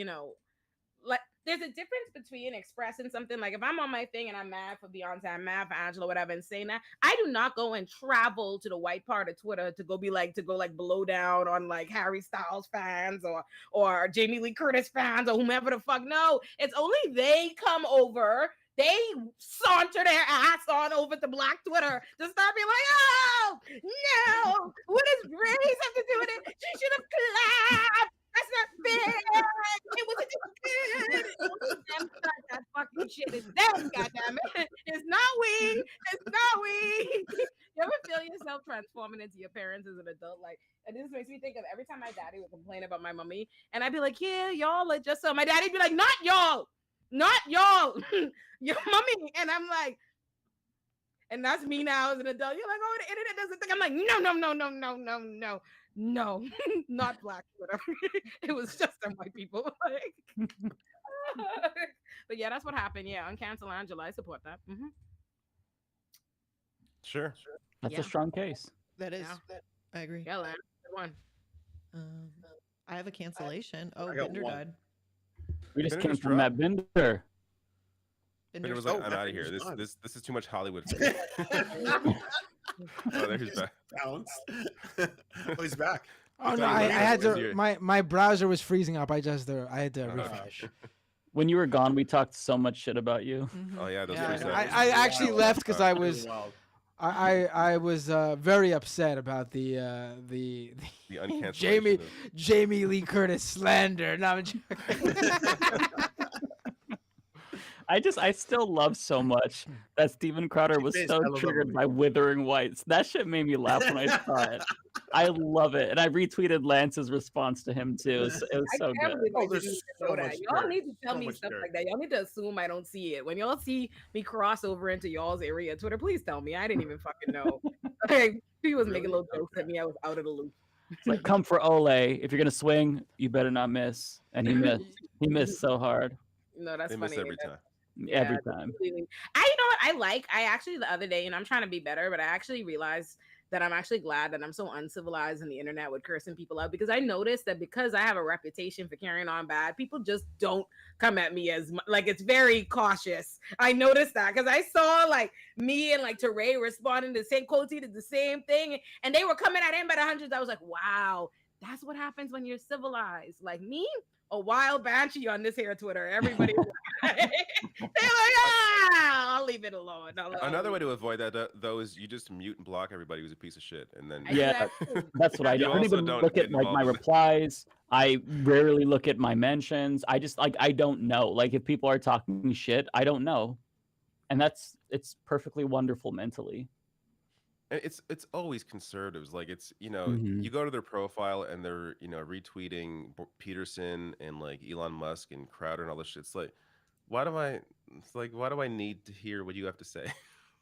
like there's a difference between expressing something. Like if I'm on my thing and I'm mad for Beyonce, I'm mad for Angela, whatever, and saying that, I do not go and travel to the white part of Twitter to go blow down on like Harry Styles fans or Jamie Lee Curtis fans or whomever the fuck. No, it's only they come over. They saunter their ass on over to Black Twitter to start being like, oh, no, what does race have to do with it? She should have clapped. That's not fair. It wasn't good. Them start that fucking shit. It's them, goddammit. It's not we. It's not we. You ever feel yourself transforming into your parents as an adult? Like, and this makes me think of every time my daddy would complain about my mommy, and I'd be like, yeah, y'all are just so. My daddy'd be like, not y'all. Not y'all. Your mommy. And I'm like, and that's me now as an adult. You're like, oh, the internet doesn't think. I'm like, no, not Black Twitter. It was just them white people. Like, but yeah, that's what happened. Yeah, uncancel Angela. I support that. Mm-hmm. Sure. That's a strong case. That is. I agree. Yeah, Lance, good one. I have a cancellation. I got Binder one. died. We just Binder came just from Matt Binder. Binder was like, I'm out of here. This is too much Hollywood for me. Oh, there he's back. Bounced. Oh, he's back. Oh no, I had to. My browser was freezing up. I had to refresh. When you were gone, we talked so much shit about you. Oh yeah, those I actually left because I was. I was very upset about the uncancellation Jamie Lee Curtis slander. No, I'm joking. I still love so much that Steven Crowder was so triggered by Withering Whites. That shit made me laugh when I saw it. I love it. And I retweeted Lance's response to him too. It was so good. Y'all need to tell me stuff like that. Y'all need to assume I don't see it. When y'all see me cross over into y'all's area, Twitter, please tell me. I didn't even fucking know. Like, he was making little jokes at me. I was out of the loop. It's like, come for Ole. If you're gonna swing, you better not miss. And he missed. He missed so hard. No, that's funny. Miss every time. Every time. You know what I actually the other day, and I'm trying to be better, but I actually realized that I'm actually glad that I'm so uncivilized on the internet with cursing people out, because I noticed that because I have a reputation for carrying on bad, people just don't come at me as much. Like, it's very cautious. I noticed that because I saw like me and like Teray responding to the same quote, to the same thing, and they were coming at him by the hundreds. I was like, wow, that's what happens when you're civilized. Like me, a wild banshee on this here Twitter. Everybody, they're like, I'll leave it alone. Another way to avoid that, though, is you just mute and block everybody who's a piece of shit, and then yeah, that's what I do. You I don't also even don't look get at like my involved in it. replies. I rarely look at my mentions. I just I don't know. Like if people are talking shit, I don't know, and it's perfectly wonderful mentally. And it's always conservatives. Like it's you Mhm. go to their profile and they're retweeting Peterson and like Elon Musk and Crowder and all this shit. It's like why do I need to hear what you have to say?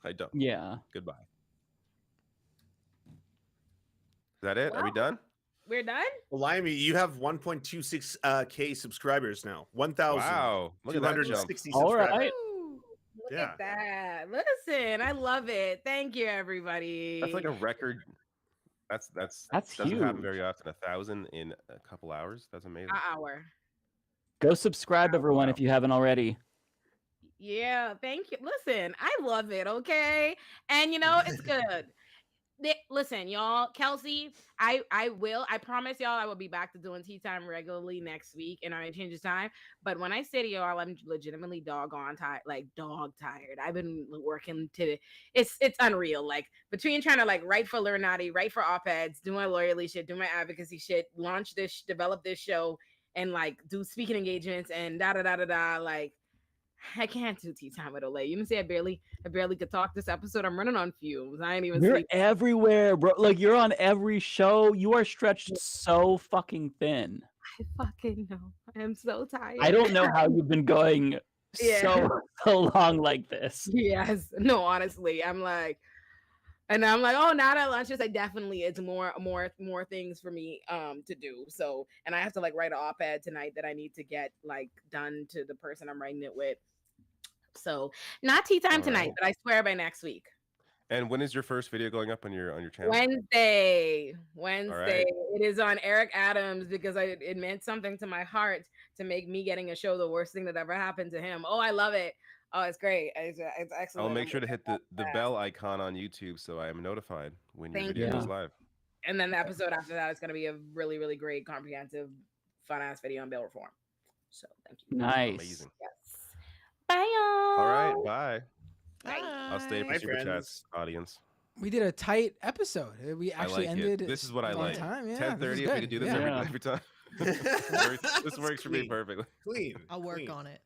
I don't. Yeah. Goodbye. Is that it? Are we done? We're done. Limey, you have 1.26 K subscribers now. 1,000. Wow. Look at that jump. 260 All subscribers. right. Look Yeah. at that. Listen, I love it. Thank you, everybody. That's like a record. That's doesn't happen huge. very often. 1,000 in a couple hours. That's amazing. An hour. Go subscribe, everyone, if you haven't already. Yeah, thank you. Listen, I love it, okay? And you know, it's good. Listen, y'all, Kelsey, I promise y'all I will be back to doing tea time regularly next week and I change the time. But when I say to y'all, I'm legitimately dog tired. I've been working to it's unreal. Like between trying to like write for Illuminati, write for op-eds, do my lawyerly shit, do my advocacy shit, launch this, develop this show, and like do speaking engagements and like I can't do tea time with Olay. You didn't say I barely could talk this episode. I'm running on fumes. I ain't even You're sleep. everywhere, bro. Like you're on every show. You are stretched so fucking thin. I fucking know. I am so tired. I don't know how you've been going so long like this. Yes. No, honestly. I'm like, oh, now that lunch is it's more things for me to do. So, and I have to like write an op-ed tonight that I need to get like done to the person I'm writing it with. So not tea time tonight, but I swear by next week. And when is your first video going up on your channel? Wednesday. Right. It is on Eric Adams because it meant something to my heart to make me getting a show the worst thing that ever happened to him. Oh, I love it. Oh, it's great. It's excellent. I'll make sure to hit the bell icon on YouTube so I am notified when your Thank video you. goes live. And then the episode after that is going to be a really, really great, comprehensive, fun-ass video on bail reform. So thank you. Nice. Amazing. Yes. Bye, y'all. All right, bye. Bye. I'll stay for Bye, super friends. chats, audience. We did a tight episode. We I actually like ended. it. This is what I on like. Time. Yeah, 10:30. If we could do this every time. This works for me perfectly. Clean. I'll work on it.